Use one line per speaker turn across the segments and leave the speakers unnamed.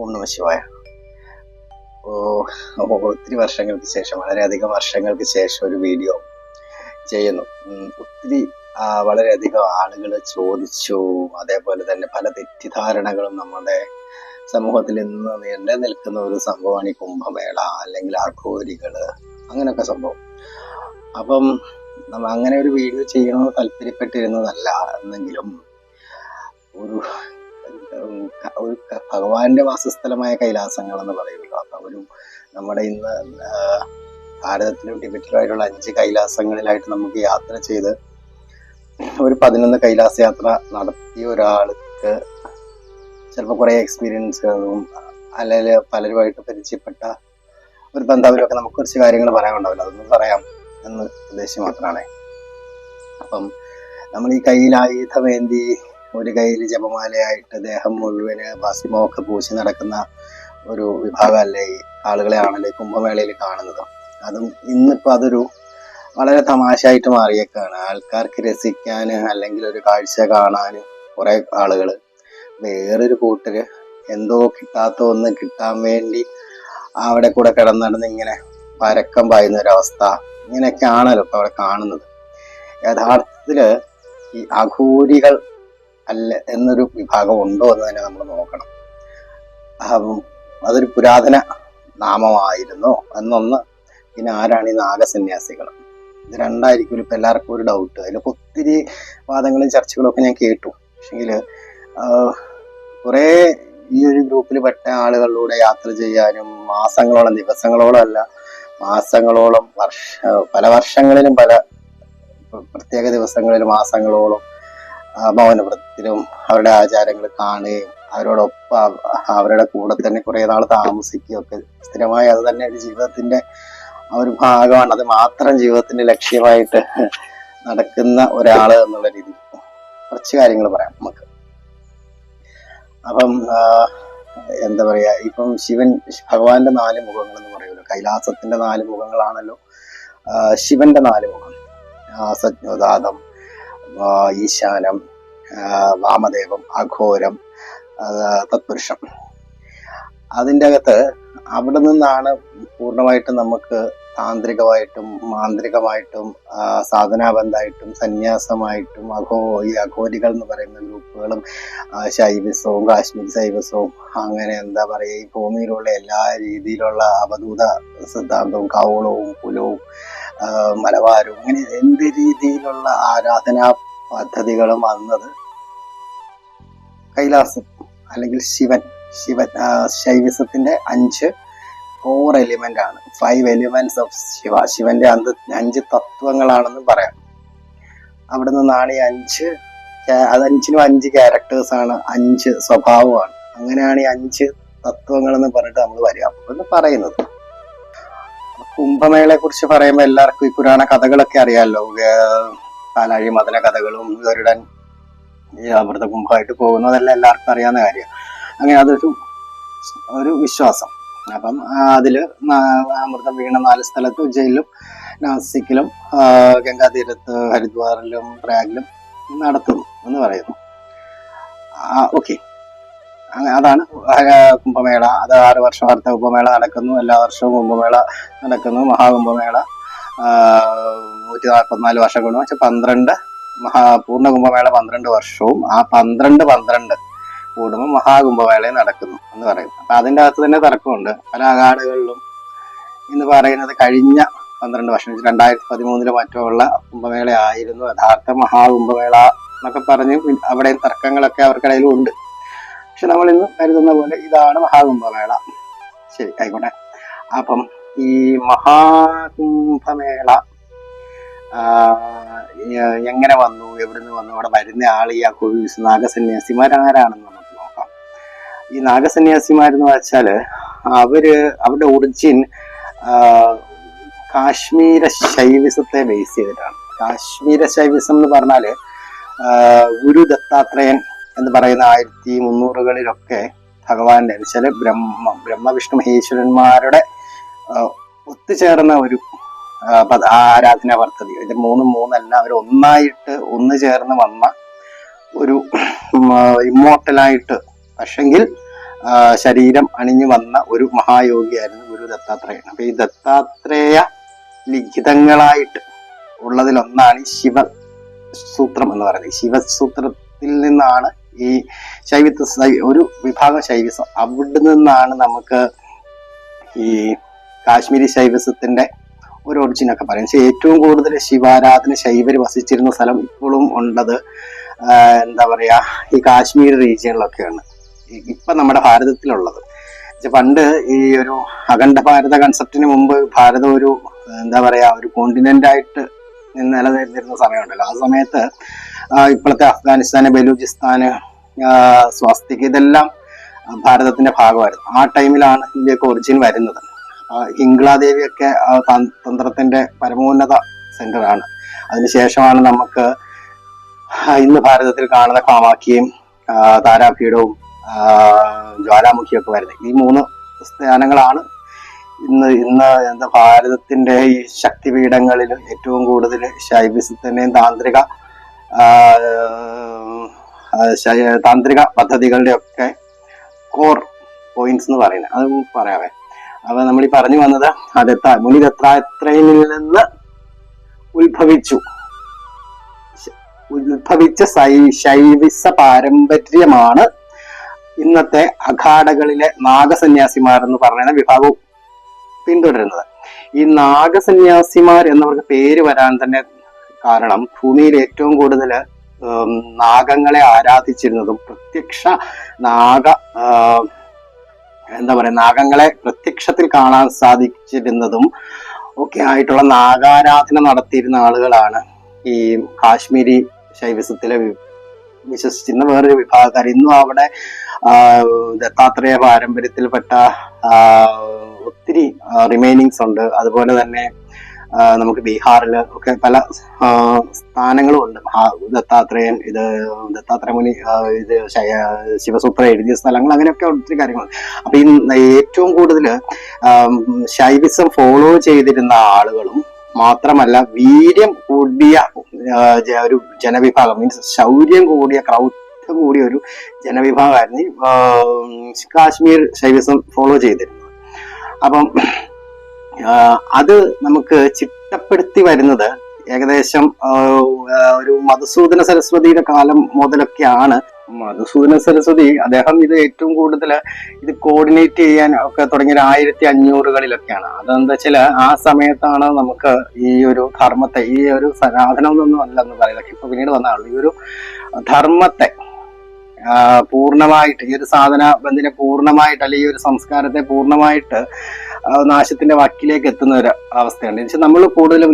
ഓം നമ ശിവായ. ഒത്തിരി വർഷങ്ങൾക്ക് ശേഷം, വളരെയധികം വർഷങ്ങൾക്ക് ശേഷം ഒരു വീഡിയോ ചെയ്യുന്നു. ഒത്തിരി വളരെയധികം ആളുകൾ ചോദിച്ചു. അതേപോലെ തന്നെ പല തെറ്റിദ്ധാരണകളും നമ്മുടെ സമൂഹത്തിൽ ഇന്ന് നിലനിൽക്കുന്ന ഒരു സംഭവമാണ് ഈ കുംഭമേള അല്ലെങ്കിൽ അഘോരികള്, അങ്ങനെയൊക്കെ സംഭവം. അപ്പം നമ്മൾ അങ്ങനെ ഒരു വീഡിയോ ചെയ്യണമെന്ന് താല്പര്യപ്പെട്ടിരുന്നതല്ല. എന്നെങ്കിലും ഒരു ഭഗവാന്റെ വാസസ്ഥലമായ കൈലാസങ്ങൾ എന്ന് പറയുമല്ലോ, അപ്പൊ നമ്മുടെ ഇന്ന് ഭാരതത്തിലും ടിബറ്റിലുമായിട്ടുള്ള 5 കൈലാസങ്ങളിലായിട്ട് നമുക്ക് യാത്ര ചെയ്ത് ഒരു 11 കൈലാസ യാത്ര നടത്തിയ ഒരാൾക്ക് ചിലപ്പോൾ കുറെ എക്സ്പീരിയൻസുകളും അല്ലെങ്കിൽ പലരുമായിട്ട് പരിചയപ്പെട്ട ഒരു ബന്ധവരൊക്കെ നമുക്ക് കുറച്ച് കാര്യങ്ങൾ പറയാനുണ്ടാവില്ല. അതൊന്നും പറയാം എന്ന് ഉദ്ദേശിച്ച് മാത്രമാണ്. അപ്പം നമ്മൾ ഈ കയ്യിൽ ആയുധമേന്തി ഒരു കയ്യിൽ ജപമാലയായിട്ട് ദേഹം മുഴുവന് ഭസ്മമൊക്കെ പൂശി നടക്കുന്ന ഒരു വിഭാഗമല്ലേ ഈ ആളുകളെ ആണല്ലേ കുംഭമേളയിൽ കാണുന്നത്. അതും ഇന്നിപ്പോൾ അതൊരു വളരെ തമാശയായിട്ട് മാറിയേക്കാണ്. ആൾക്കാർക്ക് രസിക്കാൻ അല്ലെങ്കിൽ ഒരു കാഴ്ച കാണാൻ കുറെ ആളുകൾ, വേറൊരു കൂട്ടര് എന്തോ കിട്ടാത്ത ഒന്ന് കിട്ടാൻ വേണ്ടി അവിടെ കൂടെ കിടന്നിടന്ന് ഇങ്ങനെ പരക്കം പായുന്ന ഒരവസ്ഥ, ഇങ്ങനെയൊക്കെ ആണല്ലോ ഇപ്പൊ അവിടെ കാണുന്നത്. യഥാർത്ഥത്തില് ഈ അഘോരികൾ അല്ല എന്നൊരു വിഭാഗം ഉണ്ടോ എന്ന് തന്നെ നമ്മൾ നോക്കണം. അതൊരു പുരാതന നാമമായിരുന്നോ എന്നൊന്ന്. പിന്നെ ആരാണ് ഈ നാഗസന്യാസികൾ? ഇത് രണ്ടായിരിക്കും ഇപ്പൊ എല്ലാവർക്കും ഒരു ഡൗട്ട്. അതിലൊക്കെ ഒത്തിരി വാദങ്ങളും ചർച്ചകളും ഒക്കെ ഞാൻ കേട്ടു. പക്ഷെങ്കില് കുറെ ഈ ഒരു ഗ്രൂപ്പിൽ പെട്ട ആളുകളിലൂടെ യാത്ര ചെയ്യാനും മാസങ്ങളോളം, ദിവസങ്ങളോളം അല്ല മാസങ്ങളോളം, പല വർഷങ്ങളിലും പല പ്രത്യേക ദിവസങ്ങളിലും മാസങ്ങളോളം മൗനവ്രതത്തിലും അവരുടെ ആചാരങ്ങൾ കാണുകയും അവരോടൊപ്പം അവരുടെ കൂടെ തന്നെ കുറെ നാൾ താമസിക്കുകയൊക്കെ സ്ഥിരമായി അത് തന്നെ ഒരു ജീവിതത്തിന്റെ ഒരു ഭാഗമാണ്. അത് മാത്രം ജീവിതത്തിന്റെ ലക്ഷ്യമായിട്ട് നടക്കുന്ന ഒരാള് എന്നുള്ള രീതിയിൽ കുറച്ച് കാര്യങ്ങൾ പറയാം നമുക്ക്. അപ്പം എന്താ പറയാ, ഇപ്പം ഭഗവാന്റെ 4 മുഖങ്ങൾ എന്ന് പറയുമല്ലോ, കൈലാസത്തിന്റെ 4 മുഖങ്ങളാണല്ലോ ശിവന്റെ 4 മുഖം. സജ്ഞോദാതം, ഈശാനം, വാമദേവം, അഘോരം, തത്പുരുഷം. അതിൻ്റെ അകത്ത് അവിടെ നിന്നാണ് പൂർണ്ണമായിട്ടും നമുക്ക് താന്ത്രികമായിട്ടും മാന്ത്രികമായിട്ടും സാധനാബന്ധമായിട്ടും സന്യാസമായിട്ടും ഈ അഘോരികൾ എന്ന് പറയുന്ന ഗ്രൂപ്പുകളും ശൈവസവും കാശ്മീരി ശൈവസവും അങ്ങനെ എന്താ പറയുക, ഈ ഭൂമിയിലുള്ള എല്ലാ രീതിയിലുള്ള അവധൂത സിദ്ധാന്തവും കൗളവും കുലവും മലബാരവും അങ്ങനെ എന്ത് രീതിയിലുള്ള ആരാധനാ പദ്ധതികളും വന്നത് കൈലാസം അല്ലെങ്കിൽ ശിവൻ ശൈവിസത്തിന്റെ 5 കോർ എലിമെന്റ് ആണ്. 5 എലിമെന്റ്സ് ഓഫ് ശിവന്റെ 5 തത്വങ്ങളാണെന്ന് പറയാം. അവിടെ നിന്നാണ് ഈ 5 5 ക്യാരക്ടേഴ്സ് ആണ്, 5 സ്വഭാവമാണ്. അങ്ങനെയാണ് ഈ 5 തത്വങ്ങൾ എന്ന് പറഞ്ഞിട്ട് നമ്മൾ വരിക എന്ന് പറയുന്നത്. കുംഭമേളയെ കുറിച്ച് പറയുമ്പോൾ എല്ലാവർക്കും ഈ പുരാണ കഥകളൊക്കെ അറിയാമല്ലോ. പാലാഴി മദന കഥകളും ഗരുഡൻ ഈ അമൃത കുംഭമായിട്ട് പോകുന്നതെല്ലാം എല്ലാവർക്കും അറിയാവുന്ന കാര്യം. അങ്ങനെ അതൊരു വിശ്വാസം. അപ്പം അതില് അമൃതം വീണ 4 സ്ഥലത്ത് ഉജ്ജയിലും നാസിക്കിലും ഗംഗാതീരത്ത് ഹരിദ്വാറിലും പ്രയാഗിലും നടത്തുന്നു എന്ന് പറയുന്നു. ഓക്കെ, അതാണ് കുംഭമേള. അത് 6 വർഷത്തെ കുംഭമേള നടക്കുന്നു. എല്ലാ വർഷവും കുംഭമേള നടക്കുന്നു. മഹാകുംഭമേള 144 വർഷം കൂടുമ്പോൾ 12 പൂർണ്ണ കുംഭമേള 12 വർഷവും ആ 12 കൂടുമ്പോൾ മഹാകുംഭമേള നടക്കുന്നു എന്ന് പറയുന്നു. അപ്പൊ അതിൻ്റെ അകത്ത് തന്നെ തർക്കമുണ്ട്. പല അഖാഡകളിലും എന്ന് പറയുന്നത് കഴിഞ്ഞ 12 വർഷം 2013 മറ്റോ ഉള്ള കുംഭമേള ആയിരുന്നു യഥാർത്ഥ മഹാകുംഭമേള എന്നൊക്കെ പറഞ്ഞ് അവിടെയും തർക്കങ്ങളൊക്കെ അവർക്കിടയിലും ഉണ്ട്. പക്ഷെ നമ്മൾ ഇന്ന് കരുതുന്ന പോലെ ഇതാണ് മഹാകുംഭമേള. ശരി, ആയിക്കോട്ടെ. അപ്പം ഈ മഹാകുംഭമേള എങ്ങനെ വന്നു, എവിടുന്ന് വന്നു, അവിടെ വരുന്ന ആൾ ഈ നാഗസന്യാസിമാരാരാണെന്ന് നമുക്ക് നോക്കാം. ഈ നാഗസന്യാസിമാരെന്ന് വെച്ചാല് അവരുടെ ഒറിജിൻ കാശ്മീര ശൈവിസത്തെ ബേസ് ചെയ്തിട്ടാണ്. കാശ്മീര ശൈവിസം എന്ന് പറഞ്ഞാല് ഗുരു ദത്താത്രേയൻ എന്ന് പറയുന്ന 1300കളിലൊക്കെ ഭഗവാന്റെ വെച്ചാല് ബ്രഹ്മ വിഷ്ണു മഹേശ്വരന്മാരുടെ ഒത്തുചേർന്ന ഒരു ആരാധനാ പദ്ധതി. ഇത് 3 അല്ല, അവർ ഒന്നു ചേർന്ന് വന്ന ഒരു ഇമ്മോർട്ടലായിട്ട്, പക്ഷെങ്കിൽ ശരീരം അണിഞ്ഞു വന്ന ഒരു മഹായോഗിയായിരുന്നു ഗുരു ദത്താത്രേയൻ. അപ്പൊ ഈ ദത്താത്രേയ ലിഖിതങ്ങളായിട്ട് ഉള്ളതിലൊന്നാണ് ഈ ശിവസൂത്രം എന്ന് പറയുന്നത്. ഈ ശിവസൂത്രത്തിൽ നിന്നാണ് ഈ ഒരു വിഭാഗം ശൈവിസം, അവിടെ നിന്നാണ് നമുക്ക് ഈ കാശ്മീരി ശൈവിസത്തിന്റെ ഒരു ഒറിജിനൊക്കെ പറയും. ഏറ്റവും കൂടുതൽ ശിവാരാധന ശൈവര് വസിച്ചിരുന്ന സ്ഥലം ഇപ്പോഴും ഉള്ളത് എന്താ പറയാ ഈ കാശ്മീർ റീജിയനിലൊക്കെയാണ് ഇപ്പൊ നമ്മുടെ ഭാരതത്തിലുള്ളത്. പണ്ട് ഈ ഒരു അഖണ്ഡ ഭാരത കൺസെപ്റ്റിന് മുമ്പ് ഭാരതം ഒരു എന്താ പറയാ ഒരു കോണ്ടിനെന്റ് ആയിട്ട് നിലനിന്നിരുന്ന സമയമുണ്ടല്ലോ. ആ സമയത്ത് ഇപ്പോഴത്തെ അഫ്ഗാനിസ്ഥാന്, ബലൂചിസ്ഥാന്, സ്വാസ്തിക് ഇതെല്ലാം ഭാരതത്തിന്റെ ഭാഗമായിരുന്നു. ആ ടൈമിലാണ് ഇതിന്റെയൊക്കെ ഒറിജിൻ വരുന്നത്. ഹിംഗ്ലാദേവിയൊക്കെ തന്ത്രത്തിന്റെ പരമോന്നത സെന്ററാണ്. അതിനുശേഷമാണ് നമുക്ക് ഇന്ന് ഭാരതത്തിൽ കാണുന്ന കാമാഖിയും താരാപീഠവും ജ്വാലാമുഖിയും ഒക്കെ വരുന്നത്. ഈ 3 സ്ഥാനങ്ങളാണ് ഇന്ന് എന്താ ഭാരതത്തിന്റെ ഈ ശക്തിപീഠങ്ങളിൽ ഏറ്റവും കൂടുതൽ ശൈവിസത്തിന്റെയും താന്ത്രിക പദ്ധതികളുടെ ഒക്കെ കോർ പോയിന്റ്സ് എന്ന് പറയുന്നത്. അത് പറയാവേ. അപ്പൊ നമ്മൾ ഈ പറഞ്ഞു വന്നത് മുനി ദത്താത്രേയനിൽ നിന്ന് ഉത്ഭവിച്ച ശൈവിസ പാരമ്പര്യമാണ് ഇന്നത്തെ അഖാഡകളിലെ നാഗസന്യാസിമാർ എന്ന് പറയുന്ന വിഭാഗവും പിന്തുടരുന്നത്. ഈ നാഗസന്യാസിമാർ എന്നവർക്ക് പേര് വരാൻ തന്നെ കാരണം ഭൂമിയിൽ ഏറ്റവും കൂടുതൽ നാഗങ്ങളെ ആരാധിച്ചിരുന്നതും പ്രത്യക്ഷ നാഗങ്ങളെ പ്രത്യക്ഷത്തിൽ കാണാൻ സാധിച്ചിരുന്നതും ഒക്കെ ആയിട്ടുള്ള നാഗാരാധന നടത്തിയിരുന്ന ആളുകളാണ് ഈ കാശ്മീരി ശൈവിസത്തിലെ വിശ്വസിച്ചിരുന്ന വേറൊരു വിഭാഗക്കാർ. ഇന്നും അവിടെ ദത്താത്രേയ പാരമ്പര്യത്തിൽപ്പെട്ട ഒത്തിരി റിമൈനിങ്സ് ഉണ്ട്. അതുപോലെ തന്നെ നമുക്ക് ബീഹാറിൽ ഒക്കെ പല സ്ഥാനങ്ങളും ഉണ്ട്. ദത്താത്രേയൻ ദത്താത്രേയ മുനി ശിവസൂത്ര എഴുതിയ സ്ഥലങ്ങൾ, അങ്ങനെയൊക്കെ ഒത്തിരി കാര്യങ്ങളുണ്ട്. അപ്പൊ ഈ ഏറ്റവും കൂടുതൽ ശൈവിസം ഫോളോ ചെയ്തിരുന്ന ആളുകളും മാത്രമല്ല വീര്യം കൂടിയ ഒരു ജനവിഭാഗം, മീൻസ് ശൗര്യം കൂടിയ ക്രൗഡ് കൂടിയ ഒരു ജനവിഭാഗമായിരുന്നു കാശ്മീർ ശൈവിസം ഫോളോ ചെയ്തിരുന്നത്. അപ്പം അത് നമുക്ക് ചിട്ടപ്പെടുത്തി വരുന്നത് ഏകദേശം ഒരു മധുസൂദന സരസ്വതിയുടെ കാലം മുതലൊക്കെയാണ്. മധുസൂദന സരസ്വതി അദ്ദേഹം ഇത് ഏറ്റവും കൂടുതൽ ഇത് കോർഡിനേറ്റ് ചെയ്യാൻ ഒക്കെ തുടങ്ങിയ 1500-കളിലൊക്കെയാണ്. അതെന്താ വെച്ചാൽ ആ സമയത്താണ് നമുക്ക് ഈ ഒരു ധർമ്മത്തെ, ഈ ഒരു സനാതനം എന്നൊന്നും അല്ലെന്ന് പറയുന്നത്, ഇപ്പൊ പിന്നീട് വന്നതാണ് ഈ ഒരു ധർമ്മത്തെ പൂർണ്ണമായിട്ട്, ഈ ഒരു സാധന ബന്ധിനെ പൂർണ്ണമായിട്ട്, അല്ലെങ്കിൽ ഈ ഒരു സംസ്കാരത്തെ പൂർണ്ണമായിട്ട് നാശത്തിന്റെ വക്കിലേക്ക് എത്തുന്ന ഒരു അവസ്ഥയുണ്ട്. എന്നുവെച്ചാൽ നമ്മൾ കൂടുതലും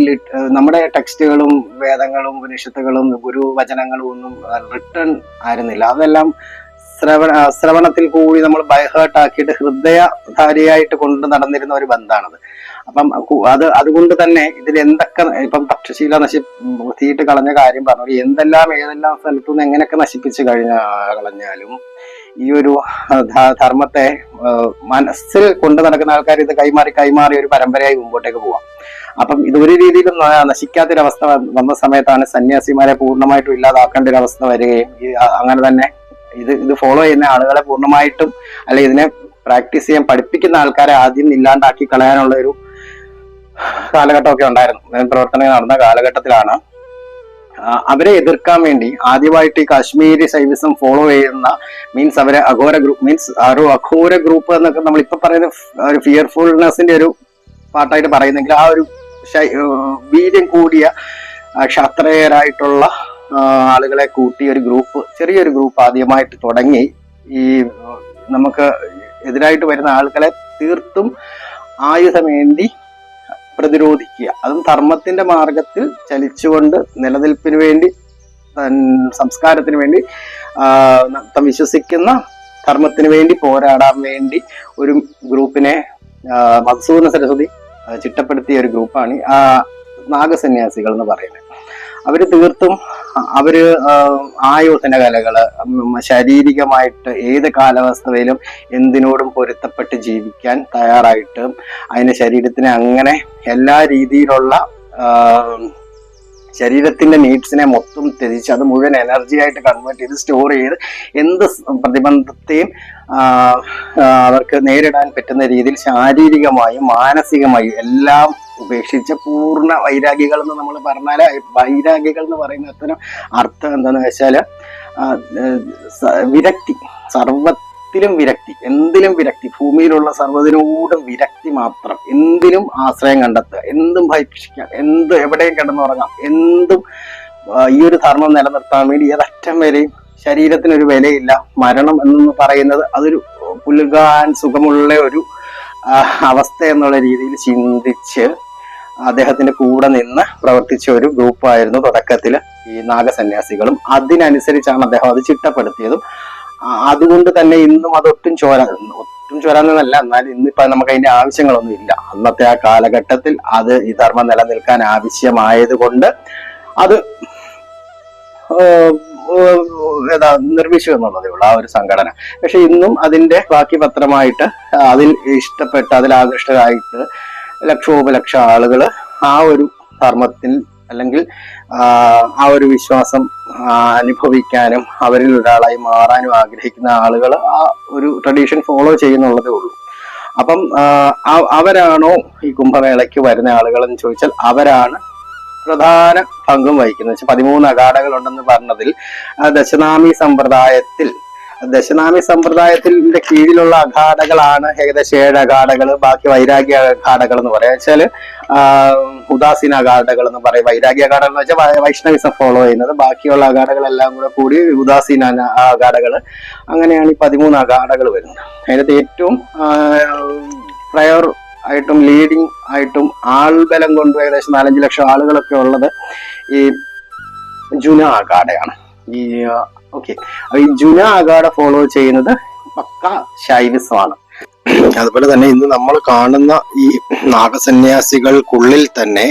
നമ്മുടെ ടെക്സ്റ്റുകളും വേദങ്ങളും ഉപനിഷത്തുകളും ഗുരുവചനങ്ങളും ഒന്നും റിട്ടേൺ ആയിരുന്നില്ല. അതെല്ലാം ശ്രവണത്തിൽ കൂടി നമ്മൾ ബൈഹേർട്ട് ആക്കിയിട്ട് ഹൃദയധാരിയായിട്ട് കൊണ്ട് നടന്നിരുന്ന ഒരു ബന്ധാണത്. അപ്പം അതുകൊണ്ട് തന്നെ ഇതിൽ എന്തൊക്കെ ഇപ്പം തക്ഷശീല തീയിട്ട് കളഞ്ഞ കാര്യം പറഞ്ഞു, ഏതെല്ലാം സ്ഥലത്തുനിന്ന് എങ്ങനെയൊക്കെ നശിപ്പിച്ച് കളഞ്ഞാലും ഈ ഒരു ധർമ്മത്തെ മനസ്സിൽ കൊണ്ടു നടക്കുന്ന ആൾക്കാർ ഇത് കൈമാറി ഒരു പരമ്പരയായി മുമ്പോട്ടേക്ക് പോവാം. അപ്പം ഇത് ഒരു രീതിയിലും നശിക്കാത്തൊരവസ്ഥ വന്ന സമയത്താണ് സന്യാസിമാരെ പൂർണ്ണമായിട്ടും ഇല്ലാതാക്കേണ്ട ഒരു അവസ്ഥ വരികയും അങ്ങനെ തന്നെ ഇത് ഫോളോ ചെയ്യുന്ന ആളുകളെ പൂർണ്ണമായിട്ടും, അല്ലെ ഇതിനെ പ്രാക്ടീസ് ചെയ്യാൻ പഠിപ്പിക്കുന്ന ആൾക്കാരെ ആദ്യം ഇല്ലാണ്ടാക്കി കളയാനുള്ള ഒരു കാലഘട്ടമൊക്കെ ഉണ്ടായിരുന്നു. പ്രവർത്തനങ്ങൾ നടന്ന കാലഘട്ടത്തിലാണ് അവരെ എതിർക്കാൻ വേണ്ടി ആദ്യമായിട്ട് ഈ കാശ്മീരി ശൈവിസം ഫോളോ ചെയ്യുന്ന മീൻസ് അവരെ അഘോര ഗ്രൂപ്പ് എന്നൊക്കെ നമ്മൾ ഇപ്പൊ പറയുന്ന ഒരു ഫിയർഫുൾനെസിന്റെ ഒരു പാർട്ടായിട്ട് പറയുന്നെങ്കിൽ ആ ഒരു വീര്യം കൂടിയ ക്ഷത്രിയരായിട്ടുള്ള ആളുകളെ കൂട്ടി ഒരു ഗ്രൂപ്പ്, ചെറിയൊരു ഗ്രൂപ്പ് ആദ്യമായിട്ട് തുടങ്ങി ഈ നമുക്ക് എതിരായിട്ട് വരുന്ന ആളുകളെ തീർത്തും ആയുധമേന്തി പ്രതിരോധിക്കുക. അതും ധർമ്മത്തിന്റെ മാർഗത്തിൽ ചലിച്ചുകൊണ്ട് നിലനിൽപ്പിന് വേണ്ടി, സംസ്കാരത്തിന് വേണ്ടി, വിശ്വസിക്കുന്ന ധർമ്മത്തിന് വേണ്ടി പോരാടാൻ വേണ്ടി ഒരു ഗ്രൂപ്പിനെ മധുസൂദന സരസ്വതി ചിട്ടപ്പെടുത്തിയ ഒരു ഗ്രൂപ്പാണ് നാഗസന്യാസികൾ എന്ന് പറയുന്നത്. അവര് തീർത്തും ആയോധന കലകള്, ശാരീരികമായിട്ട് ഏത് കാലാവസ്ഥയിലും എന്തിനോടും പൊരുത്തപ്പെട്ട് ജീവിക്കാൻ തയ്യാറായിട്ട് അതിന് ശരീരത്തിനെ അങ്ങനെ എല്ലാ രീതിയിലുള്ള ശരീരത്തിന്റെ നീഡ്സിനെ മൊത്തം ത്യജിച്ച് അത് മുഴുവൻ എനർജി ആയിട്ട് കൺവേർട്ട് ചെയ്ത് സ്റ്റോർ ചെയ്ത് എന്ത് പ്രതിബന്ധത്തെയും അവർക്ക് നേരിടാൻ പറ്റുന്ന രീതിയിൽ ശാരീരികമായും മാനസികമായും എല്ലാം ഉപേക്ഷിച്ച പൂർണ്ണ വൈരാഗികൾ എന്ന് നമ്മൾ പറഞ്ഞാൽ, വൈരാഗികൾ എന്ന് പറയുന്ന അത്തരം അർത്ഥം എന്താണെന്ന് വെച്ചാൽ വിരക്തി, സർവത്തിലും വിരക്തി, എന്തിലും വിരക്തി, ഭൂമിയിലുള്ള സർവ്വതിനോടും വിരക്തി മാത്രം, എന്തിനും ആശ്രയം കണ്ടെത്തുക, എന്തും ഭക്ഷിക്കാം, എവിടെയും കിടന്നുറങ്ങാം, എന്തും ഈ ഒരു ധർമ്മം നിലനിർത്താൻ വേണ്ടി ഏതറ്റം വരെയും ശരീരത്തിനൊരു വിലയില്ല. മരണം എന്ന് പറയുന്നത് അതൊരു പുലുകാൻ സുഖമുള്ള ഒരു അവസ്ഥ എന്നുള്ള രീതിയിൽ ചിന്തിച്ച് അദ്ദേഹത്തിന്റെ കൂടെ നിന്ന് പ്രവർത്തിച്ച ഒരു ഗ്രൂപ്പായിരുന്നു തുടക്കത്തിൽ ഈ നാഗസന്യാസികളും. അതിനനുസരിച്ചാണ് അദ്ദേഹം അത് ചിട്ടപ്പെടുത്തിയതും. അതുകൊണ്ട് തന്നെ ഇന്നും അതൊട്ടും ചോരാന്നല്ല, എന്നാൽ ഇന്നിപ്പോ നമുക്ക് അതിന്റെ ആവശ്യങ്ങളൊന്നും ഇല്ല. അന്നത്തെ ആ കാലഘട്ടത്തിൽ അത് ഈ ധർമ്മം നിലനിൽക്കാൻ ആവശ്യമായത് കൊണ്ട് അത് നിർമ്മിച്ചു എന്നുള്ളതേ ഉള്ളൂ ആ ഒരു സംഘടന. പക്ഷെ ഇന്നും അതിന്റെ ബാക്കി പത്രമായിട്ട് അതിൽ ഇഷ്ടപ്പെട്ട് അതിൽ ആകൃഷ്ടരായിട്ട് ലക്ഷോപലക്ഷം ആളുകൾ ആ ഒരു ധർമ്മത്തിൽ അല്ലെങ്കിൽ ആ ഒരു വിശ്വാസം അനുഭവിക്കാനും അവരിൽ ഒരാളായി മാറാനും ആഗ്രഹിക്കുന്ന ആളുകൾ ആ ഒരു ട്രഡീഷൻ ഫോളോ ചെയ്യുന്നുള്ളതേ ഉള്ളൂ. അപ്പം അവരാണോ ഈ കുംഭമേളയ്ക്ക് വരുന്ന ആളുകളെന്ന് ചോദിച്ചാൽ അവരാണ് പ്രധാന പങ്കും വഹിക്കുന്നത്. 13 അഖാഡകൾ ഉണ്ടെന്ന് പറഞ്ഞതിൽ ദശനാമി സമ്പ്രദായത്തിന്റെ കീഴിലുള്ള അഖാഡകളാണ് ഏകദേശം 7 അഖാഡകൾ. ബാക്കി വൈരാഗ്യ അഖാഡകൾ എന്ന് പറയാം. വെച്ചാല് ഉദാസീന അഖാഡകൾ എന്ന് പറയും. വൈരാഗ്യ അഖാഡകൾ എന്ന് വെച്ചാൽ വൈഷ്ണവിസം ഫോളോ ചെയ്യുന്നത്. ബാക്കിയുള്ള അഖാഡകളെല്ലാം കൂടി ഉദാസീന അഖാഡകൾ. അങ്ങനെയാണ് ഈ 13 അഖാഡകൾ വരുന്നത്. അതിനകത്ത് ഏറ്റവും പ്രയർ ആയിട്ടും ലീഡിങ് ആയിട്ടും ആൾബലം കൊണ്ട് ഏകദേശം 4-5 ലക്ഷം ആളുകളൊക്കെ ഉള്ളത് ഈ ജുന അഖാഡയാണ്. ഈ ജുന അഖാഡ ഫോളോ ചെയ്യുന്നത് പക്ക ശൈവിസമാണ്. അതുപോലെ തന്നെ ഇന്ന് നമ്മൾ കാണുന്ന ഈ നാഗസന്യാസികൾക്കുള്ളിൽ തന്നെ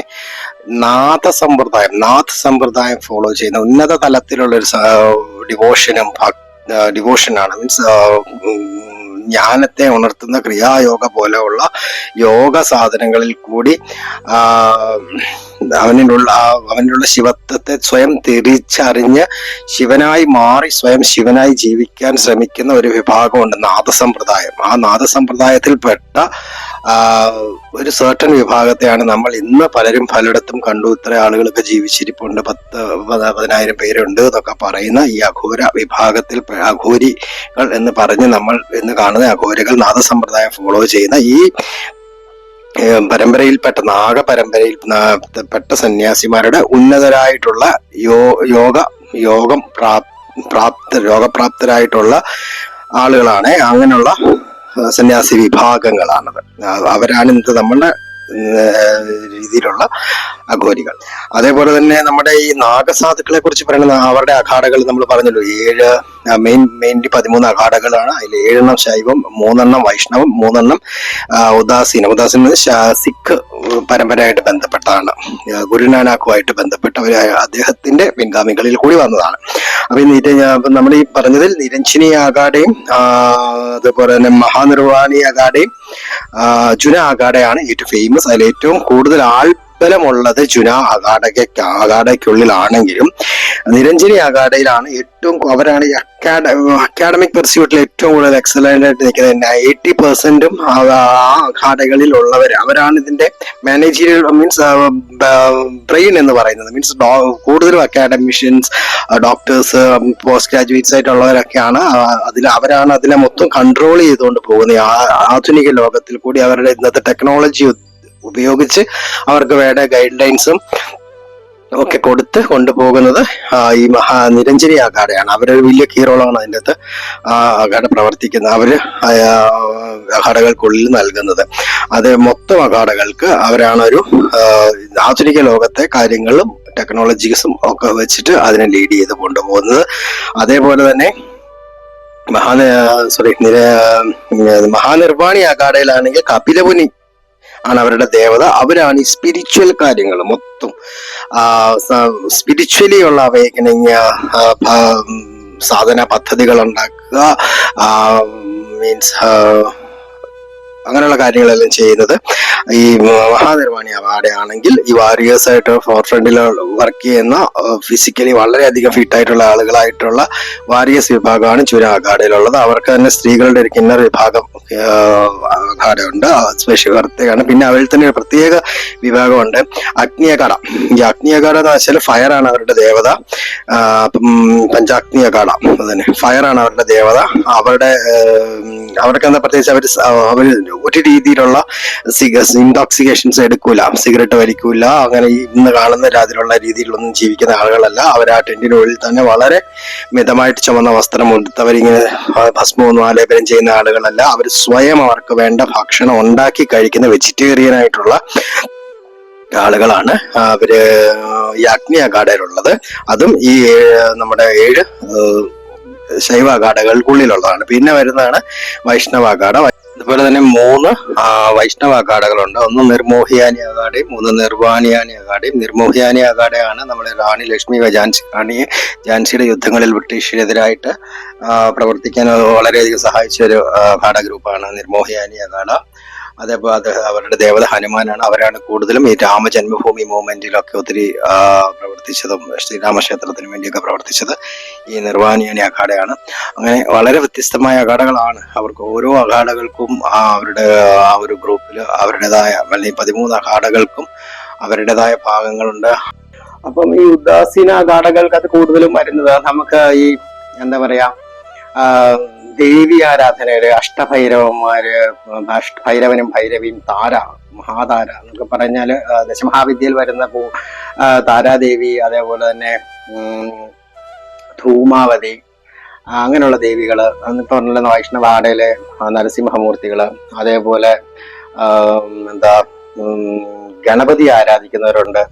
നാഥ സമ്പ്രദായം ഫോളോ ചെയ്യുന്ന ഉന്നത തലത്തിലുള്ള ഒരു ഡിവോഷനാണ്. മീൻസ് ജ്ഞാനത്തെ ഉണർത്തുന്ന ക്രിയായോഗ പോലെയുള്ള യോഗ സാധനങ്ങളിൽ കൂടി അവനിലുള്ള ശിവത്വത്തെ സ്വയം തിരിച്ചറിഞ്ഞ് ശിവനായി മാറി സ്വയം ശിവനായി ജീവിക്കാൻ ശ്രമിക്കുന്ന ഒരു വിഭാഗമുണ്ട് നാഥസമ്പ്രദായം. ആ നാഥസമ്പ്രദായത്തിൽപ്പെട്ട ഒരു സർട്ടൻ വിഭാഗത്തെയാണ് നമ്മൾ ഇന്ന് പലയിടത്തും കണ്ടു. ഇത്ര ആളുകളൊക്കെ ജീവിച്ചിരിപ്പുണ്ട്, 10,000 പേരുണ്ട് എന്നൊക്കെ പറയുന്ന ഈ അഘോര വിഭാഗത്തിൽ അഘോരികൾ എന്ന് പറഞ്ഞ് നമ്മൾ ഇന്ന് കാണുന്ന അഘോരികൾ നാഥസമ്പ്രദായം ഫോളോ ചെയ്യുന്ന ഈ നാഗപരമ്പരയിൽപ്പെട്ട സന്യാസിമാരുടെ ഉന്നതരായിട്ടുള്ള രോഗപ്രാപ്തരായിട്ടുള്ള ആളുകളാണ്. അങ്ങനെയുള്ള സന്യാസി വിഭാഗങ്ങളാണത്. അവരാണ് ഇന്നത്തെ നമ്മളുടെ രീതിയിലുള്ള അഘോരികൾ. അതേപോലെ തന്നെ നമ്മുടെ ഈ നാഗസാധുക്കളെ കുറിച്ച് പറയുന്ന അവരുടെ അഖാഡകൾ നമ്മൾ പറഞ്ഞല്ലോ. 7 മെയിൻലി 13 അഖാഡകളാണ്. അതിൽ 7 ശൈവം, 3 വൈഷ്ണവം, 3 ഉദാസീനം. സിഖ് പരമ്പരയായിട്ട് ബന്ധപ്പെട്ടാണ്, ഗുരുനാനാക്കുമായിട്ട് ബന്ധപ്പെട്ട അദ്ദേഹത്തിന്റെ പിൻഗാമികളിൽ കൂടി വന്നതാണ്. അപ്പൊ നമ്മൾ ഈ പറഞ്ഞതിൽ നിരഞ്ജനി അഖാഡയും അതുപോലെ തന്നെ മഹാനിർവാണി അഖാഡയും ജുന അഖാഡയാണ് ഏറ്റവും ഫേമസ്. അതിൽ ഏറ്റവും കൂടുതൽ ആൾബലമുള്ളത് ജുന അഖാഡയ്ക്കുള്ളിലാണെങ്കിലും നിരഞ്ജനി അഖാഡയിലാണ് അവരാണ് ഈ അക്കാഡമിക് പെർസ്യൂട്ടിൽ ഏറ്റവും കൂടുതൽ എക്സലന്റ് ആയിട്ട് നിൽക്കുന്നത്. 80% ആ അഖാഡകളിൽ ഉള്ളവർ അവരാണ് ഇതിന്റെ മാനേജീരിയൽ മീൻസ് ബ്രെയിൻ എന്ന് പറയുന്നത്. മീൻസ് കൂടുതലും അക്കാഡമിഷ്യൻസ്, ഡോക്ടേഴ്സ്, പോസ്റ്റ് ഗ്രാജുവേറ്റ്സ് ആയിട്ടുള്ളവരൊക്കെയാണ് അവരാണ് അതിനെ മൊത്തം കൺട്രോൾ ചെയ്തുകൊണ്ട് പോകുന്നത്. ആധുനിക ലോകത്തിൽ കൂടി അവരുടെ ഇന്നത്തെ ടെക്നോളജി ഉപയോഗിച്ച് അവർക്ക് വേണ്ട ഗൈഡ് ലൈൻസും ഒക്കെ കൊടുത്ത് കൊണ്ടുപോകുന്നത് ഈ നിരഞ്ജനി അഖാഡയാണ്. അവരൊരു വലിയ കീ റോളാണ് അതിൻ്റെ അകത്ത് അഖാഡ പ്രവർത്തിക്കുന്നത്. അവര് അഖാഡകൾക്കുള്ളിൽ നൽകുന്നത്. അത് മൊത്തം അഖാഡകൾക്ക് അവരാണ് ഒരു ആധുനിക ലോകത്തെ കാര്യങ്ങളും ടെക്നോളജീസും ഒക്കെ വെച്ചിട്ട് അതിനെ ലീഡ് ചെയ്ത് കൊണ്ടുപോകുന്നത്. അതേപോലെ തന്നെ മഹാനിർവാണി അഖാഡയിലാണെങ്കിൽ കപിലമുനി ആണ് അവരുടെ ദേവത. അവരാണ് ഈ സ്പിരിച്വൽ കാര്യങ്ങൾ മൊത്തം സ്പിരിച്വലി ഉള്ള അവേക്കനിങ്, സാധന പദ്ധതികൾ ഉണ്ടാക്കുക, മീൻസ് അങ്ങനെയുള്ള കാര്യങ്ങളെല്ലാം ചെയ്യുന്നത്. ഈ മഹാനിർവാണി അഖാഡയാണെങ്കിൽ ഈ വാരിയേഴ്സ് ആയിട്ട് ഫോർ ഫ്രണ്ടിൽ വർക്ക് ചെയ്യുന്ന ഫിസിക്കലി വളരെയധികം ഫിറ്റ് ആയിട്ടുള്ള ആളുകളായിട്ടുള്ള വാരിയേഴ്സ് വിഭാഗമാണ് ചുര അഖാഡയിലുള്ളത്. അവർക്ക് തന്നെ സ്ത്രീകളുടെ ഒരു കിന്നർ വിഭാഗം അഖാഡയുണ്ട്, സ്പെഷ്യൽ പ്രത്യേകമാണ്. പിന്നെ അവരിൽ തന്നെ ഒരു പ്രത്യേക വിഭാഗമുണ്ട് അഗ്നി അഖാഡ. ഈ അഗ്നി അഖാഡ എന്ന് വെച്ചാൽ ഫയർ ആണ് അവരുടെ ദേവത. പഞ്ചാഗ്നി അഖാഡ അതന്നെ, ഫയർ ആണ് അവരുടെ ദേവത. അവർക്ക് എന്താ പ്രത്യേകിച്ച് അവർ ഒരു രീതിയിലുള്ള ഇൻടോക്സിക്കേഷൻസ് എടുക്കൂല, സിഗരറ്റ് വലിക്കൂല, അങ്ങനെ ഇന്ന് കാണുന്ന അതിലുള്ള രീതിയിലൊന്നും ജീവിക്കുന്ന ആളുകളല്ല. അവർ ആ ടെന്റിനുള്ളിൽ തന്നെ വളരെ മിതമായിട്ട് ചുമന്ന വസ്ത്രം ഉടുത്ത് അവരിങ്ങനെ ഭസ്മമൊന്നും ആലേപനം ചെയ്യുന്ന ആളുകളല്ല. അവർ സ്വയം അവർക്ക് വേണ്ട ഭക്ഷണം ഉണ്ടാക്കി കഴിക്കുന്ന വെജിറ്റേറിയൻ ആയിട്ടുള്ള ആളുകളാണ് അവര് ഈ അഗ്നി അഖാഡയിലുള്ളത്. അതും ഈ നമ്മുടെ 7 ശൈവ അഖാഡകൾക്കുള്ളിലുള്ളതാണ്. പിന്നെ വരുന്നതാണ് വൈഷ്ണവ അഖാഡ. അതുപോലെ തന്നെ 3 വൈഷ്ണവ അഖാഡകളുണ്ട്. ഒന്ന് നിർമോഹിയാനി അഖാഡയും 3 നിർവാണിയാനി അഖാഡയും. നിർമോഹിയാനി അഖാഡയാണ് നമ്മുടെ റാണി ലക്ഷ്മി റാണിയെ ഝാൻസിയുടെ യുദ്ധങ്ങളിൽ ബ്രിട്ടീഷിനെതിരായിട്ട് പ്രവർത്തിക്കാൻ വളരെയധികം സഹായിച്ച ഒരു അഖാഡ ഗ്രൂപ്പാണ് നിർമോഹിയാനി അഖാഡ. അതേപോലെ അവരുടെ ദേവത ഹനുമാനാണ്. അവരാണ് കൂടുതലും ഈ രാമജന്മഭൂമി മൂവ്മെന്റിലൊക്കെ ഒത്തിരി പ്രവർത്തിച്ചതും ശ്രീരാമക്ഷേത്രത്തിന് വേണ്ടിയൊക്കെ പ്രവർത്തിച്ചത് ഈ നിർവാണിയാനി അഖാഡയാണ്. അങ്ങനെ വളരെ വ്യത്യസ്തമായ അഖാഡകളാണ്. അവർക്ക് ഓരോ അഖാഡകൾക്കും അവരുടെ ആ ഒരു ഗ്രൂപ്പിൽ അവരുടേതായ അല്ലെങ്കിൽ 13 അഖാഡകൾക്കും അവരുടേതായ ഭാഗങ്ങളുണ്ട്. അപ്പം ഈ ഉദാസീന അഖാഡകൾക്ക് അത് കൂടുതലും വരുന്നത് നമുക്ക് ഈ എന്താ പറയാ ദേവി ആരാധനയില് അഷ്ടഭൈരവന്മാര്, ഭൈരവനും ഭൈരവിയും, താര മഹാതാര എന്നൊക്കെ പറഞ്ഞാല് ദശമഹാവിദ്യയിൽ വരുന്ന താരാദേവി, അതേപോലെ തന്നെ ധൂമാവതി, അങ്ങനെയുള്ള ദേവികള്, എന്നിട്ട് പറഞ്ഞ വൈഷ്ണവ ആടയിലെ നരസിംഹമൂർത്തികള്, അതേപോലെ ഗണപതി ആരാധിക്കുന്നവരുണ്ട്.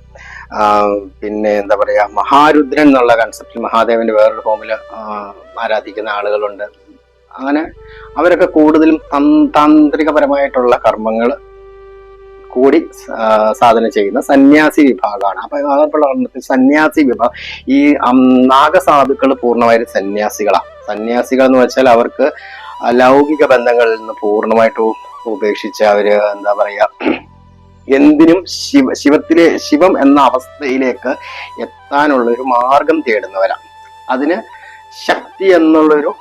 പിന്നെ എന്താ പറയാ മഹാരുദ്രൻ എന്നുള്ള കൺസെപ്റ്റിൽ മഹാദേവന്റെ വേറൊരു ഫോമില് ആരാധിക്കുന്ന ആളുകളുണ്ട്. അങ്ങനെ അവരൊക്കെ കൂടുതലും താന്ത്രികപരമായിട്ടുള്ള കർമ്മങ്ങൾ കൂടി സാധന ചെയ്യുന്ന സന്യാസി വിഭാഗമാണ്. അപ്പൊ അതേപോലെ സന്യാസി വിഭാഗം ഈ നാഗസാധുക്കൾ പൂർണ്ണമായും സന്യാസികളാണ്. സന്യാസികൾ എന്ന് വെച്ചാൽ അവർക്ക് ലൗകിക ബന്ധങ്ങളിൽ നിന്ന് പൂർണ്ണമായിട്ട് ഉപേക്ഷിച്ച് അവര് എന്താ പറയാ എന്തിനും ശിവം എന്ന അവസ്ഥയിലേക്ക് എത്താനുള്ള ഒരു മാർഗം തേടുന്നവരാണ്. അതിന് ശക്തി എന്നുള്ളൊരു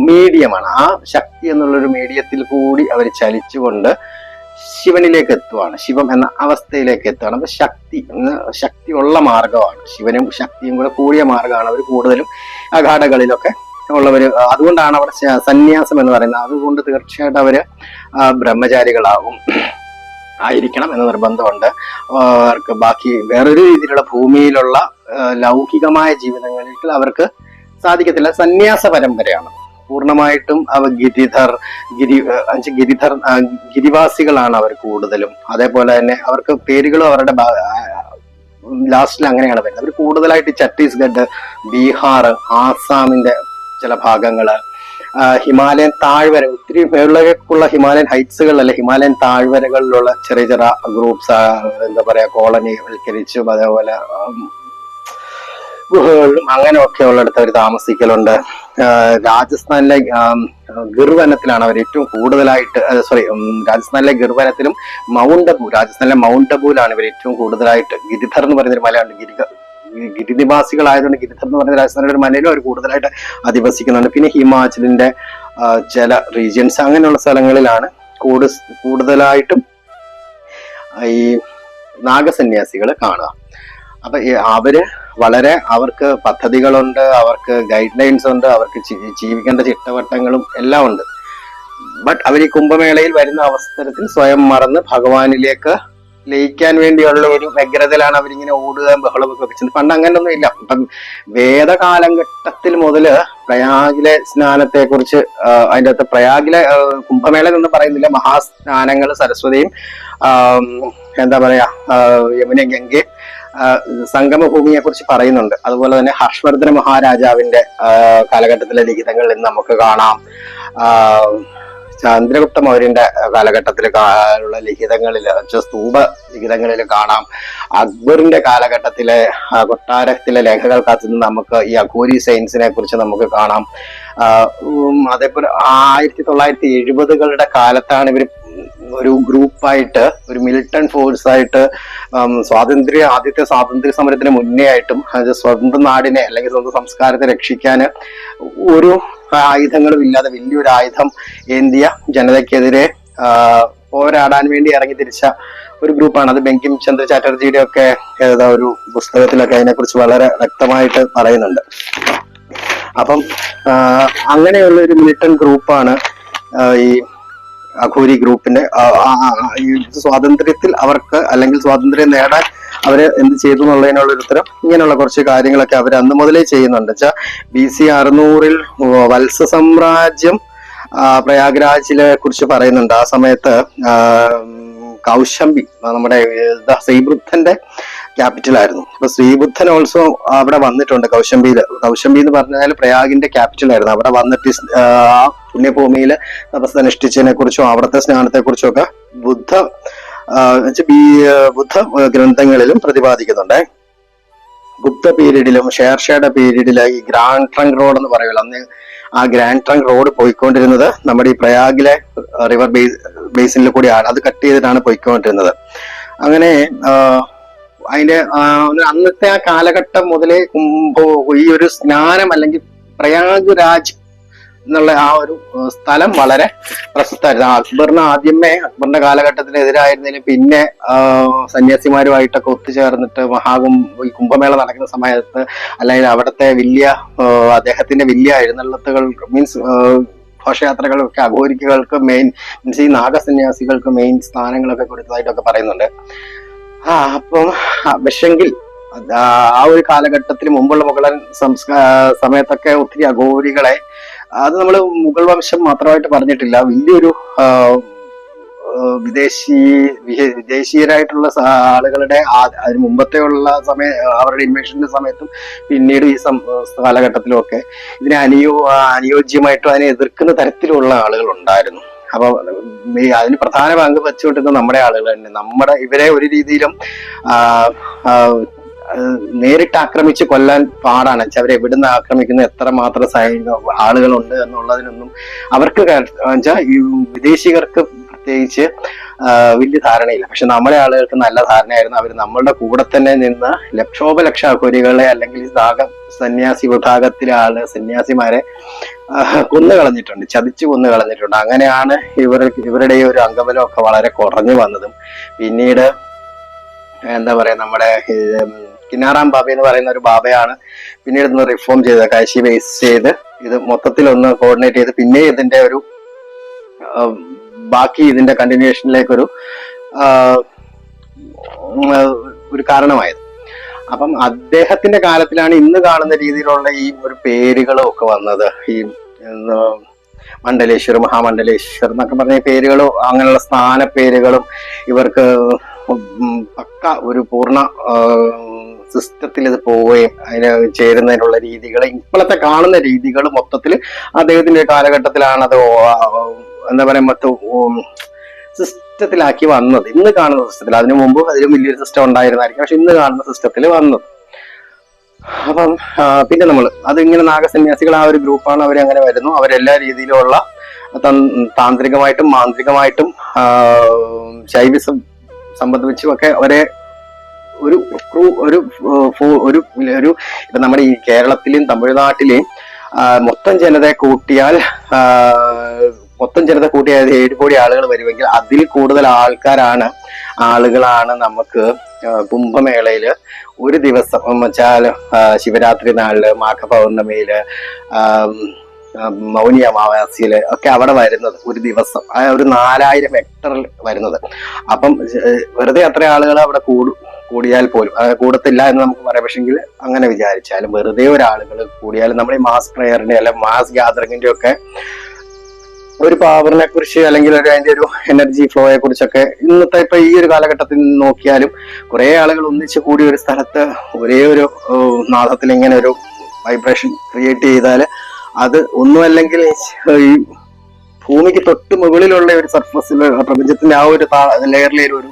മീഡിയമാണ്. ആ ശക്തി എന്നുള്ളൊരു മീഡിയത്തിൽ കൂടി അവർ ചലിച്ചുകൊണ്ട് ശിവനിലേക്ക് എത്തുവാണ്, ശിവം എന്ന അവസ്ഥയിലേക്ക് എത്തുകയാണ്. അപ്പൊ ശക്തി ഉള്ള മാർഗമാണ്, ശിവനും ശക്തിയും കൂടെ കൂടിയ മാർഗമാണ് അവർ കൂടുതലും അഖാഡകളിലൊക്കെ ഉള്ളവര്. അതുകൊണ്ടാണ് അവിടെ സന്യാസം എന്ന് പറയുന്നത്. അതുകൊണ്ട് തീർച്ചയായിട്ടും അവര് ബ്രഹ്മചാരികളാകും ആയിരിക്കണം എന്ന് നിർബന്ധമുണ്ട്. അവർക്ക് ബാക്കി വേറൊരു രീതിയിലുള്ള ഭൂമിയിലുള്ള ലൗകികമായ ജീവിതങ്ങളിൽ അവർക്ക് സാധിക്കത്തില്ല. സന്യാസ പരമ്പരയാണ് പൂർണ്ണമായിട്ടും. അവർ ഗിരിവാസികളാണ് അവർ കൂടുതലും. അതേപോലെ തന്നെ അവർക്ക് പേരുകളും അവരുടെ ലാസ്റ്റിൽ അങ്ങനെയാണ് വരുന്നത്. അവർ കൂടുതലായിട്ട് ഛത്തീസ്ഗഡ്, ബീഹാർ, ആസാമിന്റെ ചില ഭാഗങ്ങള്, ഹിമാലയൻ താഴ്വര, ഒത്തിരി മേളിലേക്കുള്ള ഹിമാലയൻ ഹൈറ്റ്സുകൾ അല്ലെ ഹിമാലയൻ താഴ്വരകളിലുള്ള ചെറിയ ചെറിയ ഗ്രൂപ്പ്സ് എന്താ പറയാ കോളനിവൽക്കരിച്ചും അതേപോലെ ഗുഹകളിലും അങ്ങനെയൊക്കെ ഉള്ളിടത്ത് അവർ താമസിക്കലുണ്ട്. രാജസ്ഥാനിലെ ഗിർവനത്തിലാണ് അവർ ഏറ്റവും കൂടുതലായിട്ട് രാജസ്ഥാനിലെ ഗിർവനത്തിലും രാജസ്ഥാനിലെ മൗണ്ട് അബൂലാണ് ഇവർ ഏറ്റവും കൂടുതലായിട്ട്. ഗിരിധർ എന്ന് പറയുന്നൊരു മലയുണ്ട്, ഗിരിനിവാസികളായതുകൊണ്ട് ഗിരിധർ എന്ന് പറയുന്ന രാജസ്ഥാനിലെ ഒരു മലയിലും അവർ കൂടുതലായിട്ട് അധിവസിക്കുന്നുണ്ട്. പിന്നെ ഹിമാചലിന്റെ ചില റീജിയൻസ് അങ്ങനെയുള്ള സ്ഥലങ്ങളിലാണ് കൂടുതലായിട്ടും ഈ നാഗസന്യാസികൾ കാണുക. അപ്പൊ അവർക്ക് പദ്ധതികളുണ്ട്, അവർക്ക് ഗൈഡ് ലൈൻസ് ഉണ്ട്, അവർക്ക് ജീവിക്കേണ്ട ചിട്ടവട്ടങ്ങളും എല്ലാം ഉണ്ട്. ബട്ട് അവർ ഈ കുംഭമേളയിൽ വരുന്ന അവസരത്തിൽ സ്വയം മറന്ന് ഭഗവാനിലേക്ക് ലയിക്കാൻ വേണ്ടിയുള്ള ഒരു വ്യഗ്രതയിലാണ് അവരിങ്ങനെ ഓടുകയും ബഹളമൊക്കെ വെച്ചത്. പണ്ട് അങ്ങനെയൊന്നും ഇല്ല. ഇപ്പം വേദകാലഘട്ടത്തിൽ മുതല് പ്രയാഗിലെ സ്നാനത്തെ കുറിച്ച് അതിൻ്റെ അകത്ത് പ്രയാഗിലെ കുംഭമേള എന്ന് പറയുന്നില്ല, മഹാസ്നാനങ്ങൾ സരസ്വതിയും എന്താ പറയാ യമുന ഗംഗയും സംഗമഭൂമിയെ കുറിച്ച് പറയുന്നുണ്ട്. അതുപോലെ തന്നെ ഹർഷവർദ്ധന മഹാരാജാവിന്റെ കാലഘട്ടത്തിലെ ലിഖിതങ്ങളിൽ നമുക്ക് കാണാം. ചന്ദ്രഗുപ്ത മൗര്യന്റെ കാലഘട്ടത്തിൽ ഉള്ള ലിഖിതങ്ങളിൽ, സ്തൂപ ലിഖിതങ്ങളിൽ കാണാം. അക്ബറിന്റെ കാലഘട്ടത്തിലെ കൊട്ടാരത്തിലെ ലേഖകൾക്കകത്ത് നിന്ന് നമുക്ക് ഈ അഘോരി സയൻസിനെ കുറിച്ച് നമുക്ക് കാണാം. അതേപോലെ 1970-കളുടെ കാലത്താണ് ഇവർ ഒരു ഗ്രൂപ്പായിട്ട്, ഒരു മിലിറ്റന്റ് ഫോഴ്സ് ആയിട്ട് ആദ്യത്തെ സ്വാതന്ത്ര്യ സമരത്തിന് മുന്നേ ആയിട്ടും അത് സ്വന്തം നാടിനെ അല്ലെങ്കിൽ സ്വന്തം സംസ്കാരത്തെ രക്ഷിക്കാൻ ഒരു ആയുധങ്ങളും ഇല്ലാതെ വലിയൊരു ആയുധം ഏന്തിയ ജനതയ്ക്കെതിരെ പോരാടാൻ വേണ്ടി ഇറങ്ങി തിരിച്ച ഒരു ഗ്രൂപ്പാണ്. അത് ബങ്കിം ചന്ദ്ര ചാറ്റർജിയുടെ ഒക്കെ ഒരു പുസ്തകത്തിലൊക്കെ അതിനെക്കുറിച്ച് വളരെ വ്യക്തമായിട്ട് പറയുന്നുണ്ട്. അപ്പം അങ്ങനെയുള്ള ഒരു മിലിറ്റന്റ് ഗ്രൂപ്പാണ് ഈ അഘോരി ഗ്രൂപ്പിന്റെ. ഈ സ്വാതന്ത്ര്യത്തിൽ അവർക്ക്, അല്ലെങ്കിൽ സ്വാതന്ത്ര്യം നേടാൻ അവര് എന്ത് ചെയ്തു എന്നുള്ളതിനുള്ള ഒരു ഉത്തരം ഇങ്ങനെയുള്ള കുറച്ച് കാര്യങ്ങളൊക്കെ അവർ അന്ന് മുതലേ ചെയ്യുന്നുണ്ട്. വെച്ചാൽ BC 600 വത്സ സാമ്രാജ്യം പ്രയാഗ്രാജിലെ കുറിച്ച് പറയുന്നുണ്ട്. ആ സമയത്ത് കൗശംബി നമ്മുടെ ശ്രീബുദ്ധന്റെ ക്യാപിറ്റൽ ആയിരുന്നു. അപ്പൊ ശ്രീബുദ്ധൻ ഓൾസോ അവിടെ വന്നിട്ടുണ്ട് കൗശംബിയില്. കൗശംബി എന്ന് പറഞ്ഞാൽ പ്രയാഗിന്റെ ക്യാപിറ്റൽ ആയിരുന്നു. അവിടെ വന്നിട്ട് ആ പുണ്യഭൂമിയിൽ തപസ്സനുഷ്ഠിച്ചതിനെ കുറിച്ചും അവിടുത്തെ സ്നാനത്തെ കുറിച്ചും ഒക്കെ ബുദ്ധ ഗ്രന്ഥങ്ങളിലും പ്രതിപാദിക്കുന്നുണ്ട്. ഗുപ്ത പീരീഡിലും ഷേർഷയുടെ പീരീഡിലും ഈ ഗ്രാൻഡ് ട്രങ്ക് റോഡ് എന്ന് പറയുമല്ലോ, അന്ന് ആ ഗ്രാൻഡ് ട്രങ്ക് റോഡ് പോയിക്കൊണ്ടിരുന്നത് നമ്മുടെ ഈ പ്രയാഗിലെ റിവർ ബേസിനിൽ കൂടിയാണ്. അത് കട്ട് ചെയ്തിട്ടാണ് പോയിക്കൊണ്ടിരുന്നത്. അങ്ങനെ അതിന്റെ അന്നത്തെ ആ കാലഘട്ടം മുതലേ ഈ ഒരു സ്നാനം അല്ലെങ്കിൽ പ്രയാഗ് രാജ് എന്നുള്ള ആ ഒരു സ്ഥലം വളരെ പ്രശസ്തമായിരുന്നു. അക്ബറിന് അക്ബറിന്റെ കാലഘട്ടത്തിനെതിരായിരുന്നതിന് പിന്നെ സന്യാസിമാരുമായിട്ടൊക്കെ ഒത്തുചേർന്നിട്ട് ഈ കുംഭമേള നടക്കുന്ന സമയത്ത്, അല്ലെങ്കിൽ അവിടുത്തെ അദ്ദേഹത്തിന്റെ വലിയ എഴുന്നള്ളത്തുകൾ മീൻസ് ഘോഷയാത്രകളൊക്കെ അഘോരികൾക്ക് മീൻസ് ഈ നാഗസന്യാസികൾക്ക് മെയിൻ സ്ഥാനങ്ങളൊക്കെ കൊടുത്തതായിട്ടൊക്കെ പറയുന്നുണ്ട്. അപ്പം പക്ഷെങ്കിൽ ആ ഒരു കാലഘട്ടത്തിന് മുമ്പുള്ള മുഗളൻ സമയത്തൊക്കെ ഒത്തിരി അഘോരികളെ, അത് നമ്മൾ മുഗൾ വംശം മാത്രമായിട്ട് പറഞ്ഞിട്ടില്ല, വലിയൊരു വിദേശീയരായിട്ടുള്ള ആളുകളുടെ അതിന് മുമ്പത്തെ ഉള്ള അവരുടെ ഇൻവേഷന്റെ സമയത്തും പിന്നീട് ഈ കാലഘട്ടത്തിലും ഒക്കെ ഇതിനെ അനുയോജ്യമായിട്ടും അതിനെ എതിർക്കുന്ന തരത്തിലുള്ള ആളുകൾ ഉണ്ടായിരുന്നു. അപ്പൊ അതിന് പ്രധാന പങ്ക് വെച്ചുകൊണ്ടിരുന്ന നമ്മുടെ ആളുകൾ തന്നെ. ഇവരെ ഒരു രീതിയിലും നേരിട്ട് ആക്രമിച്ച് കൊല്ലാൻ പാടാണ്. അവരെ എവിടുന്ന് ആക്രമിക്കുന്ന എത്രമാത്രം ആളുകളുണ്ട് എന്നുള്ളതിനൊന്നും അവർക്ക് ഈ വിദേശികർക്ക് പ്രത്യേകിച്ച് വലിയ ധാരണയില്ല. പക്ഷെ നമ്മുടെ ആളുകൾക്ക് നല്ല ധാരണയായിരുന്നു. അവർ നമ്മളുടെ കൂടെ തന്നെ നിന്ന് ലക്ഷോപലക്ഷ അഘോരികളെ അല്ലെങ്കിൽ സന്യാസി വിഭാഗത്തിലെ സന്യാസിമാരെ കൊന്നുകളഞ്ഞിട്ടുണ്ട്, ചതിച്ചു കൊന്നുകളഞ്ഞിട്ടുണ്ട്. അങ്ങനെയാണ് ഇവരുടെ ഒരു അംഗബലം ഒക്കെ വളരെ കുറഞ്ഞു വന്നതും. പിന്നീട് എന്താ പറയാ, നമ്മുടെ കിന്നാറാം ബാബ എന്ന് പറയുന്ന ഒരു ബാബയാണ് പിന്നീട് ഒന്ന് റിഫോം ചെയ്ത് കാശി ബേസ് ചെയ്ത് ഇത് മൊത്തത്തിൽ ഒന്ന് കോർഡിനേറ്റ് ചെയ്ത് പിന്നെ ഇതിന്റെ ബാക്കി ഇതിന്റെ കണ്ടിന്യൂഷനിലേക്കൊരു ഒരു കാരണമായത്. അപ്പം അദ്ദേഹത്തിന്റെ കാലത്തിലാണ് ഇന്ന് കാണുന്ന രീതിയിലുള്ള ഈ ഒരു പേരുകളും ഒക്കെ വന്നത്. ഈ മണ്ഡലേശ്വർ, മഹാമണ്ഡലേശ്വർ എന്നൊക്കെ പറഞ്ഞ പേരുകളും അങ്ങനെയുള്ള സ്ഥാനപ്പേരുകളും ഇവർക്ക് പക്ക ഒരു പൂർണ്ണ സിസ്റ്റത്തിൽ ഇത് പോവുകയും അതിന് ചേരുന്നതിനുള്ള രീതികൾ, ഇപ്പോഴത്തെ കാണുന്ന രീതികൾ മൊത്തത്തിൽ അദ്ദേഹത്തിന്റെ കാലഘട്ടത്തിലാണ് അത് എന്താ പറയാ സിസ്റ്റത്തിലാക്കി വന്നത്. ഇന്ന് കാണുന്ന സിസ്റ്റത്തിൽ, അതിനു മുമ്പ് അതിലും വലിയൊരു സിസ്റ്റം ഉണ്ടായിരുന്നായിരിക്കും, പക്ഷെ ഇന്ന് കാണുന്ന സിസ്റ്റത്തിൽ വന്നത്. അപ്പം പിന്നെ അതിങ്ങനെ നാഗസന്യാസികൾ ആ ഒരു ഗ്രൂപ്പാണ്. അവരങ്ങനെ വരുന്നു. അവരെല്ലാ രീതിയിലുള്ള താന്ത്രികമായിട്ടും മാന്ത്രികമായിട്ടും ശൈവിസം സംബന്ധിച്ചും ഒക്കെ അവരെ ഇപ്പൊ നമ്മുടെ ഈ കേരളത്തിലെയും തമിഴ്നാട്ടിലെയും മൊത്തം ജനതയെ കൂട്ടിയാൽ 7 കോടി ആളുകൾ വരുമെങ്കിൽ അതിൽ കൂടുതൽ ആളുകളാണ് നമുക്ക് കുംഭമേളയില് ഒരു ദിവസം വെച്ചാൽ ശിവരാത്രി നാളില്, മാഘ പൗർണമിയില്, മൗനി അമാവാസിയില് ഒക്കെ അവിടെ വരുന്നത്. ഒരു ദിവസം ഒരു 4000 ഹെക്ടറിൽ വരുന്നത്. അപ്പം വെറുതെ അത്ര ആളുകൾ അവിടെ കൂടിയാൽ പോലും കൂടത്തില്ല എന്ന് നമുക്ക് പറയാം. പക്ഷെങ്കിൽ അങ്ങനെ വിചാരിച്ചാലും വെറുതെ ഒരാളുകൾ കൂടിയാലും നമ്മൾ ഈ മാസ് പ്രയറിന്റെ അല്ലെങ്കിൽ മാസ് ഗ്യാതറിങ്ങിന്റെ ഒക്കെ ഒരു പവറിനെ കുറിച്ച് അല്ലെങ്കിൽ അതിന്റെ ഒരു എനർജി ഫ്ലോയെ കുറിച്ചൊക്കെ ഇന്നത്തെ ഇപ്പൊ ഈ ഒരു കാലഘട്ടത്തിൽ നിന്ന് നോക്കിയാലും കുറെ ആളുകൾ ഒന്നിച്ചു കൂടി ഒരു സ്ഥലത്ത് ഒരേ ഒരു നാദത്തിൽ ഇങ്ങനെ ഒരു വൈബ്രേഷൻ ക്രിയേറ്റ് ചെയ്താൽ അത് ഒന്നുമല്ലെങ്കിൽ ഈ ഭൂമിക്ക് തൊട്ട് മുകളിലുള്ള ഒരു സർഫസിൽ പ്രപഞ്ചത്തിന്റെ ആ ഒരു ലെയറിലെ ഒരു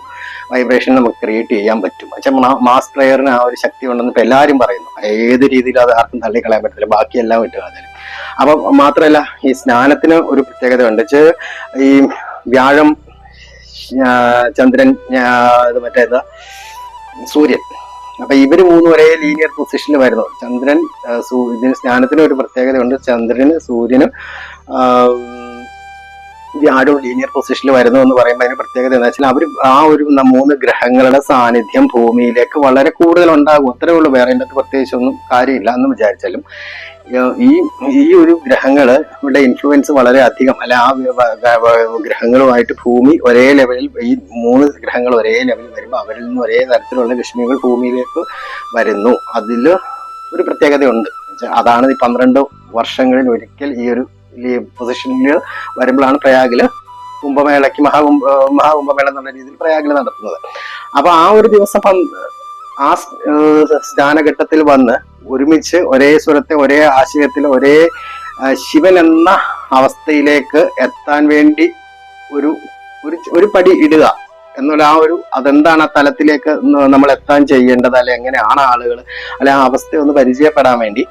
വൈബ്രേഷൻ നമുക്ക് ക്രിയേറ്റ് ചെയ്യാൻ പറ്റും. പക്ഷെ മാസ് പ്ലെയറിന് ആ ഒരു ശക്തി ഉണ്ടെന്ന് ഇപ്പൊ എല്ലാവരും പറയുന്നു. ഏത് രീതിയിലും അത് ആർക്കും തള്ളിക്കളയാൻ പറ്റത്തില്ല, ബാക്കിയെല്ലാം വിട്ട് കളഞ്ഞാൽ. അപ്പൊ മാത്രമല്ല ഈ സ്നാനത്തിന് ഒരു പ്രത്യേകത ഉണ്ട്. ഈ വ്യാഴം ചന്ദ്രൻ, മറ്റേത് സൂര്യൻ. അപ്പൊ ഇവര് മൂന്നും ഒരേ ലീനിയർ പൊസിഷനിൽ വരുന്നു. ചന്ദ്രൻ ഇതിന് ജ്ഞാനത്തിന് ഒരു പ്രത്യേകതയുണ്ട്. ചന്ദ്രന്, സൂര്യനും വ്യാഴവും ലീനിയർ പൊസിഷനിൽ വരുന്നു എന്ന് പറയുമ്പോൾ അതിന് പ്രത്യേകത എന്താ വെച്ചാൽ അവർ ആ ഒരു 3 ഗ്രഹങ്ങളുടെ സാന്നിധ്യം ഭൂമിയിലേക്ക് വളരെ കൂടുതൽ ഉണ്ടാകും. അത്രേ ഉള്ളൂ. വേറെ അതിൻ്റെ അകത്ത് പ്രത്യേകിച്ചൊന്നും കാര്യമില്ല എന്ന് വിചാരിച്ചാലും ഈ ഒരു ഗ്രഹങ്ങളുടെ ഇൻഫ്ലുവൻസ് വളരെ അധികം അല്ല. ആ ഗ്രഹങ്ങളുമായിട്ട് ഭൂമി ഒരേ ലെവലിൽ, ഈ 3 ഗ്രഹങ്ങൾ ഒരേ ലെവലിൽ വരുമ്പോൾ അവരിൽ നിന്ന് ഒരേ തരത്തിലുള്ള രശ്മികൾ ഭൂമിയിലേക്ക് വരുന്നു. അതിൽ ഒരു പ്രത്യേകതയുണ്ട്. അതാണ് ഈ 12 വർഷങ്ങളിൽ ഒരിക്കൽ ഈ ഒരു പൊസിഷനിൽ വരുമ്പോഴാണ് പ്രയാഗില് കുംഭമേളയ്ക്ക് മഹാകുംഭമേള എന്നുള്ള രീതിയിൽ പ്രയാഗില് നടത്തുന്നത്. അപ്പൊ ആ ഒരു ദിവസം ആ സ്നാനഘട്ടത്തിൽ വന്ന് ഒരുമിച്ച് ഒരേ സ്വരത്തെ, ഒരേ ആശയത്തിൽ, ഒരേ ശിവൻ എന്ന അവസ്ഥയിലേക്ക് എത്താൻ വേണ്ടി ഒരു പടി ഇടുക എന്നുള്ള അതെന്താണ് ആ തലത്തിലേക്ക് നമ്മൾ എത്താൻ ചെയ്യേണ്ടത്, അല്ലെ എങ്ങനെയാണ് ആളുകൾ, അല്ലെ ആ അവസ്ഥ ഒന്ന് പരിചയപ്പെടാൻ വേണ്ടി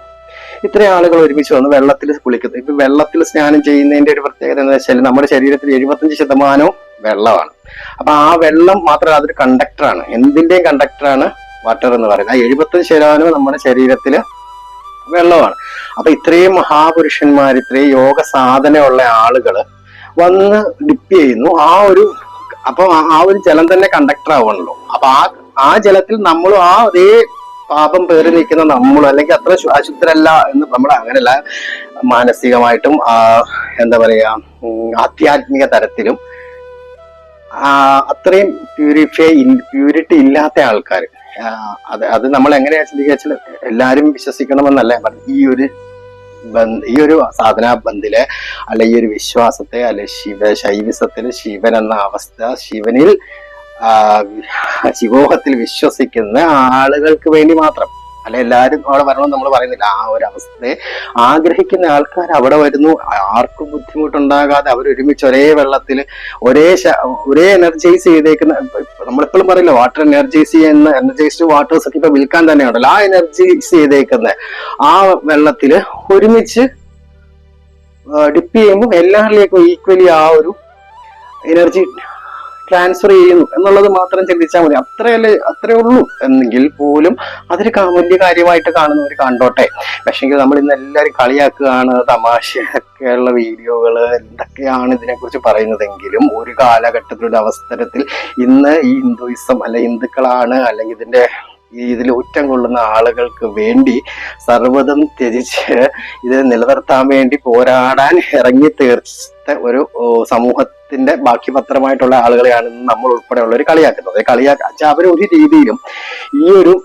ഇത്രയും ആളുകൾ ഒരുമിച്ച് വന്ന് വെള്ളത്തിൽ കുളിക്കുന്നത്. ഇപ്പൊ വെള്ളത്തിൽ സ്നാനം ചെയ്യുന്നതിന്റെ ഒരു പ്രത്യേകത എന്താ വെച്ചാൽ നമ്മുടെ ശരീരത്തിൽ 75% വെള്ളമാണ്. അപ്പൊ ആ വെള്ളം മാത്രമല്ല, അതൊരു കണ്ടക്ടറാണ്. എന്തിന്റെയും കണ്ടക്ടറാണ് വാട്ടർ എന്ന് പറയുന്നത്. ആ 75% നമ്മുടെ ശരീരത്തില് വെള്ളമാണ്. അപ്പൊ ഇത്രയും മഹാപുരുഷന്മാർ, ഇത്രയും യോഗ സാധനയുള്ള ആളുകള് വന്ന് ഡിപ്പ് ചെയ്യുന്നു. അപ്പൊ ആ ഒരു ജലം തന്നെ കണ്ടക്ടർ ആവണല്ലോ. അപ്പൊ ആ ജലത്തിൽ നമ്മളും അതേ പാപം പേറി നിൽക്കുന്ന നമ്മളും, അല്ലെങ്കിൽ അത്ര അശുദ്ധരല്ല എന്ന് നമ്മൾ അങ്ങനെയല്ല, മാനസികമായിട്ടും എന്താ പറയാ ആധ്യാത്മിക തരത്തിലും അത്രയും പ്യൂരിറ്റി ഇല്ലാത്ത ആൾക്കാർ. അത് നമ്മൾ എങ്ങനെയാ ചിന്തിക്കുക, എല്ലാരും വിശ്വസിക്കണമെന്നല്ല ഈ ഒരു സാധനാ ബന്ധിലെ, അല്ലെ ഈ ഒരു വിശ്വാസത്തെ, അല്ലെ ശൈവിസത്തില് ശിവൻ എന്ന അവസ്ഥ, ശിവോഹത്തിൽ വിശ്വസിക്കുന്ന ആളുകൾക്ക് വേണ്ടി മാത്രം, അല്ലെ എല്ലാവരും അവിടെ വരണമെന്ന് നമ്മൾ പറയുന്നില്ല. ആ ഒരു അവസ്ഥയെ ആഗ്രഹിക്കുന്ന ആൾക്കാർ അവിടെ വരുന്നു. ആർക്കും ബുദ്ധിമുട്ടുണ്ടാകാതെ അവരൊരുമിച്ച് ഒരേ വെള്ളത്തിൽ ഒരേ എനർജൈസ് ചെയ്തേക്കുന്ന, നമ്മളെപ്പോഴും പറയില്ല വാട്ടർ എനർജൈസ്ഡ് വാട്ടേഴ്സ് ഒക്കെ ഇപ്പൊ വിൽക്കാൻ തന്നെ ഉണ്ടല്ലോ. ആ എനർജൈസ് ചെയ്തേക്കുന്ന ആ വെള്ളത്തില് ഒരുമിച്ച് ഡിപ്പ് ചെയ്യുമ്പോൾ എല്ലാവരിലേക്കും ഈക്വലി ആ ഒരു എനർജി ട്രാൻസ്ഫർ ചെയ്യുന്നു എന്നുള്ളത് മാത്രം ചിന്തിച്ചാൽ മതി. അത്രേ ഉള്ളൂ. എന്നെങ്കിൽ പോലും അതൊരു വലിയ കാര്യമായിട്ട് കാണുന്നവർ കണ്ടോട്ടെ. പക്ഷെങ്കിൽ നമ്മൾ ഇന്ന് എല്ലാവരും കളിയാക്കുകയാണ്, തമാശയൊക്കെയുള്ള വീഡിയോകൾ എന്തൊക്കെയാണ് ഇതിനെക്കുറിച്ച് പറയുന്നതെങ്കിലും ഒരു കാലഘട്ടത്തിലൊരു അവസരത്തിൽ ഇന്ന് ഈ ഹിന്ദുയിസം അല്ലെ ഹിന്ദുക്കളാണ്, അല്ലെങ്കിൽ ഇതിൽ ഊറ്റം കൊള്ളുന്ന ആളുകൾക്ക് വേണ്ടി സർവ്വതും ത്യജിച്ച് ഇത് നിലനിർത്താൻ വേണ്ടി പോരാടാൻ ഇറങ്ങി തീർച്ച ഒരു സമൂഹത്തിന്റെ ബാക്കി പത്രമായിട്ടുള്ള ആളുകളെയാണ് നമ്മൾ ഉൾപ്പെടെയുള്ളവർ കളിയാക്കുന്നത്. അവർ ഒരു രീതിയിലും ഈ ഒരു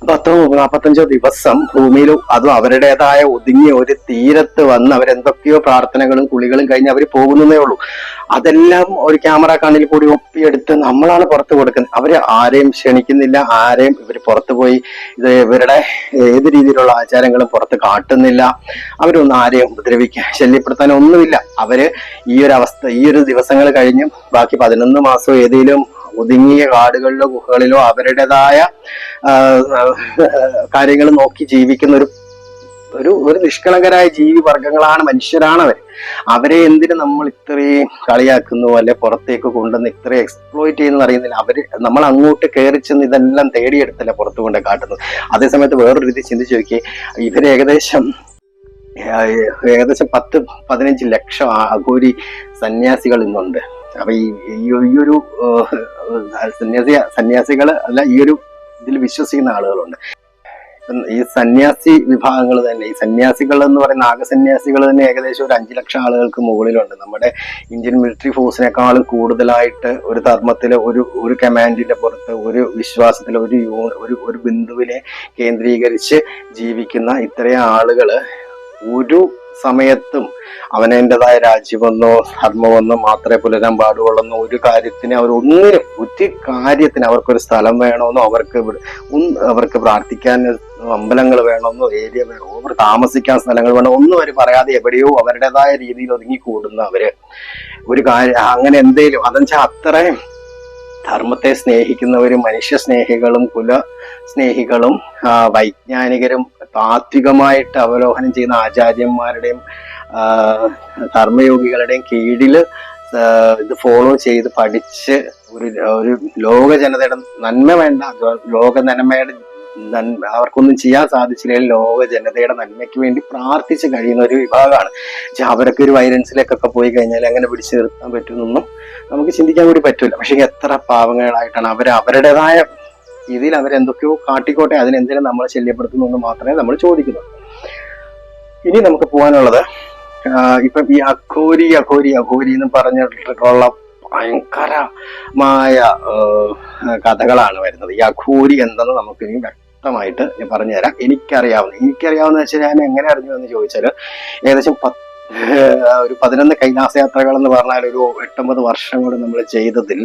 10-45 ദിവസം ഭൂമിയിൽ, അതും അവരുടേതായ ഒതുങ്ങിയ ഒരു തീരത്ത് വന്ന് അവരെന്തൊക്കെയോ പ്രാർത്ഥനകളും കുളികളും കഴിഞ്ഞ് അവർ പോകുന്നതേ ഉള്ളൂ. അതെല്ലാം ഒരു ക്യാമറ കണ്ണിൽ കൂടി ഒപ്പിയെടുത്ത് നമ്മളാണ് പുറത്തു കൊടുക്കുന്നത്. അവര് ആരെയും ക്ഷണിക്കുന്നില്ല, ആരെയും ഇവർ പുറത്തു പോയി ഇവരുടെ ഏത് രീതിയിലുള്ള ആചാരങ്ങളും പുറത്ത് കാട്ടുന്നില്ല. അവരൊന്നും ആരെയും ഉപദ്രവിക്കാൻ, ശല്യപ്പെടുത്താൻ ഒന്നുമില്ല. അവര് ഈ ഒരു ദിവസങ്ങൾ കഴിഞ്ഞും ബാക്കി 11 മാസം ഏതെങ്കിലും ഒതുങ്ങിയ കാടുകളിലോ ഗുഹകളിലോ അവരുടേതായ കാര്യങ്ങൾ നോക്കി ജീവിക്കുന്ന ഒരു നിഷ്കളങ്കരായ ജീവി വർഗങ്ങളാണ്, മനുഷ്യരാണ് അവരെ എന്തിനു നമ്മൾ ഇത്രയും കളിയാക്കുന്നു, അല്ലെ പുറത്തേക്ക് കൊണ്ടുവന്ന് ഇത്രയും എക്സ്പ്ലോയിറ്റ് ചെയ്യുന്ന അറിയുന്നില്ല. നമ്മൾ അങ്ങോട്ട് കയറി ചെന്ന് ഇതെല്ലാം തേടിയെടുത്തല്ല പുറത്തു കൊണ്ട് കാട്ടുന്നത്. അതേസമയത്ത് വേറൊരു രീതി ചിന്തിച്ചു നോക്കി, ഇവര് ഏകദേശം 10-15 ലക്ഷം അഘോരി സന്യാസികൾ ഇന്നുണ്ട്. അപ്പൊ ഈ ഒരു സന്യാസികള് അല്ല, ഈ ഒരു ഇതിൽ വിശ്വസിക്കുന്ന ആളുകളുണ്ട്. ഈ സന്യാസി വിഭാഗങ്ങൾ തന്നെ, ഈ സന്യാസികൾ എന്ന് പറയുന്ന നാഗസന്യാസികൾ തന്നെ ഏകദേശം ഒരു 5 ലക്ഷം ആളുകൾക്ക് മുകളിലുണ്ട്. നമ്മുടെ ഇന്ത്യൻ മിലിറ്ററി ഫോഴ്സിനേക്കാളും കൂടുതലായിട്ട് ഒരു ധർമ്മത്തില്, ഒരു കമാൻഡിന്റെ പുറത്ത്, ഒരു വിശ്വാസത്തില്, ഒരു ബിന്ദുവിനെ കേന്ദ്രീകരിച്ച് ജീവിക്കുന്ന ഇത്രയും ആളുകള് ഒരു സമയത്തും അവനേൻ്റെതായ രാജ്യമെന്നോ ധർമ്മമെന്നോ മാത്രമേ പുലരാൻ പാടുള്ളൂ. ഒരു കാര്യത്തിന് ഒരു കാര്യത്തിന് അവർക്കൊരു സ്ഥലം വേണമെന്നോ, അവർക്ക് പ്രാർത്ഥിക്കാൻ അമ്പലങ്ങൾ വേണമെന്നോ, ഏരിയ വേണമോ, അവർ താമസിക്കാൻ സ്ഥലങ്ങൾ വേണോ ഒന്നും അവർ പറയാതെ എവിടെയോ അവരുടേതായ രീതിയിൽ ഒതുങ്ങിക്കൂടുന്ന ഒരു കാര്യം അങ്ങനെ എന്തേലും അതെന്നുവെച്ചാൽ അത്രയും ധർമ്മത്തെ സ്നേഹിക്കുന്നവരും മനുഷ്യ സ്നേഹികളും കുല സ്നേഹികളും വൈജ്ഞാനികരും താത്വികമായിട്ട് അവലോകനം ചെയ്യുന്ന ആചാര്യന്മാരുടെയും ധർമ്മയോഗികളുടെയും കീഴില് ഇത് ഫോളോ ചെയ്ത് പഠിച്ച് ഒരു ലോക ജനതയുടെ നന്മ വേണ്ട, ലോക നന്മയുടെ അവർക്കൊന്നും ചെയ്യാൻ സാധിച്ചില്ലെങ്കിൽ ലോക ജനതയുടെ നന്മയ്ക്ക് വേണ്ടി പ്രാർത്ഥിച്ച് കഴിയുന്ന ഒരു വിഭാഗമാണ്. അവരൊക്കെ ഒരു വയലൻസിലേക്കൊക്കെ പോയി കഴിഞ്ഞാൽ എങ്ങനെ പിടിച്ചു നിർത്താൻ പറ്റുമെന്നൊന്നും നമുക്ക് ചിന്തിക്കാൻ കൂടി പറ്റില്ല. പക്ഷെ എത്ര പാവങ്ങളായിട്ടാണ് അവരുടേതായ രീതിയിൽ അവരെന്തൊക്കെയോ കാട്ടിക്കോട്ടെ, അതിനെന്തിനും നമ്മളെ ശല്യപ്പെടുത്തുന്നു എന്ന് മാത്രമേ നമ്മൾ ചോദിക്കുന്നു. ഇനി നമുക്ക് പോകാനുള്ളത് ഇപ്പം ഈ അഘോരി എന്ന് പറഞ്ഞിട്ടുള്ള ഭയങ്കരമായ കഥകളാണ് വരുന്നത്. ഈ അഘോരി എന്തെന്ന് നമുക്ക് ഇനി വ്യക്തമായിട്ട് ഞാൻ പറഞ്ഞുതരാം. എനിക്കറിയാവുന്ന വെച്ചാൽ ഞാൻ എങ്ങനെ അറിഞ്ഞു എന്ന് ചോദിച്ചാൽ, ഏകദേശം ഒരു 11 കൈലാസയാത്രകൾ എന്ന് പറഞ്ഞാൽ ഒരു 8-9 വർഷം കൊണ്ട് നമ്മൾ ചെയ്തതിൽ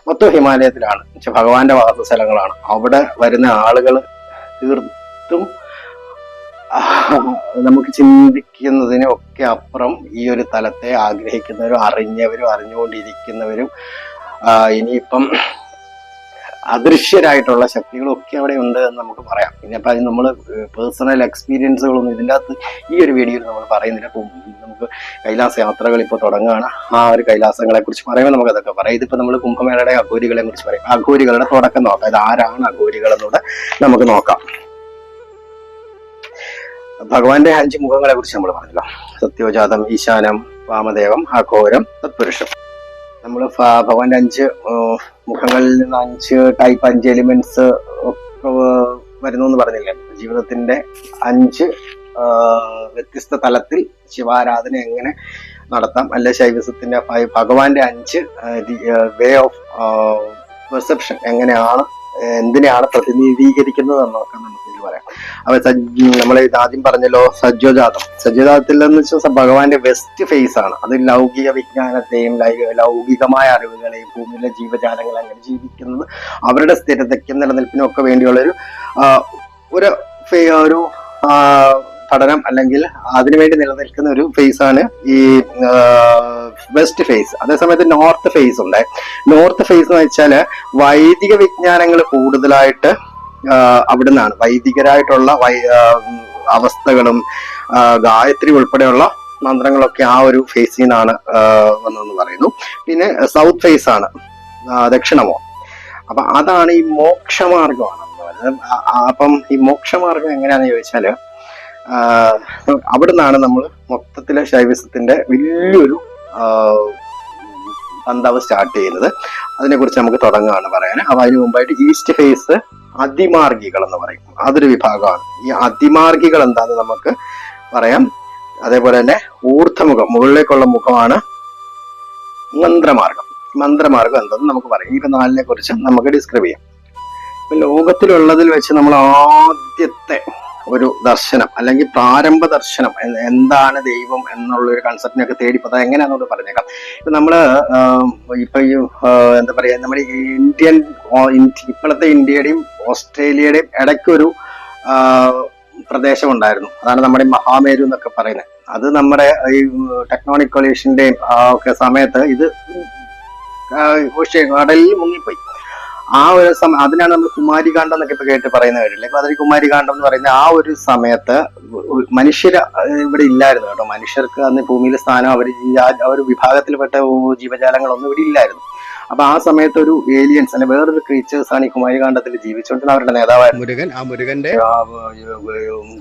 മൊത്തം ഹിമാലയത്തിലാണ്, ഭഗവാന്റെ വാസസ്ഥലങ്ങളാണ്. അവിടെ വരുന്ന ആളുകൾ തീർത്തും നമുക്ക് ചിന്തിക്കുന്നതിനൊക്കെ അപ്പുറം ഈ ഒരു തലത്തെ ആഗ്രഹിക്കുന്നവരും അറിഞ്ഞവരും അറിഞ്ഞുകൊണ്ടിരിക്കുന്നവരും ഇനിയിപ്പം അദൃശ്യരായിട്ടുള്ള ശക്തികളൊക്കെ അവിടെ ഉണ്ട് എന്ന് നമുക്ക് പറയാം. പിന്നെ അപ്പം അത് നമ്മൾ പേഴ്സണൽ എക്സ്പീരിയൻസുകളൊന്നും ഇതിൻ്റെ അകത്ത് ഈ ഒരു വീഡിയോയിൽ നമ്മൾ പറയുന്നില്ല. നമുക്ക് കൈലാസ യാത്രകൾ ഇപ്പോൾ തുടങ്ങുകയാണ്. ആ ഒരു കൈലാസങ്ങളെ കുറിച്ച് പറയുമ്പോൾ നമുക്ക് അതൊക്കെ പറയാം. ഇതിപ്പോൾ നമ്മൾ കുംഭമേളയുടെ അഘോരികളെ കുറിച്ച് പറയും. അഘോരികളുടെ തുടക്കം നോക്കാം. ഇത് ആരാണ് അഘോരികൾ എന്നൂടെ നമുക്ക് നോക്കാം. ഭഗവാന്റെ 5 മുഖങ്ങളെ കുറിച്ച് നമ്മൾ പറഞ്ഞല്ലോ. സത്യോജാതം, ഈശാനം, വാമദേവം, അഘോരം, തത്പുരുഷം. നമ്മൾ ഭഗവാന്റെ 5 മുഖങ്ങളിൽ നിന്ന് 5 ടൈപ്പ് 5 എലിമെന്റ്സ് വരുന്നു എന്ന് പറഞ്ഞില്ലേ. ജീവിതത്തിന്റെ 5 വ്യത്യസ്ത തലത്തിൽ ശിവാരാധന എങ്ങനെ നടത്താം, അല്ലെ ശൈവസത്തിന്റെ ഭഗവാന്റെ 5 വേ ഓഫ് പെർസെപ്ഷൻ എങ്ങനെയാണ്, എന്തിനെയാണ് പ്രതിനിധീകരിക്കുന്നത് എന്നൊക്കെ നമുക്ക് ഇതിൽ പറയാം. അപ്പൊ നമ്മൾ ആദ്യം പറഞ്ഞല്ലോ സജ്ജോജാതത്തിൽ എന്ന് വെച്ചാൽ ഭഗവാന്റെ വെസ്റ്റ് ഫേസ് ആണ്. അത് ലൗകിക വിജ്ഞാനത്തെയും ലൗകികമായ അറിവുകളെയും ഭൂമിയിലെ ജീവജാലങ്ങൾ അങ്ങനെ ജീവിക്കുന്നത് അവരുടെ സ്ഥിരതയ്ക്കും നിലനിൽപ്പിനും ഒക്കെ വേണ്ടിയുള്ള ഒരു പഠനം അല്ലെങ്കിൽ അതിനുവേണ്ടി നിലനിൽക്കുന്ന ഒരു ഫേസ് ആണ് ഈ വെസ്റ്റ് ഫേസ്. അതേസമയത്ത് നോർത്ത് ഫേസ് ഉണ്ട്. നോർത്ത് ഫേസ് എന്ന് വെച്ചാൽ വൈദിക വിജ്ഞാനങ്ങൾ കൂടുതലായിട്ട് അവിടെ നിന്നാണ്, വൈദികരായിട്ടുള്ള അവസ്ഥകളും ഗായത്രി ഉൾപ്പെടെയുള്ള മന്ത്രങ്ങളൊക്കെ ആ ഒരു ഫേസിൽ നിന്നാണ് വന്നതെന്ന് പറയുന്നു. പിന്നെ സൗത്ത് ഫേസ് ആണ്, ദക്ഷിണമോ. അപ്പൊ അതാണ് ഈ മോക്ഷമാർഗമാണ്. അപ്പം ഈ മോക്ഷമാർഗം എങ്ങനെയാണെന്ന് ചോദിച്ചാല് അവിടെ നിന്നാണ് നമ്മൾ മൊത്തത്തിലെ ശൈവിസത്തിന്റെ വലിയൊരു പന്താവ് സ്റ്റാർട്ട് ചെയ്യുന്നത്. അതിനെക്കുറിച്ച് നമുക്ക് തുടങ്ങുകയാണ് പറയാൻ. അപ്പൊ അതിന് മുമ്പായിട്ട് ഈസ്റ്റ് ഫേസ് അതിമാർഗികൾ എന്ന് പറയും, അതൊരു വിഭാഗമാണ്. ഈ അതിമാർഗികൾ എന്താന്ന് നമുക്ക് പറയാം. അതേപോലെ തന്നെ ഊർധമുഖം, മുകളിലേക്കുള്ള മുഖമാണ് മന്ത്രമാർഗം. മന്ത്രമാർഗം എന്താന്ന് നമുക്ക് പറയാം. ഈ 4 കുറിച്ച് നമുക്ക് ഡിസ്ക്രൈബ് ചെയ്യാം. ഇപ്പൊ ലോകത്തിലുള്ളതിൽ വെച്ച് നമ്മൾ ആദ്യത്തെ ഒരു ദർശനം അല്ലെങ്കിൽ പ്രാരംഭ ദർശനം എന്താണ് ദൈവം എന്നുള്ളൊരു കൺസെപ്റ്റിനൊക്കെ തേടിപ്പോ എങ്ങനെയാണെന്നോട് പറഞ്ഞേക്കാം. ഇപ്പൊ നമ്മള് ഇപ്പൊ ഈ എന്താ പറയാ, നമ്മുടെ ഇപ്പോഴത്തെ ഇന്ത്യയുടെയും ഓസ്ട്രേലിയയുടെയും ഇടയ്ക്കൊരു പ്രദേശം ഉണ്ടായിരുന്നു. അതാണ് നമ്മുടെ മഹാമേരു എന്നൊക്കെ പറയുന്നത്. അത് നമ്മുടെ ഈ ടെക്ടോണിക് കൊളീഷന്റെയും ഒക്കെ സമയത്ത് ഇത് കടലിൽ മുങ്ങിപ്പോയി. ആ ഒരു അതിനാണ് നമ്മൾ കുമാരികാണ്ഡം എന്നൊക്കെ ഇപ്പൊ കേട്ട് പറയുന്ന കാര്യമില്ല. ഇപ്പൊ അതിൽ കുമാരികാണ്ഡം എന്ന് പറയുന്ന ആ ഒരു സമയത്ത് മനുഷ്യർ ഇവിടെ ഇല്ലായിരുന്നു കേട്ടോ. മനുഷ്യർക്ക് അന്ന് ഭൂമിയിലെ സ്ഥാനം ആ ഒരു വിഭാഗത്തിൽപ്പെട്ട ജീവജാലങ്ങളൊന്നും ഇവിടെ ഇല്ലായിരുന്നു. അപ്പൊ ആ സമയത്ത് ഒരു ഏലിയൻസ് അല്ലെ വേറൊരു ക്രീച്ചേഴ്സ് ആണ് ഈ കുമാരികാണ്ഡത്തിൽ ജീവിച്ചുകൊണ്ടിരുന്ന. അവരുടെ നേതാവായിരുന്നു മുരുകൻ. ആ മുരുകന്റെ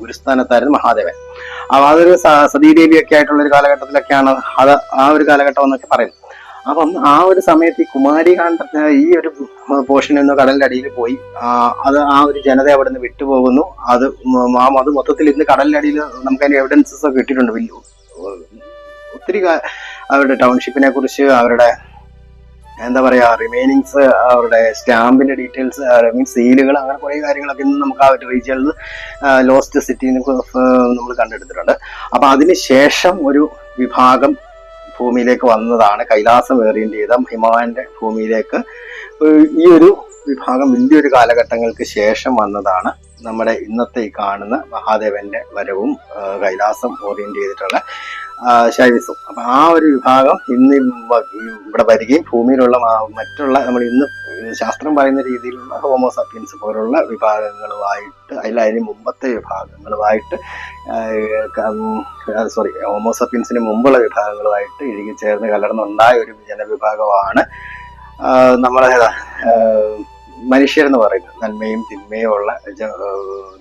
ഗുരുസ്ഥാനത്തായിരുന്നു മഹാദേവൻ. അപ്പൊ അതൊരു സതീദേവിയൊക്കെ ആയിട്ടുള്ള ഒരു കാലഘട്ടത്തിലൊക്കെയാണ് അത് ആ ഒരു കാലഘട്ടം എന്നൊക്കെ പറയുന്നത്. അപ്പം ആ ഒരു സമയത്ത് ഈ കുമാരികാണ്ഡത്തിന് ഈ ഒരു പോർഷൻ നിന്ന് കടലിന്റെ അടിയിൽ പോയി അത് ആ ഒരു ജനത അവിടെ നിന്ന് വിട്ടുപോകുന്നു. അത് മൊത്തത്തിൽ ഇന്ന് കടലിന്റെ അടിയിൽ നമുക്ക് അതിന്റെ എവിഡൻസസ് ഒക്കെ കിട്ടിയിട്ടുണ്ട്. ഒത്തിരി അവരുടെ ടൗൺഷിപ്പിനെ കുറിച്ച്, അവരുടെ എന്താ പറയാ റിമൈനിങ്സ്, അവരുടെ സ്റ്റാമ്പിന്റെ ഡീറ്റെയിൽസ്, മീൻസ് സീലുകൾ, അങ്ങനെ കുറെ കാര്യങ്ങളൊക്കെ ഇന്ന് നമുക്ക് ആ ഒരു റീജിയനിൽ ലോസ്റ്റ് സിറ്റിന്ന് നമ്മൾ കണ്ടെടുത്തിട്ടുണ്ട്. അപ്പൊ അതിനുശേഷം ഒരു വിഭാഗം ഭൂമിയിലേക്ക് വന്നതാണ് കൈലാസം വേറിയന്റ് ചെയ്ത ഹിമാലയന്റെ ഭൂമിയിലേക്ക്. ഈ ഒരു വിഭാഗം വലിയൊരു കാലഘട്ടങ്ങൾക്ക് ശേഷം വന്നതാണ് നമ്മുടെ ഇന്നത്തെ ഈ കാണുന്ന മഹാദേവന്റെ വരവും കൈലാസം ഓറിയന്റ് ചെയ്തിട്ടുള്ള ശൈവിസം. അപ്പൊ ആ ഒരു വിഭാഗം ഇന്ന് ഇവിടെ വരികയും ഭൂമിയിലുള്ള മറ്റുള്ള നമ്മൾ ഇന്ന് ശാസ്ത്രം പറയുന്ന രീതിയിലുള്ള ഹോമോസാപ്പിയൻസ് പോലുള്ള വിഭാഗങ്ങളുമായിട്ട് അതിന് മുമ്പത്തെ വിഭാഗങ്ങളുമായിട്ട് ഹോമോസാപ്പിയൻസിന് മുമ്പുള്ള വിഭാഗങ്ങളുമായിട്ട് ഇഴുകിച്ചേർന്ന് കലർന്നുണ്ടായ ഒരു ജനവിഭാഗമാണ് നമ്മളെ മനുഷ്യരെന്ന് പറയുന്നത്. നന്മയും തിന്മയും ഉള്ള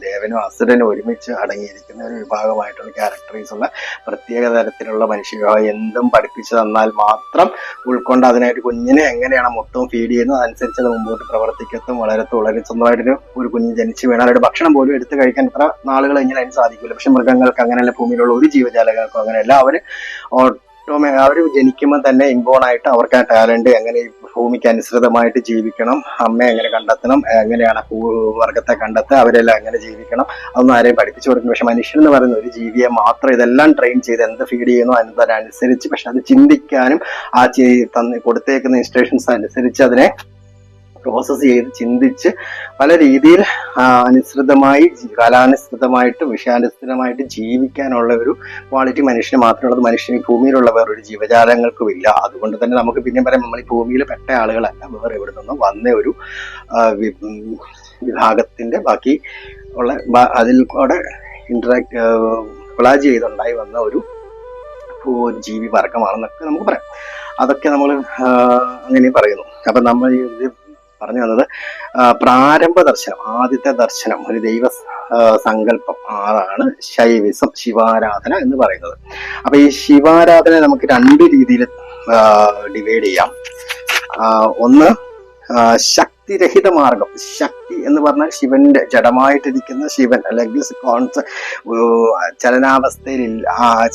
ദേവനും അസുരനും ഒരുമിച്ച് അടങ്ങിയിരിക്കുന്ന ഒരു വിഭാഗമായിട്ടുള്ള ക്യാരക്ടറീസ് ഉള്ള പ്രത്യേക തരത്തിലുള്ള മനുഷ്യവിഭാഗം. എന്തും പഠിപ്പിച്ചു തന്നാൽ മാത്രം ഉൾക്കൊണ്ട് അതിനായിട്ട് കുഞ്ഞിനെ എങ്ങനെയാണ് മൊത്തം ഫീഡ് ചെയ്യുന്നത് അതനുസരിച്ച് അത് മുമ്പോട്ട് പ്രവർത്തിക്കത്തും വളരും. സ്വന്തമായിട്ടൊരു ഒരു കുഞ്ഞ് ജനിച്ചു വീണാൽ അവരുടെ ഭക്ഷണം പോലും എടുത്തു കഴിക്കാൻ ഇത്ര നാളുകൾ കഴിഞ്ഞാൽ അതിന് സാധിക്കില്ല. പക്ഷെ മൃഗങ്ങൾക്ക് അങ്ങനെയല്ല, ഭൂമിയിലുള്ള ഒരു ജീവജാലങ്ങൾക്കും അങ്ങനെയല്ല. അവർ ജനിക്കുമ്പോൾ തന്നെ ഇൻബോൺ ആയിട്ട് അവർക്ക് ആ ടാലന്റ് എങ്ങനെ ഭൂമിക്ക് അനുസൃതമായിട്ട് ജീവിക്കണം, അമ്മയെ എങ്ങനെ കണ്ടെത്തണം, എങ്ങനെയാണ് വർഗത്തെ കണ്ടെത്തുക, അവരെല്ലാം എങ്ങനെ ജീവിക്കണം, അതൊന്നും ആരെയും പഠിപ്പിച്ചു കൊടുക്കുന്നു. പക്ഷെ മനുഷ്യൻ എന്ന് പറയുന്ന ഒരു ജീവിയെ മാത്രം ഇതെല്ലാം ട്രെയിൻ ചെയ്ത് എന്ത് ഫീഡ് ചെയ്യുന്നു അതിനനുസരിച്ച് പക്ഷെ അത് ചിന്തിക്കാനും ആ കൊടുത്തേക്കുന്ന ഇൻസ്ട്രക്ഷൻസ് അനുസരിച്ച് അതിനെ പ്രോസസ് ചെയ്ത് ചിന്തിച്ച് പല രീതിയിൽ അനുസൃതമായി കാലാനുസൃതമായിട്ട് വിഷയാനുസൃതമായിട്ട് ജീവിക്കാനുള്ള ഒരു ക്വാളിറ്റി മനുഷ്യന് മാത്രമുള്ളത്. മനുഷ്യന് ഭൂമിയിലുള്ള വേറൊരു ജീവജാലങ്ങൾക്കും ഇല്ല. അതുകൊണ്ട് തന്നെ നമുക്ക് പിന്നെ പറയാം, നമ്മൾ ഈ ഭൂമിയിൽ പെട്ട ആളുകളല്ല, വേറെ എവിടെ നിന്നും വന്ന ഒരു വിഭാഗത്തിന്റെ ബാക്കി ഉള്ള അതിൽ കൂടെ കൊളാജ് ചെയ്തുണ്ടായി വന്ന ഒരു ജീവി വർഗമാണെന്നൊക്കെ നമുക്ക് പറയാം. അതൊക്കെ നമ്മൾ അങ്ങനെ പറയുന്നു. അപ്പൊ നമ്മൾ ഇത് പറഞ്ഞു വന്നത് പ്രാരംഭ ദർശനം, ആദ്യത്തെ ദർശനം, ഒരു ദൈവ സങ്കല്പം, അതാണ് ശൈവിസം, ശിവാരാധന എന്ന് പറയുന്നത്. അപ്പൊ ഈ ശിവാരാധന നമുക്ക് രണ്ട് രീതിയിൽ ഡിവൈഡ് ചെയ്യാം. ഒന്ന് ശക്തിരഹിത മാർഗം. ശക്തി എന്ന് പറഞ്ഞാൽ ശിവന്റെ ജഡമായിട്ടിരിക്കുന്ന ശിവൻ, അല്ലെങ്കിൽ ചലനാവസ്ഥയിൽ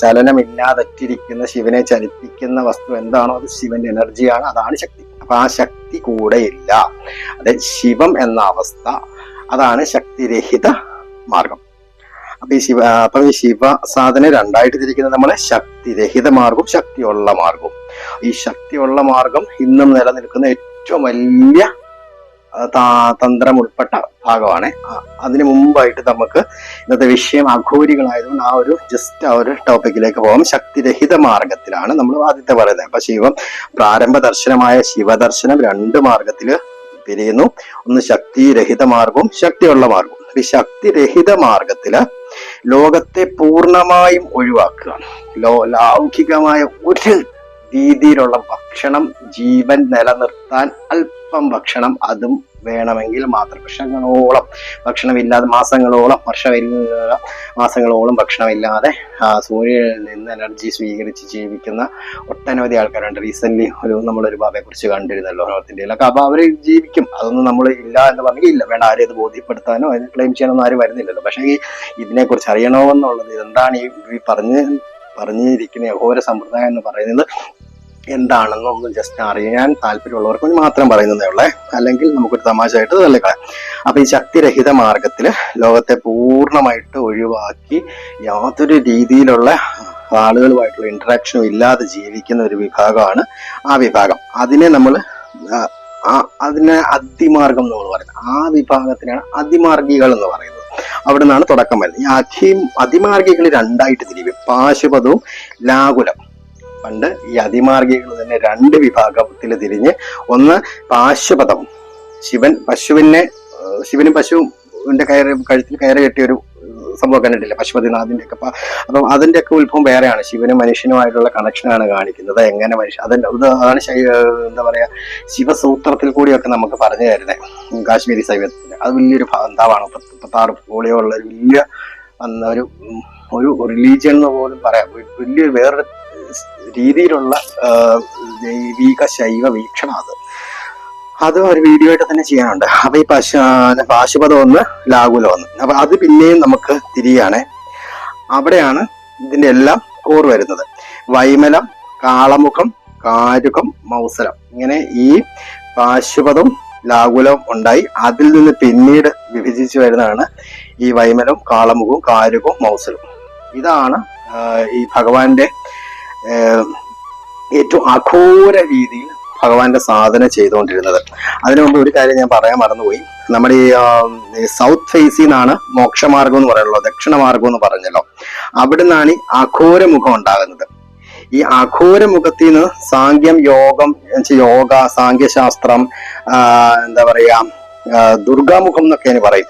ചലനമില്ലാതിരിക്കുന്ന ശിവനെ ചലിപ്പിക്കുന്ന വസ്തു എന്താണോ അത് ശിവന്റെ എനർജിയാണ്, അതാണ് ശക്തി. അപ്പൊ ആ ശക്തി കൂടെയില്ല, അത് ശിവം എന്ന അവസ്ഥ, അതാണ് ശക്തിരഹിത മാർഗം. അപ്പൊ ഈ ശിവ സാധന രണ്ടായിട്ട് തിരിക്കുന്നത് നമ്മളെ ശക്തിരഹിത മാർഗവും ശക്തിയുള്ള മാർഗവും. ഈ ശക്തിയുള്ള മാർഗം ഇന്നും നിലനിൽക്കുന്ന ഏറ്റവും വലിയ തന്ത്രം ഉൾപ്പെട്ട ഭാഗമാണ്. അതിനു മുമ്പായിട്ട് നമുക്ക് ഇന്നത്തെ വിഷയം അഘോരികളായതുകൊണ്ട് ആ ഒരു ടോപ്പിക്കിലേക്ക് പോകാം. ശക്തിരഹിത മാർഗത്തിലാണ് നമ്മൾ ആദ്യത്തെ പറയുന്നത്. അപ്പൊ ശിവം പ്രാരംഭ ദർശനമായ ശിവദർശനം രണ്ട് മാർഗത്തില് പിരിയുന്നു. ഒന്ന് ശക്തിരഹിത മാർഗവും ശക്തിയുള്ള മാർഗവും. ഈ ശക്തിരഹിത മാർഗത്തില് ലോകത്തെ പൂർണ്ണമായും ഒഴിവാക്കുക, ലൗകികമായ ഒരു രീതിയിലുള്ള ഭക്ഷണം, ജീവൻ നിലനിർത്താൻ അല്പം ഭക്ഷണം, അതും വേണമെങ്കിൽ മാത്രം. വർഷങ്ങളോളം ഭക്ഷണമില്ലാതെ, മാസങ്ങളോളം ഭക്ഷണമില്ലാതെ സൂര്യനിൽ നിന്ന് എനർജി സ്വീകരിച്ച് ജീവിക്കുന്ന ഒട്ടനവധി ആൾക്കാരുണ്ട്. റീസെന്റ് നമ്മളൊരു ബാബയെ കുറിച്ച് കണ്ടിരുന്നല്ലോ ലോകത്തിൻ്റെയിലൊക്കെ. അപ്പൊ അവര് ജീവിക്കും, അതൊന്നും നമ്മൾ ഇല്ല എന്ന് പറഞ്ഞെങ്കിൽ ഇല്ല, വേണ്ട, ആരും ഇത് ബോധ്യപ്പെടുത്താനോ അതിന് ക്ലെയിം ചെയ്യാനൊന്നും ആരും വരുന്നില്ലല്ലോ. പക്ഷേ ഇതിനെക്കുറിച്ച് അറിയണമെന്നുള്ളത്, എന്താണ് ഈ പറഞ്ഞിരിക്കുന്ന ഓരോ സമ്പ്രദായം എന്ന് പറയുന്നത് എന്താണെന്നൊന്നും ജസ്റ്റ് അറിയാൻ താല്പര്യമുള്ളവർക്ക് മാത്രം പറയുന്നതേ ഉള്ളേ, അല്ലെങ്കിൽ നമുക്കൊരു തമാശയായിട്ട് തള്ളിക്കളയാം. അപ്പൊ ഈ ശക്തിരഹിത മാർഗത്തില് ലോകത്തെ പൂർണ്ണമായിട്ട് ഒഴിവാക്കി യാതൊരു രീതിയിലുള്ള ആളുകളുമായിട്ടുള്ള ഇന്ററാക്ഷനും ഇല്ലാതെ ജീവിക്കുന്ന ഒരു വിഭാഗമാണ് ആ വിഭാഗം. അതിനെ അതിമാർഗം എന്ന് നമ്മൾ പറയുന്നത്. ആ വിഭാഗത്തിനാണ് അതിമാർഗികൾ എന്ന് പറയുന്നത്. അവിടെ നിന്നാണ് തുടക്കം വരുന്നത്. ഈ അതിമാർഗികൾ രണ്ടായിട്ട് തിരിയും, പാശുപതവും ലാകുലം. പണ്ട് ഈ അതിമാർഗികൾ തന്നെ രണ്ട് വിഭാഗത്തിൽ തിരിഞ്ഞ്, ഒന്ന് പാശുപതം, ശിവനും പശുവിന്റെ കഴുത്തിൽ കയറ് കെട്ടിയൊരു സംഭവം കണ്ടിട്ടില്ല, പശുപതിനാഥിന്റെ ഒക്കെ. അപ്പം അതിന്റെ ഒക്കെ ഉത്ഭവം വേറെയാണ്. ശിവനും മനുഷ്യനുമായിട്ടുള്ള കണക്ഷനാണ് കാണിക്കുന്നത്. എങ്ങനെ അതാണ് എന്താ പറയാ, ശിവസൂത്രത്തിൽ കൂടിയൊക്കെ നമുക്ക് പറഞ്ഞു തരുന്നത് കാശ്മീരി ശൈവത്തിന്. അത് വലിയൊരു എന്താവാണ്, 36 വോളിയുള്ള ഒരു വലിയ ഒരു റിലീജിയൻ എന്ന് പോലും പറയാം. വലിയൊരു വേറൊരു രീതിയിലുള്ള ദൈവിക ശൈവ വീക്ഷണം. അത് ഒരു വീഡിയോ ആയിട്ട് തന്നെ ചെയ്യാനുണ്ട്. അപ്പൊ ഈ പാശുപതം ഒന്ന്, ലാകുലം ഒന്ന്. അപ്പൊ അത് പിന്നെയും നമുക്ക് തിരിയാണ്. അവിടെയാണ് ഇതിന്റെ എല്ലാം കോർ വരുന്നത്. വൈമലം, കാളമുഖം, കാരുകം, മൗസലം, ഇങ്ങനെ ഈ പാശുപതം ലാകുലം ഉണ്ടായി. അതിൽ നിന്ന് പിന്നീട് വിഭജിച്ചു വരുന്നതാണ് ഈ വൈമലം, കാളമുഖവും, കാരുകവും, മൗസലവും. ഇതാണ് ഈ ഭഗവാന്റെ ഏറ്റവും അഘോര രീതിയിൽ ഭഗവാന്റെ സാധന ചെയ്തുകൊണ്ടിരുന്നത്. അതിനു മുമ്പ് ഒരു കാര്യം ഞാൻ പറയാൻ മറന്നുപോയി. നമ്മുടെ ഈ സൗത്ത് ഫേസിൽ നിന്നാണ് മോക്ഷമാർഗം എന്ന് പറയുള്ളൂ, ദക്ഷിണമാർഗം എന്ന് പറഞ്ഞല്ലോ. അവിടെ നിന്നാണ് ഈ അഘോര മുഖം ഉണ്ടാകുന്നത്. ഈ അഘോര മുഖത്തിൽ നിന്ന് സാങ്ക്യം, യോഗ, സാങ്ക്യശാസ്ത്രം, എന്താ പറയാ, ദുർഗാമുഖം എന്നൊക്കെ പറയും.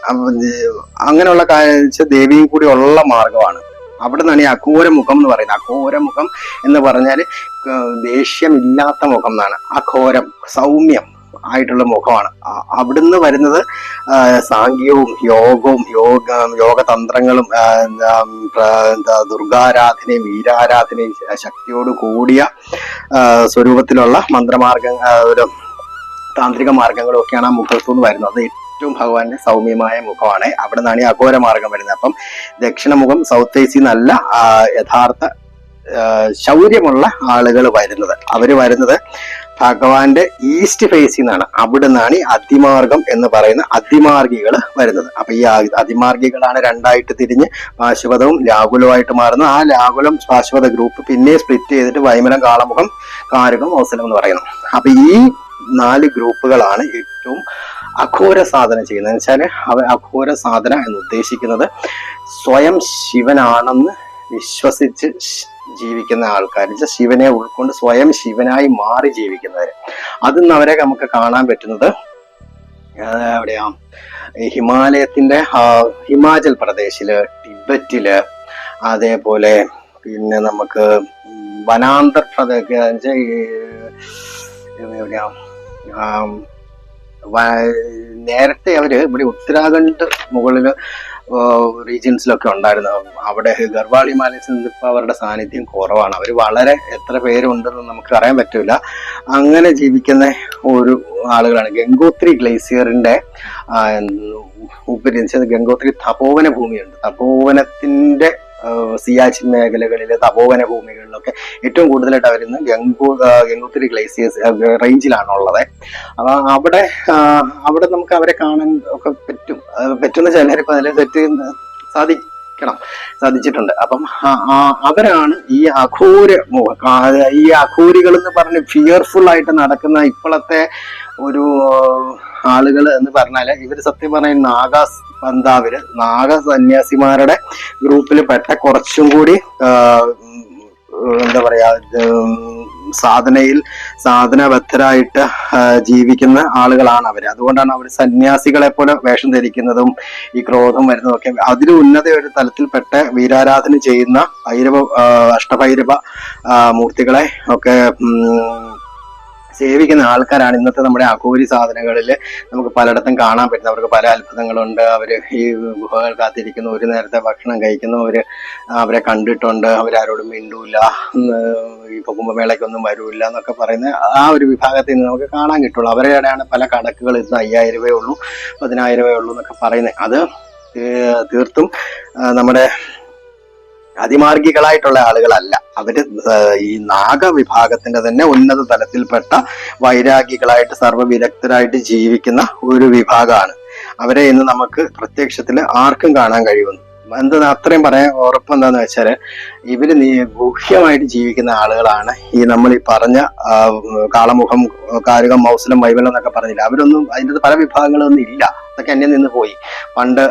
അങ്ങനെയുള്ള ദേവിയും കൂടി ഉള്ള മാർഗമാണ്. അവിടെ നിന്നാണ് ഈ അഘോരമുഖം എന്ന് പറയുന്നത്. അഘോരമുഖം എന്ന് പറഞ്ഞാൽ ദേഷ്യമില്ലാത്ത മുഖം എന്നാണ്. അഘോരം സൗമ്യം ആയിട്ടുള്ള മുഖമാണ്. അവിടുന്ന് വരുന്നത് സാങ്ക്യവും യോഗതന്ത്രങ്ങളും ദുർഗാരാധനയും വീരാരാധനയും ശക്തിയോട് കൂടിയ സ്വരൂപത്തിലുള്ള മന്ത്രമാർഗ താന്ത്രിക മാർഗങ്ങളും ഒക്കെയാണ് ആ മുഖത്തു നിന്ന് വരുന്നത്. അത് ഏറ്റവും ഭഗവാന്റെ സൗമ്യമായ മുഖമാണ്. അവിടെ നിന്നാണ് ഈ അഘോര മാർഗം വരുന്നത്. അപ്പം ദക്ഷിണമുഖം, സൗത്ത് ഏസി നല്ല യഥാർത്ഥ ശൗര്യമുള്ള ആളുകൾ വരുന്നത്. അവര് വരുന്നത് ഭഗവാന്റെ ഈസ്റ്റ് ഫേസിൽ നിന്നാണ്. അവിടെ നിന്നാണ് ഈ അതിമാർഗം എന്ന് പറയുന്ന അതിമാർഗികൾ വരുന്നത്. അപ്പൊ ഈ അതിമാർഗികളാണ് രണ്ടായിട്ട് തിരിഞ്ഞ് പാശുപതവും ലാകുലവുമായിട്ട് മാറുന്നത്. ആ ലാകുലം പാശുപത ഗ്രൂപ്പ് പിന്നെ സ്പ്ലിറ്റ് ചെയ്തിട്ട് വൈമരം, കാളമുഖം, കാരുകം, ഓസലം എന്ന് പറയുന്നു. അപ്പൊ ഈ 4 ഗ്രൂപ്പുകളാണ് ഏറ്റവും അഘോര സാധന ചെയ്യുന്നത്. എന്ന് വെച്ചാല് അഘോര സാധന എന്ന് ഉദ്ദേശിക്കുന്നത് സ്വയം ശിവനാണെന്ന് വിശ്വസിച്ച് ജീവിക്കുന്ന ആൾക്കാർ, ശിവനെ ഉൾക്കൊണ്ട് സ്വയം ശിവനായി മാറി ജീവിക്കുന്നവര്. അതിന്ന് അവരെ നമുക്ക് കാണാൻ പറ്റുന്നത് എവിടെയാ, ഹിമാലയത്തിന്റെ ഹിമാചൽ പ്രദേശില്, ടിബറ്റില്, അതേപോലെ പിന്നെ നമുക്ക് വനാന്തർ പ്രദേശ എവിടെയാ, നേരത്തെ അവര് ഇവിടെ ഉത്തരാഖണ്ഡ് മുകളില് റീജിയൻസിലൊക്കെ ഉണ്ടായിരുന്നു. അവിടെ ഗർവാൾ ഹിമാലയസിൽ ഇപ്പൊ അവരുടെ സാന്നിധ്യം കുറവാണ്. അവർ വളരെ എത്ര പേരുണ്ടെന്ന് നമുക്ക് അറിയാൻ പറ്റൂല. അങ്ങനെ ജീവിക്കുന്ന ഒരു ആളുകളാണ്. ഗംഗോത്രി ഗ്ലേസിയറിന്റെ ഗംഗോത്രി തപോവന ഭൂമിയുണ്ട്. തപോവനത്തിന്റെ സിയാച്ചിൻ മേഖലകളിലെ തപോവന ഭൂമികളിലൊക്കെ ഏറ്റവും കൂടുതലായിട്ട് അവരിന്ന് ഗംഗോത്രി ഗ്ലേസിയേഴ്സ് റേഞ്ചിലാണുള്ളത്. അപ്പൊ അവിടെ നമുക്ക് അവരെ കാണാൻ ഒക്കെ പറ്റുന്ന ചിലരിപ്പോ അതിൽ തെറ്റ് സാധിച്ചിട്ടുണ്ട്. അപ്പം അവരാണ് ഈ അഘോരികൾ എന്ന് പറഞ്ഞ് ഫിയർഫുൾ ആയിട്ട് നടക്കുന്ന ഇപ്പോഴത്തെ ഒരു ആളുകൾ എന്ന് പറഞ്ഞാല് ഇവര് സത്യം പറഞ്ഞ നാഗ സന്യാസിമാരുടെ ഗ്രൂപ്പിൽ പെട്ട കുറച്ചും കൂടി എന്താ പറയാ, സാധനബദ്ധരായിട്ട് ജീവിക്കുന്ന ആളുകളാണ് അവര്. അതുകൊണ്ടാണ് അവർ സന്യാസികളെ പോലെ വേഷം ധരിക്കുന്നതും ഈ ക്രോധം വരുന്നതും ഒക്കെ. അതിൽ ഉന്നത ഒരു തലത്തിൽപ്പെട്ട വീരാരാധന ചെയ്യുന്ന അഷ്ടഭൈരവ മൂർത്തികളെ ഒക്കെ സേവിക്കുന്ന ആൾക്കാരാണ് ഇന്നത്തെ നമ്മുടെ അഘോരി സാധനങ്ങളിൽ നമുക്ക് പലയിടത്തും കാണാൻ പറ്റുന്നത്. അവർക്ക് പല അത്ഭുതങ്ങളുണ്ട്. അവര് ഈ ഗുഹകൾ കാത്തിരിക്കുന്നു, ഒരു നേരത്തെ ഭക്ഷണം കഴിക്കുന്നു, അവരെ കണ്ടിട്ടുണ്ട്, അവരാരോടും മിണ്ടൂല, ഇപ്പൊ കുംഭമേളയ്ക്കൊന്നും വരൂല്ല എന്നൊക്കെ പറയുന്ന ആ ഒരു വിഭാഗത്തിൽ നിന്ന് നമുക്ക് കാണാൻ കിട്ടുള്ളൂ. അവരുടെയാണ് പല കണക്കുകൾ ഇന്ന് 5000 രൂപയേ ഉള്ളൂ, 10000 രൂപയേ ഉള്ളൂ എന്നൊക്കെ പറയുന്നത്. അത് തീർത്തും നമ്മുടെ അതിമാർഗികളായിട്ടുള്ള ആളുകളല്ല. അവര് ഈ നാഗവിഭാഗത്തിന്റെ തന്നെ ഉന്നത തലത്തിൽപ്പെട്ട വൈരാഗികളായിട്ട് സർവ്വവിദഗ്ധരായിട്ട് ജീവിക്കുന്ന ഒരു വിഭാഗമാണ്. അവരെ ഇന്ന് നമുക്ക് പ്രത്യക്ഷത്തിൽ ആർക്കും കാണാൻ കഴിയുന്നു. അത്രയും പറയാൻ ഉറപ്പെന്താന്ന് വെച്ചാല് ഇവര് ഗുഹ്യമായിട്ട് ജീവിക്കുന്ന ആളുകളാണ്. ഈ നമ്മൾ ഈ പറഞ്ഞ കാളമുഖം, കാരുകം, മൗസലം, വൈമലം എന്നൊക്കെ പറഞ്ഞില്ല, അവരൊന്നും അതിൻ്റെ പല വിഭാഗങ്ങളൊന്നും ഇല്ല. അതൊക്കെ അന്യം നിന്ന് പോയി. പണ്ട്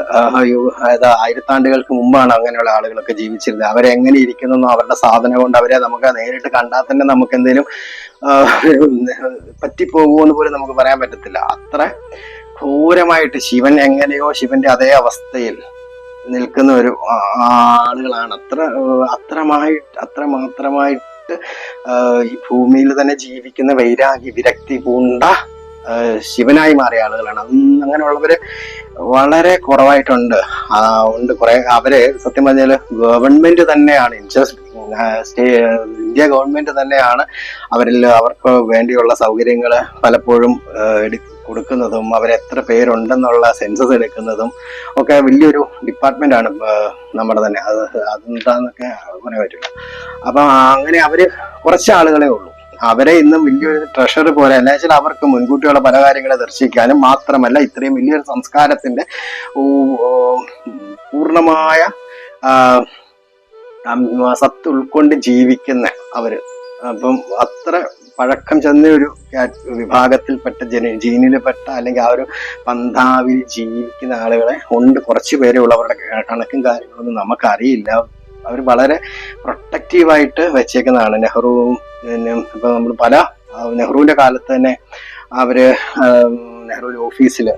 ആയിരത്താണ്ടുകൾക്ക് മുമ്പാണ് അങ്ങനെയുള്ള ആളുകളൊക്കെ ജീവിച്ചിരുന്നത്. അവരെങ്ങനെ ഇരിക്കുന്നു, അവരുടെ സാധന കൊണ്ട് അവരെ നമുക്ക് നേരിട്ട് കണ്ടാൽ തന്നെ നമുക്ക് എന്തെങ്കിലും പറ്റിപ്പോകുമെന്ന് പോലും നമുക്ക് പറയാൻ പറ്റത്തില്ല. അത്ര ക്രൂരമായിട്ട് ശിവൻ എങ്ങനെയോ ശിവന്റെ അതേ അവസ്ഥയിൽ നിൽക്കുന്ന ഒരു ആളുകളാണ്. അത്രമാത്രമായിട്ട് ഈ ഭൂമിയിൽ തന്നെ ജീവിക്കുന്ന വൈരാഗി വിരക്തി പൂണ്ട ശിവനായി മാറിയ ആളുകളാണ്. അങ്ങനെയുള്ളവര് വളരെ കുറവായിട്ടുണ്ട്. കുറെ അവര് സത്യം പറഞ്ഞാല് ഗവൺമെന്റ് തന്നെയാണ് ഇന്ത്യ ഗവൺമെന്റ് തന്നെയാണ് അവർക്ക് വേണ്ടിയുള്ള സൗകര്യങ്ങൾ പലപ്പോഴും കൊടുക്കുന്നതും അവരെത്ര പേരുണ്ടെന്നുള്ള സെൻസസ് എടുക്കുന്നതും ഒക്കെ വലിയൊരു ഡിപ്പാർട്ട്മെന്റ് ആണ് നമ്മുടെ തന്നെ. അതെന്താന്നൊക്കെ പറയാൻ പറ്റില്ല. അപ്പൊ അങ്ങനെ അവര് കുറച്ച് ആളുകളെ ഉള്ളൂ. അവരെ ഇന്നും വലിയൊരു ട്രഷർ പോലെ അല്ല വെച്ചാൽ അവർക്ക് മുൻകൂട്ടിയുള്ള പല കാര്യങ്ങളെ ദർശിക്കാനും മാത്രമല്ല ഇത്രയും വലിയൊരു സംസ്കാരത്തിന്റെ പൂർണ്ണമായ സത്ത് ഉൾക്കൊണ്ട് ജീവിക്കുന്ന അവര്. അപ്പം അത്ര പഴക്കം ചെന്ന ഒരു വിഭാഗത്തിൽപ്പെട്ട ജീനിൽപ്പെട്ട അല്ലെങ്കിൽ ആ ഒരു പന്ഥാവിൽ ജീവിക്കുന്ന ആളുകളെ ഉണ്ട്. കുറച്ചു പേരേ ഉള്ളവരുടെ കണക്കും കാര്യങ്ങളൊന്നും നമുക്കറിയില്ല. അവർ വളരെ പ്രൊട്ടക്റ്റീവായിട്ട് വെച്ചേക്കുന്നതാണ്. നെഹ്റുവും ഇപ്പൊ നമ്മൾ പല നെഹ്റുവിന്റെ കാലത്ത് തന്നെ അവര് നെഹ്റു ഓഫീസിൽ,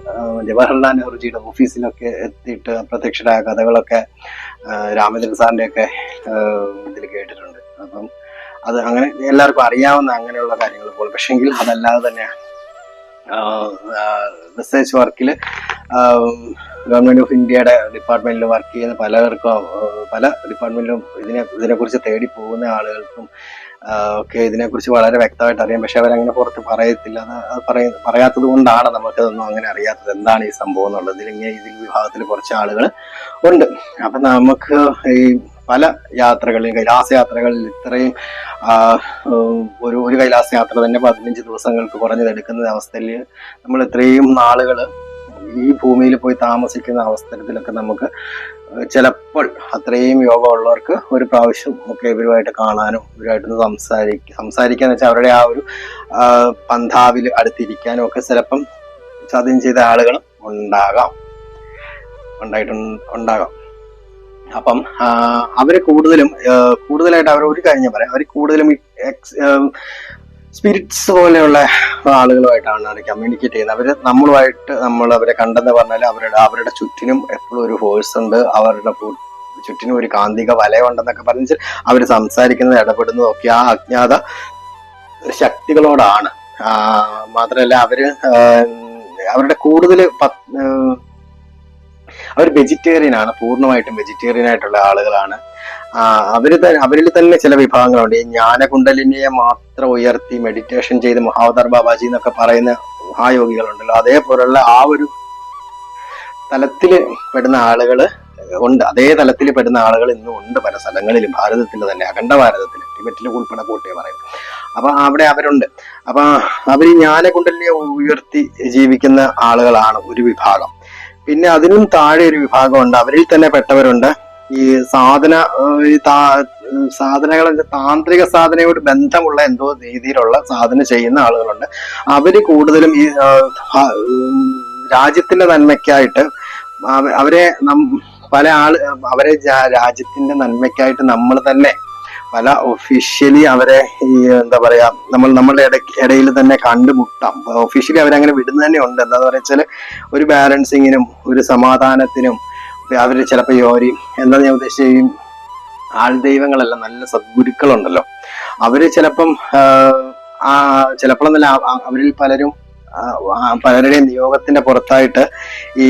ജവഹർലാൽ നെഹ്റുജിയുടെ ഓഫീസിലൊക്കെ എത്തിയിട്ട് അപ്രത്യക്ഷരായ കഥകളൊക്കെ രാമചന്ദ്രൻ സാറിന്റെ ഒക്കെ ഇതിൽ കേട്ടിട്ടുണ്ട്. അപ്പം അത് അങ്ങനെ എല്ലാവർക്കും അറിയാവുന്ന അങ്ങനെയുള്ള കാര്യങ്ങൾ പോലെ. പക്ഷെങ്കിൽ അതല്ലാതെ തന്നെ റിസർച്ച് വർക്കിൽ ഗവൺമെന്റ് ഓഫ് ഇന്ത്യയുടെ ഡിപ്പാർട്ട്മെന്റിൽ വർക്ക് ചെയ്യുന്ന പലർക്കും, പല ഡിപ്പാർട്ട്മെന്റിലും ഇതിനെക്കുറിച്ച് തേടി പോകുന്ന ആളുകൾക്കും ഒക്കെ ഇതിനെക്കുറിച്ച് വളരെ വ്യക്തമായിട്ട് അറിയാം. പക്ഷെ അവരങ്ങനെ പുറത്ത് പറയത്തില്ല. അത് പറയാത്തത് കൊണ്ടാണ് നമുക്കതൊന്നും അങ്ങനെ അറിയാത്തത്, എന്താണ് ഈ സംഭവം എന്നുള്ളത്. ഇതിൽ വിഭാഗത്തിൽ കുറച്ച് ആളുകൾ ഉണ്ട്. അപ്പൊ നമുക്ക് ഈ പല യാത്രകളിലും, കൈലാസയാത്രകളിൽ ഇത്രയും ഒരു കൈലാസ യാത്ര തന്നെ 15 ദിവസങ്ങൾക്ക് കുറഞ്ഞതെടുക്കുന്ന അവസ്ഥയിൽ നമ്മൾ ഇത്രയും നാളുകൾ ഈ ഭൂമിയിൽ പോയി താമസിക്കുന്ന അവസരത്തിലൊക്കെ നമുക്ക് ചിലപ്പോൾ അത്രയും യോഗമുള്ളവർക്ക് ഒരു പ്രാവശ്യം ഒക്കെ ഇവരുമായിട്ട് കാണാനും ഇവരുമായിട്ടൊന്ന് സംസാരിക്കാന്ന് വെച്ചാൽ അവരുടെ ആ ഒരു പന്ഥാവിൽ അടുത്തിരിക്കാനും ഒക്കെ ചിലപ്പം ചതയം ചെയ്ത ആളുകളും ഉണ്ടാകാം. അപ്പം അവര് കൂടുതലായിട്ട് അവർ ഒരു കാര്യം ഞാൻ പറയാം, അവർ കൂടുതലും സ്പിരിറ്റ്സ് പോലെയുള്ള ആളുകളുമായിട്ടാണ് അവർ കമ്മ്യൂണിക്കേറ്റ് ചെയ്യുന്നത്. നമ്മൾ അവരെ കണ്ടെന്ന് പറഞ്ഞാൽ അവരുടെ ചുറ്റിനും എപ്പോഴും ഒരു ഫോഴ്സ് ഉണ്ട്, അവരുടെ ചുറ്റിനും ഒരു കാന്തിക വലയുണ്ടെന്നൊക്കെ പറഞ്ഞാൽ അവർ സംസാരിക്കുന്നത്, ഇടപെടുന്നതും ഒക്കെ ആ അജ്ഞാത ശക്തികളോടാണ്. മാത്രമല്ല അവരുടെ കൂടുതൽ അവർ വെജിറ്റേറിയൻ ആണ്, പൂർണ്ണമായിട്ടും വെജിറ്റേറിയൻ ആയിട്ടുള്ള ആളുകളാണ്. അവരിൽ തന്നെ ചില വിഭാഗങ്ങളുണ്ട്. ഈ ജ്ഞാനകുണ്ടലിനിയെ മാത്രം ഉയർത്തി മെഡിറ്റേഷൻ ചെയ്ത് മഹാവതാർ ബാബാജി എന്നൊക്കെ പറയുന്ന മഹായോഗികളുണ്ടല്ലോ, അതേപോലുള്ള ആ ഒരു തലത്തിൽ പെടുന്ന ആളുകൾ ഉണ്ട്. അതേ തലത്തിൽ പെടുന്ന ആളുകൾ ഇന്നും ഉണ്ട് പല സ്ഥലങ്ങളിലും, ഭാരതത്തിൽ തന്നെ, അഖണ്ഡ ഭാരതത്തിൽ, ടിബറ്റിൽ ഉൾപ്പെടെ കൂട്ടിയെ പറയും. അപ്പൊ അവിടെ അവരുണ്ട്. അപ്പൊ അവർ ജ്ഞാനകുണ്ടലിനെ ഉയർത്തി ജീവിക്കുന്ന ആളുകളാണ് ഒരു വിഭാഗം. പിന്നെ അതിനും താഴെ ഒരു വിഭാഗമുണ്ട്, അവരിൽ തന്നെ പെട്ടവരുണ്ട് ഈ സാധനകൾ, താന്ത്രിക സാധനയോട് ബന്ധമുള്ള എന്തോ രീതിയിലുള്ള സാധന ചെയ്യുന്ന ആളുകളുണ്ട്. അവര് കൂടുതലും ഈ രാജ്യത്തിന്റെ നന്മയ്ക്കായിട്ട് അവരെ രാജ്യത്തിന്റെ നന്മയ്ക്കായിട്ട് നമ്മൾ തന്നെ പല ഒഫീഷ്യലി അവരെ ഈ എന്താ പറയാ നമ്മളുടെ ഇടയിൽ തന്നെ കണ്ടുമുട്ടാം. ഒഫീഷ്യലി അവരങ്ങനെ വിടുന്ന തന്നെ ഉണ്ട്. എന്താന്ന് വെച്ചാൽ ഒരു ബാലൻസിങ്ങിനും ഒരു സമാധാനത്തിനും അവര് ചിലപ്പോൾ എന്താ ഞാൻ ഉദ്ദേശിച്ച ആൾദൈവങ്ങളെല്ലാം നല്ല സദ്ഗുരുക്കളുണ്ടല്ലോ, അവര് ചിലപ്പോഴൊന്നല്ല അവരിൽ പലരുടെയും നിയോഗത്തിന്റെ പുറത്തായിട്ട് ഈ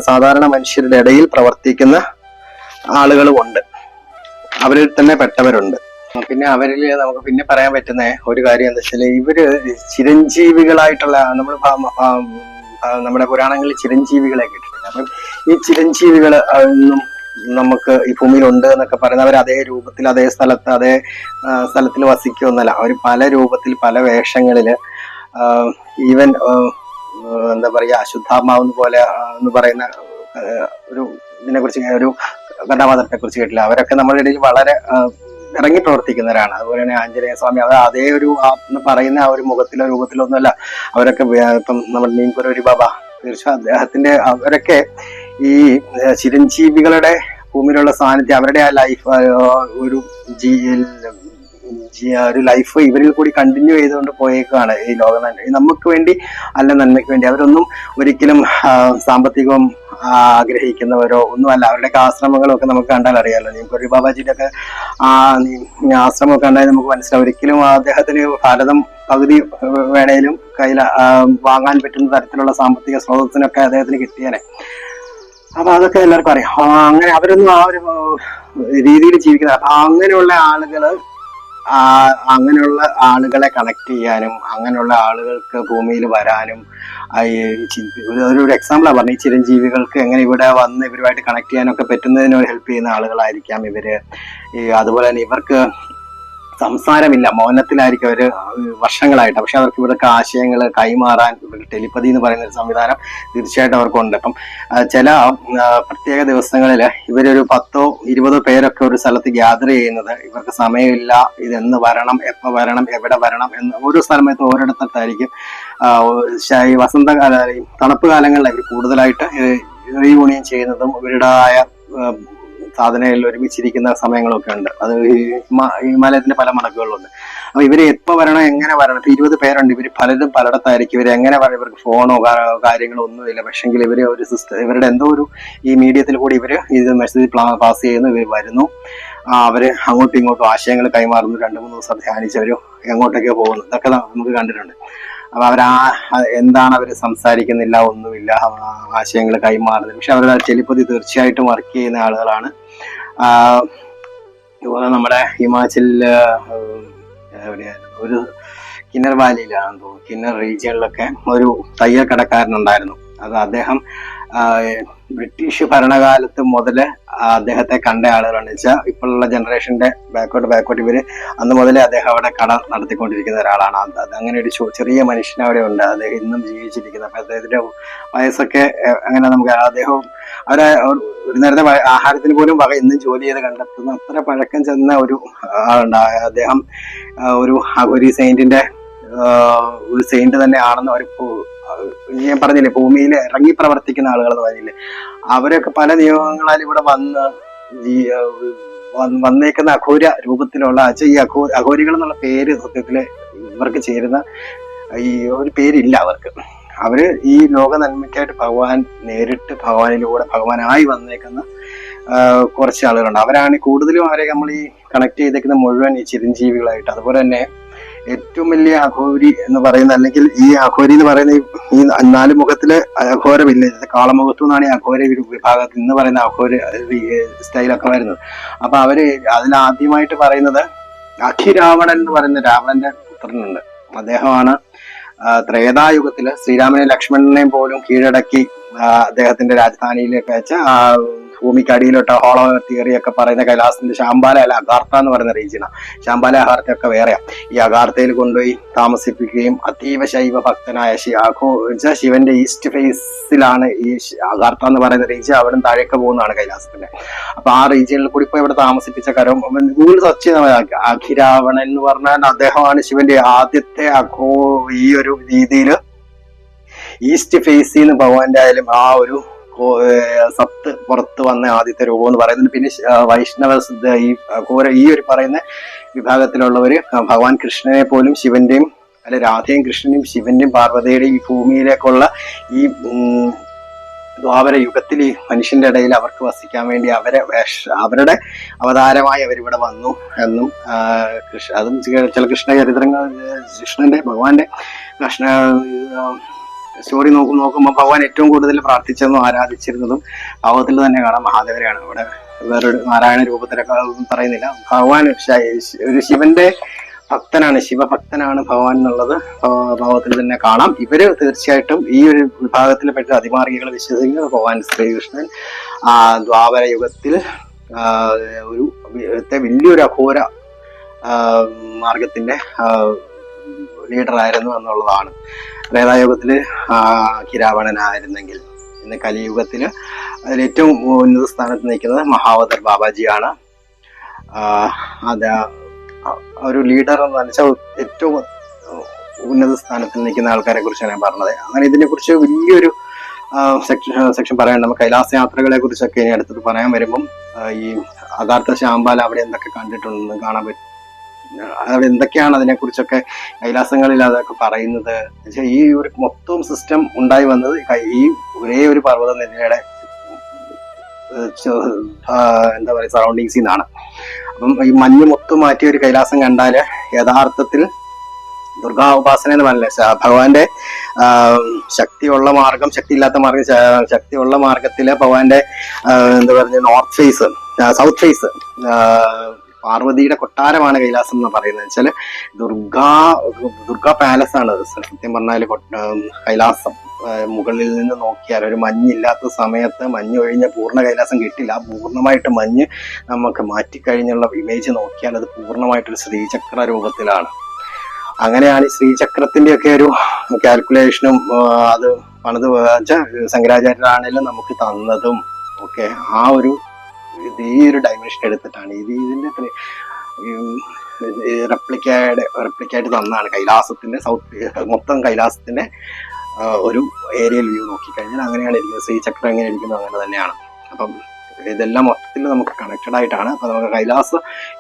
സാധാരണ മനുഷ്യരുടെ ഇടയിൽ പ്രവർത്തിക്കുന്ന ആളുകളും ഉണ്ട്, അവരിൽ തന്നെ പെട്ടവരുണ്ട്. പിന്നെ അവരിൽ നമുക്ക് പിന്നെ പറയാൻ പറ്റുന്ന ഒരു കാര്യം എന്താ വെച്ചാൽ ഇവര് ചിരഞ്ജീവികളായിട്ടുള്ള നമ്മുടെ പുരാണങ്ങളിൽ ചിരഞ്ജീവികളെ കേട്ടിട്ടില്ല. അപ്പം ഈ ചിരഞ്ജീവികൾ ഒന്നും നമുക്ക് ഈ ഭൂമിയിലുണ്ട് എന്നൊക്കെ പറയുന്നത് അവർ അതേ രൂപത്തിൽ അതേ സ്ഥലത്തിൽ വസിക്കുമെന്നല്ല, അവർ പല രൂപത്തിൽ പല വേഷങ്ങളില് ഈവൻ എന്താ പറയുക അശുദ്ധാത്മാവെന്ന് പോലെ എന്ന് പറയുന്ന ഒരു ഇതിനെക്കുറിച്ച് ഒരു കഥാപാത്രത്തെ കുറിച്ച് കേട്ടില്ല. അവരൊക്കെ നമ്മുടെ ഇടയിൽ വളരെ ഇറങ്ങി പ്രവർത്തിക്കുന്നവരാണ്. അതുപോലെ തന്നെ ആഞ്ജനേയ സ്വാമി, അവർ അതേ ഒരു പറയുന്ന ആ ഒരു മുഖത്തിലോ രൂപത്തിലോ ഒന്നുമല്ല. അവരൊക്കെ ഇപ്പം നമ്മുടെ നീംപുരൂരി ബാബ, തീർച്ചയായും അവരൊക്കെ ഈ ചിരഞ്ജീവികളുടെ ഭൂമിയിലുള്ള സാന്നിധ്യം, അവരുടെ ആ ലൈഫ് ഒരു ലൈഫ് ഇവരിൽ കൂടി കണ്ടിന്യൂ ചെയ്തുകൊണ്ട് പോയേക്കാണ് ഈ ലോകം. നമുക്ക് വേണ്ടി അല്ല, നന്മയ്ക്ക് വേണ്ടി. അവരൊന്നും ഒരിക്കലും സാമ്പത്തികം ആഗ്രഹിക്കുന്നവരോ ഒന്നുമല്ല. അവരുടെയൊക്കെ ആശ്രമങ്ങളൊക്കെ നമുക്ക് കണ്ടാൽ അറിയാമല്ലോ. നീംപുരി ബാബാജിയുടെ ഒക്കെ ആശ്രമമൊക്കെ കണ്ടാൽ നമുക്ക് മനസ്സിലാവും. ഒരിക്കലും അദ്ദേഹത്തിന് ഭാരതം പകുതി വേണേലും വാങ്ങാൻ പറ്റുന്ന തരത്തിലുള്ള സാമ്പത്തിക സ്രോതസ്സിനൊക്കെ അദ്ദേഹത്തിന് കിട്ടിയേനെ. അപ്പൊ അതൊക്കെ എല്ലാവർക്കും അറിയാം. അങ്ങനെ അവരൊന്നും ആ ഒരു രീതിയിൽ ജീവിക്കുന്നത്. അപ്പൊ അങ്ങനെയുള്ള ആളുകളെ കണക്ട് ചെയ്യാനും അങ്ങനെയുള്ള ആളുകൾക്ക് ഭൂമിയിൽ വരാനും ഒരു എക്സാമ്പിളാണ് പറഞ്ഞത്. ഈ ചിരഞ്ജീവികൾക്ക് എങ്ങനെ ഇവിടെ വന്ന് ഇവരുമായിട്ട് കണക്ട് ചെയ്യാനൊക്കെ പറ്റുന്നതിന് ഹെൽപ്പ് ചെയ്യുന്ന ആളുകളായിരിക്കാം ഇവര്. അതുപോലെ തന്നെ ഇവർക്ക് സംസാരമില്ല, മൗനത്തിലായിരിക്കും അവര് വർഷങ്ങളായിട്ട്. പക്ഷെ അവർക്ക് ഇവിടൊക്കെ ആശയങ്ങൾ കൈമാറാൻ ടെലിപ്പതി എന്ന് പറയുന്ന ഒരു സംവിധാനം തീർച്ചയായിട്ടും അവർക്കുണ്ട്. അപ്പം ചില പ്രത്യേക ദിവസങ്ങളിൽ ഇവരൊരു 10-20 പേരൊക്കെ ഒരു സ്ഥലത്ത് ഗ്യാദർ ചെയ്യുന്നത്. ഇവർക്ക് സമയമില്ല, ഇതെന്ന് വരണം, എപ്പോൾ വരണം, എവിടെ വരണം എന്ന് ഓരോ സ്ഥലത്ത് ഓരോരുത്തർത്തായിരിക്കും. ഈ വസന്തകാല, തണുപ്പ് കാലങ്ങളിൽ ഇവർ കൂടുതലായിട്ട് റീയൂണിയൻ ചെയ്യുന്നതും ഇവരുടേതായ സാധനങ്ങളിൽ ഒരുമിച്ചിരിക്കുന്ന സമയങ്ങളൊക്കെ ഉണ്ട്. അത് ഹിമാലയത്തിന്റെ പല മടക്കുകളിലുണ്ട്. അപ്പൊ ഇവര് എപ്പോ വരണം, എങ്ങനെ വരണം? ഇപ്പൊ 20 പേരുണ്ട്. ഇവര് പലരും പലയിടത്തായിരിക്കും. ഇവര് എങ്ങനെ പറയും? ഇവർക്ക് ഫോണോ കാര്യങ്ങളോ ഒന്നുമില്ല. പക്ഷെങ്കിൽ ഇവര് ഒരു സിസ്റ്റം, ഇവരുടെ എന്തോ ഒരു ഈ മീഡിയത്തിൽ കൂടി ഇവര് ഇത് മെസ്സേജ് പാസ് ചെയ്യുന്നു. ഇവർ വരുന്നു, അവര് അങ്ങോട്ടും ഇങ്ങോട്ടും ആശയങ്ങൾ കൈമാറുന്നു. 2-3 ദിവസം ധ്യാനിച്ചവരും എങ്ങോട്ടൊക്കെ പോകുന്നു. ഇതൊക്കെ നമുക്ക് കണ്ടിട്ടുണ്ട്. അപ്പൊ എന്താണ് അവർ സംസാരിക്കുന്നില്ല, ഒന്നുമില്ല, ആശയങ്ങൾ കൈമാറുന്നില്ല. പക്ഷെ അവരുടെ ടെലിപ്പതി തീർച്ചയായിട്ടും വർക്ക് ചെയ്യുന്ന ആളുകളാണ്. നമ്മുടെ ഹിമാചലില് ഒരു കിന്നർ വാലിയിലാണെന്ന് തോന്നുന്നു, കിന്നർ റീജിയനിലൊക്കെ ഒരു തയ്യൽ കടക്കാരനുണ്ടായിരുന്നു. അത് അദ്ദേഹം ബ്രിട്ടീഷ് ഭരണകാലത്ത് മുതല് അദ്ദേഹത്തെ കണ്ട ആളുകളാണ് വെച്ചാൽ ഇപ്പോഴുള്ള ജനറേഷന്റെ ബാക്കോട്ട് ഇവര് അന്ന് മുതലേ അദ്ദേഹം അവിടെ കട നടത്തിക്കൊണ്ടിരിക്കുന്ന ഒരാളാണ്. അങ്ങനെ ഒരു ചെറിയ മനുഷ്യൻ അവിടെ ഉണ്ട്. അദ്ദേഹം ഇന്നും ജീവിച്ചിരിക്കുന്നത്. അപ്പൊ അദ്ദേഹത്തിന്റെ വയസ്സൊക്കെ അങ്ങനെ നമുക്ക് അദ്ദേഹം ഒരു നേരത്തെ ആഹാരത്തിന് പോലും വക ഇന്നും ജോലി ചെയ്ത് കണ്ടെത്തുന്ന അത്ര പഴക്കം ചെന്ന ഒരു ആളുണ്ട്. അദ്ദേഹം ഒരു സെയിന്റിന്റെ ഒരു സെയിന്റ് തന്നെ ആണെന്ന് അവർ ഞാൻ പറഞ്ഞില്ലേ, ഭൂമിയിൽ ഇറങ്ങി പ്രവർത്തിക്കുന്ന ആളുകൾ എന്ന് പറഞ്ഞില്ലേ, അവരൊക്കെ പല നിയമങ്ങളാൽ ഇവിടെ വന്നേക്കുന്ന അഘോര രൂപത്തിലുള്ള ഈ അഘോരികൾ എന്നുള്ള പേര് സത്യത്തില് ഇവർക്ക് ചേരുന്ന ഈ ഒരു പേരില്ല അവർക്ക്. അവര് ഈ ലോക നന്മയ്ക്കായിട്ട് നേരിട്ട് ഭഗവാനിലൂടെ ഭഗവാനായി വന്നേക്കുന്ന കുറച്ച് ആളുകളുണ്ട്. അവരാണ് കൂടുതലും അവരെ നമ്മൾ ഈ കണക്ട് ചെയ്തേക്കുന്ന മുഴുവൻ ഈ ചിരഞ്ജീവികളായിട്ട്. അതുപോലെ തന്നെ ഏറ്റവും വലിയ അഘോരി എന്ന് പറയുന്ന, അല്ലെങ്കിൽ ഈ അഘോരി എന്ന് പറയുന്ന ഈ 4 മുഖത്തില് അഘോരമില്ല, കാളമുഖത്തു നിന്നാണ് ഈ അഘോര വിഭാഗത്തിൽ നിന്ന് പറയുന്ന അഘോര സ്റ്റൈലൊക്കെ വരുന്നത്. അപ്പൊ അവര് അതിലാദ്യമായിട്ട് പറയുന്നത് അഖിരാവണൻ എന്ന് പറയുന്ന രാവണന്റെ പുത്രനുണ്ട്. അദ്ദേഹമാണ് ത്രേതായുഗത്തില് ശ്രീരാമനെയും ലക്ഷ്മണനെയും പോലും കീഴടക്കി അദ്ദേഹത്തിന്റെ രാജധാനിയിലേക്ക് വെച്ച ഭൂമിക്കടിയിലോട്ട് ഹോളോ തിയറി ഒക്കെ പറയുന്ന കൈലാസത്തിന്റെ ശാംബാല അല്ല അഗാർത്ത എന്ന് പറയുന്ന റീജിയനാണ്. ശാംബാല അഗാർത്ത ഒക്കെ വേറെയാ. ഈ അഗാർത്തയിൽ കൊണ്ടുപോയി താമസിപ്പിക്കുകയും അതീവ ശൈവ ഭക്തനായ ശിവന്റെ ഈസ്റ്റ് ഫേസിലാണ് ഈ അഗാർത്ത എന്ന് പറയുന്ന റീജിയൻ. അവിടെ താഴേക്ക് പോകുന്നതാണ് കൈലാസത്തിന്റെ. അപ്പൊ ആ റീജിയനിൽ കൂടി ഇപ്പൊ ഇവിടെ താമസിപ്പിച്ച ഗൂഗിൾ സെർച്ച് ചെയ്ത അഖിരാവണൻ എന്ന് പറഞ്ഞാൽ അദ്ദേഹമാണ് ശിവന്റെ ആദ്യത്തെ ഈ ഒരു രീതിയിൽ ഈസ്റ്റ് ഫേസിൽ നിന്ന് ഭഗവാന്റെ ആയാലും ആ ഒരു സത്ത് പുറത്ത് വന്ന ആദ്യത്തെ രൂപം എന്ന് പറയുന്നത്. പിന്നെ വൈഷ്ണവ ഈ ഒരു പറയുന്ന വിഭാഗത്തിലുള്ളവര് ഭഗവാൻ കൃഷ്ണനെ പോലും ശിവന്റെയും അല്ലെ രാധയും കൃഷ്ണനെയും ശിവന്റെയും പാർവതിയുടെയും ഈ ഭൂമിയിലേക്കുള്ള ഈ ദ്വാപര യുഗത്തിൽ ഈ മനുഷ്യന്റെ ഇടയിൽ അവർക്ക് വസിക്കാൻ വേണ്ടി അവരുടെ അവതാരമായി അവരിവിടെ വന്നു എന്നും അതും ചില കൃഷ്ണ ചരിത്രങ്ങൾ, കൃഷ്ണന്റെ ഭഗവാന്റെ സ്റ്റോറി നോക്കുമ്പോൾ ഭഗവാൻ ഏറ്റവും കൂടുതൽ പ്രാർത്ഥിച്ചതും ആരാധിച്ചിരുന്നതും ഭാവത്തിൽ തന്നെ കാണാം മഹാദേവരെയാണ്. അവിടെ വേറൊരു നാരായണ രൂപത്തിലൊക്കെ പറയുന്നില്ല. ഭഗവാൻ ഒരു ശിവന്റെ ഭക്തനാണ്, ശിവഭക്തനാണ് ഭഗവാൻ എന്നുള്ളത് ഭാവത്തിൽ തന്നെ കാണാം. ഇവര് തീർച്ചയായിട്ടും ഈ ഒരു വിഭാഗത്തിൽ പെട്ട അതിമാർഗികൾ വിശ്വസിക്കുന്നത് ഭഗവാൻ ശ്രീകൃഷ്ണൻ ദ്വാപര യുഗത്തിൽ ഒരു വലിയൊരു അഘോര മാർഗത്തിന്റെ ലീഡർ ആയിരുന്നു എന്നുള്ളതാണ്. ത്രേതായുഗത്തില് അഖിരാവണനായിരുന്നെങ്കിൽ ഇന്ന് കലിയുഗത്തില് അതിൽ ഏറ്റവും ഉന്നത സ്ഥാനത്ത് നിൽക്കുന്നത് മഹാവതർ ബാബാജിയാണ്. അത് ഒരു ലീഡർ എന്ന് വെച്ചാൽ ഏറ്റവും ഉന്നത സ്ഥാനത്തിൽ നിൽക്കുന്ന ആൾക്കാരെ കുറിച്ചാണ് ഞാൻ പറഞ്ഞത്. അങ്ങനെ ഇതിനെ കുറിച്ച് വലിയൊരു സെക്ഷൻ പറയാൻ നമുക്ക് കൈലാസ യാത്രകളെ കുറിച്ചൊക്കെ ഇനി അടുത്തത് പറയാൻ വരുമ്പം ഈ അഗാർത്ത ശാംബാല അവിടെ എന്തൊക്കെ കണ്ടിട്ടുണ്ടെന്ന് കാണാൻ പറ്റും. അവിടെ എന്തൊക്കെയാണ് അതിനെക്കുറിച്ചൊക്കെ കൈലാസങ്ങളിൽ അതൊക്കെ പറയുന്നത്. ഈ ഒരു മൊത്തം സിസ്റ്റം ഉണ്ടായി വന്നത് ഈ ഒരേ ഒരു പർവ്വത നിരയുടെ എന്താ പറയുക സറൗണ്ടിങ്സിൽ നിന്നാണ്. അപ്പം ഈ മഞ്ഞ് മൊത്തം മാറ്റിയ ഒരു കൈലാസം കണ്ടാല് യഥാർത്ഥത്തിൽ ദുർഗാ ഉപാസന എന്ന് പറഞ്ഞില്ല, ഭഗവാന്റെ ശക്തിയുള്ള മാർഗം, ശക്തിയില്ലാത്ത മാർഗം, ശക്തിയുള്ള മാർഗത്തില് ഭഗവാന്റെ എന്താ പറയുക നോർത്ത് ഫേസ്, സൗത്ത് ഫേസ് പാർവതിയുടെ കൊട്ടാരമാണ് കൈലാസം എന്ന് പറയുന്നത്. വെച്ചാല് ദുർഗാ പാലസ് ആണ് സത്യം പറഞ്ഞാല് കൈലാസം. മുകളിൽ നിന്ന് നോക്കിയാൽ ഒരു മഞ്ഞില്ലാത്ത സമയത്ത് മഞ്ഞ് ഒഴിഞ്ഞ പൂർണ്ണ കൈലാസം കിട്ടില്ല. പൂർണ്ണമായിട്ട് മഞ്ഞ് നമുക്ക് മാറ്റിക്കഴിഞ്ഞുള്ള ഇമേജ് നോക്കിയാൽ അത് പൂർണ്ണമായിട്ടൊരു ശ്രീചക്ര രൂപത്തിലാണ്. അങ്ങനെയാണ് ഈ ശ്രീചക്രത്തിന്റെ ഒക്കെ ഒരു കാൽക്കുലേഷനും അത് പണിത് ശങ്കരാചാര്യരാണെങ്കിലും നമുക്ക് തന്നതും ഒക്കെ ആ ഒരു ഈ ഒരു ഡൈമെൻഷൻ എടുത്തിട്ടാണ്. ഇതിന്റെ റെപ്ലിക്കായിട്ട് തന്നാണ് കൈലാസത്തിന്റെ മൊത്തം കൈലാസത്തിന്റെ ഒരു ഏരിയൽ വ്യൂ നോക്കിക്കഴിഞ്ഞാൽ അങ്ങനെയാണ് ഇരിക്കുന്നത്. ശ്രീചക്രം എങ്ങനെ ഇരിക്കുന്നത് അങ്ങനെ തന്നെയാണ്. അപ്പം ഇതെല്ലാം മൊത്തത്തിൽ നമുക്ക് കണക്റ്റഡ് ആയിട്ടാണ്. അപ്പൊ നമുക്ക് കൈലാസ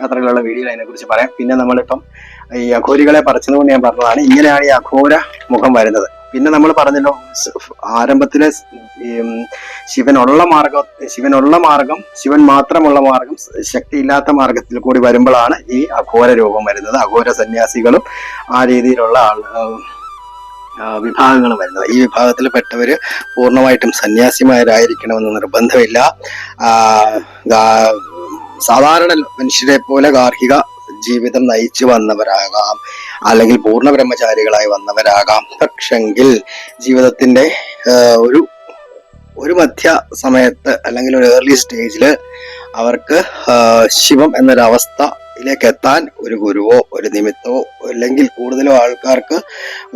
യാത്രയിലുള്ള വീഡിയോയിൽ അതിനെക്കുറിച്ച് പറയാം. പിന്നെ നമ്മളിപ്പം ഈ അഘോരികളെ പറിച്ചതുകൊണ്ട് ഞാൻ പറഞ്ഞതാണ്, ഇങ്ങനെയാണ് ഈ അഘോര മുഖം വരുന്നത്. പിന്നെ നമ്മൾ പറഞ്ഞല്ലോ ആരംഭത്തിലെ ശിവനുള്ള മാർഗം ശിവൻ മാത്രമുള്ള മാർഗം ശക്തിയില്ലാത്ത മാർഗത്തിൽ കൂടി വരുമ്പോഴാണ് ഈ അഘോര രൂപം വരുന്നത്. അഘോര സന്യാസികളും ആ രീതിയിലുള്ള വിഭാഗങ്ങൾ വരുന്നത്. ഈ വിഭാഗത്തിൽ പെട്ടവര് പൂർണ്ണമായിട്ടും സന്യാസിമാരായിരിക്കണമെന്ന് നിർബന്ധമില്ല. സാധാരണ മനുഷ്യരെ പോലെ ഗാർഹിക ജീവിതം നയിച്ചു വന്നവരാകാം, അല്ലെങ്കിൽ പൂർണ്ണ ബ്രഹ്മചാരികളായി വന്നവരാകാം. പക്ഷെങ്കിൽ ജീവിതത്തിന്റെ ഒരു മധ്യ സമയത്ത് അല്ലെങ്കിൽ ഒരു ഏർലി സ്റ്റേജില് അവർക്ക് ശിവം എന്നൊരവസ്ഥയിലേക്ക് എത്താൻ ഒരു ഗുരുവോ ഒരു നിമിത്തമോ അല്ലെങ്കിൽ കൂടുതലും ആൾക്കാർക്ക്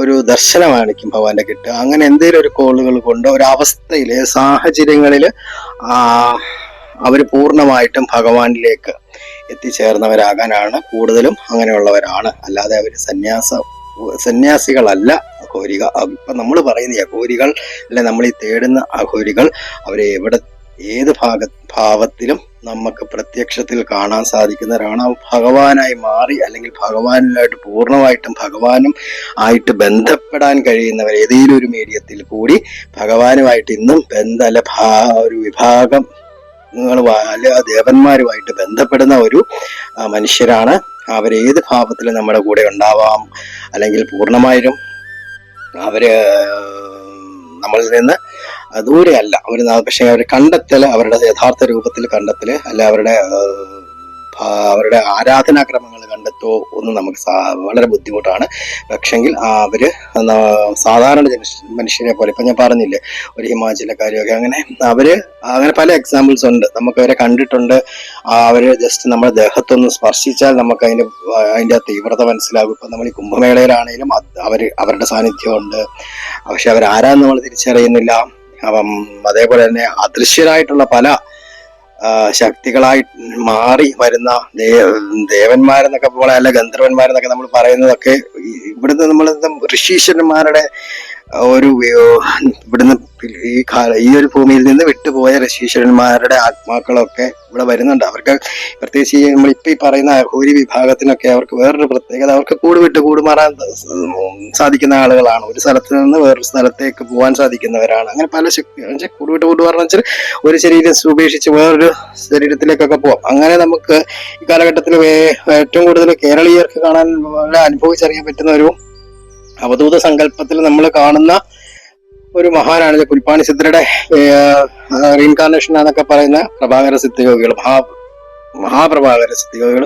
ഒരു ദർശനമായിരിക്കും ഭഗവാന്റെ കിട്ടുക. അങ്ങനെ എന്തെങ്കിലും ഒരു കോളുകൾ കൊണ്ട് ഒരു അവസ്ഥയില് സാഹചര്യങ്ങളിൽ അവർ പൂർണ്ണമായിട്ടും ഭഗവാനിലേക്ക് എത്തിച്ചേർന്നവരാകാനാണ് കൂടുതലും അങ്ങനെയുള്ളവരാണ്. അല്ലാതെ അവർ സന്യാസികളല്ല അഘോരികൾ. ഇപ്പൊ നമ്മൾ പറയുന്ന അഘോരികൾ അല്ലെ, നമ്മൾ ഈ തേടുന്ന അഘോരികൾ അവരെ ഏത് ഭാവത്തിലും നമുക്ക് പ്രത്യക്ഷത്തിൽ കാണാൻ സാധിക്കുന്നവരാണ്. ഭഗവാനായി മാറി അല്ലെങ്കിൽ ഭഗവാനുമായിട്ട് പൂർണ്ണമായിട്ടും ഭഗവാനും ആയിട്ട് ബന്ധപ്പെടാൻ കഴിയുന്നവർ ഏതെങ്കിലും ഒരു മീഡിയത്തിൽ കൂടി ഭഗവാനുമായിട്ട് ഇന്നും ഒരു വിഭാഗം ദേവന്മാരുമായിട്ട് ബന്ധപ്പെടുന്ന ഒരു മനുഷ്യരാണ്. അവരേത് ഭാവത്തിലും നമ്മുടെ കൂടെ ഉണ്ടാവാം, അല്ലെങ്കിൽ പൂർണ്ണമായും അവര് നമ്മളിൽ നിന്ന് ദൂരെ അല്ല. പക്ഷെ അവർ കണ്ടെത്തല്, അവരുടെ യഥാർത്ഥ രൂപത്തിൽ കണ്ടെത്തല് അല്ല അവരുടെ ആരാധനാക്രമങ്ങൾ കണ്ടെത്തോ ഒന്നും നമുക്ക് വളരെ ബുദ്ധിമുട്ടാണ്. പക്ഷെങ്കിൽ അവര് സാധാരണ മനുഷ്യരെ പോലെ, ഇപ്പൊ ഞാൻ പറഞ്ഞില്ലേ ഒരു ഹിമാചലക്കാരിയൊക്കെ, അങ്ങനെ പല എക്സാമ്പിൾസ് ഉണ്ട്. നമുക്ക് അവരെ കണ്ടിട്ടുണ്ട്. അവര് ജസ്റ്റ് നമ്മുടെ ദേഹത്തൊന്ന് സ്പർശിച്ചാൽ നമുക്ക് അതിന്റെ തീവ്രത മനസ്സിലാകും. ഇപ്പൊ നമ്മൾ ഈ കുംഭമേളയിലാണെങ്കിലും അവരുടെ സാന്നിധ്യമുണ്ട്. പക്ഷെ അവരാരാന്ന് നമ്മൾ തിരിച്ചറിയുന്നില്ല. അതേപോലെ തന്നെ അദൃശ്യരായിട്ടുള്ള പല ശക്തികളായി മാറി വരുന്ന ദേവന്മാരെന്നൊക്കെ പോലെ അല്ല ഗന്ധർവന്മാരെന്നൊക്കെ നമ്മൾ പറയുന്നതൊക്കെ ഇവിടുന്ന് നമ്മൾ ഋഷീശ്വരന്മാരുടെ ഇവിടുന്ന് ഈ ഒരു ഭൂമിയിൽ നിന്ന് വിട്ടുപോയ ഋഷീശ്വരന്മാരുടെ ആത്മാക്കളൊക്കെ ഇവിടെ വരുന്നുണ്ട്. അവർക്ക് പ്രത്യേകിച്ച് നമ്മളിപ്പോ ഈ പറയുന്ന അഘോരി വിഭാഗത്തിനൊക്കെ അവർക്ക് വേറൊരു പ്രത്യേകത, അവർക്ക് കൂടുമാറാൻ സാധിക്കുന്ന ആളുകളാണ്. ഒരു സ്ഥലത്ത് നിന്ന് വേറൊരു സ്ഥലത്തേക്ക് പോകാൻ സാധിക്കുന്നവരാണ്. അങ്ങനെ പല ശക്തി കൂടുമാറാന്ന് വെച്ചാൽ ഒരു ശരീരം ഉപേക്ഷിച്ച് വേറൊരു ശരീരത്തിലേക്കൊക്കെ പോവാം. അങ്ങനെ നമുക്ക് ഈ കാലഘട്ടത്തിൽ ഏറ്റവും കൂടുതൽ കേരളീയർക്ക് കാണാൻ അനുഭവിച്ചറിയാൻ പറ്റുന്ന ഒരു അവധൂത സങ്കല്പത്തിൽ നമ്മൾ കാണുന്ന ഒരു മഹാനാണ് പുൽപ്പാണി സിദ്ധരുടെ റീഇൻകാർണേഷൻ എന്നൊക്കെ പറയുന്ന പ്രഭാകര സിദ്ധയോഗികൾ, മഹാപ്രഭാകര സിദ്ധയോഗികൾ.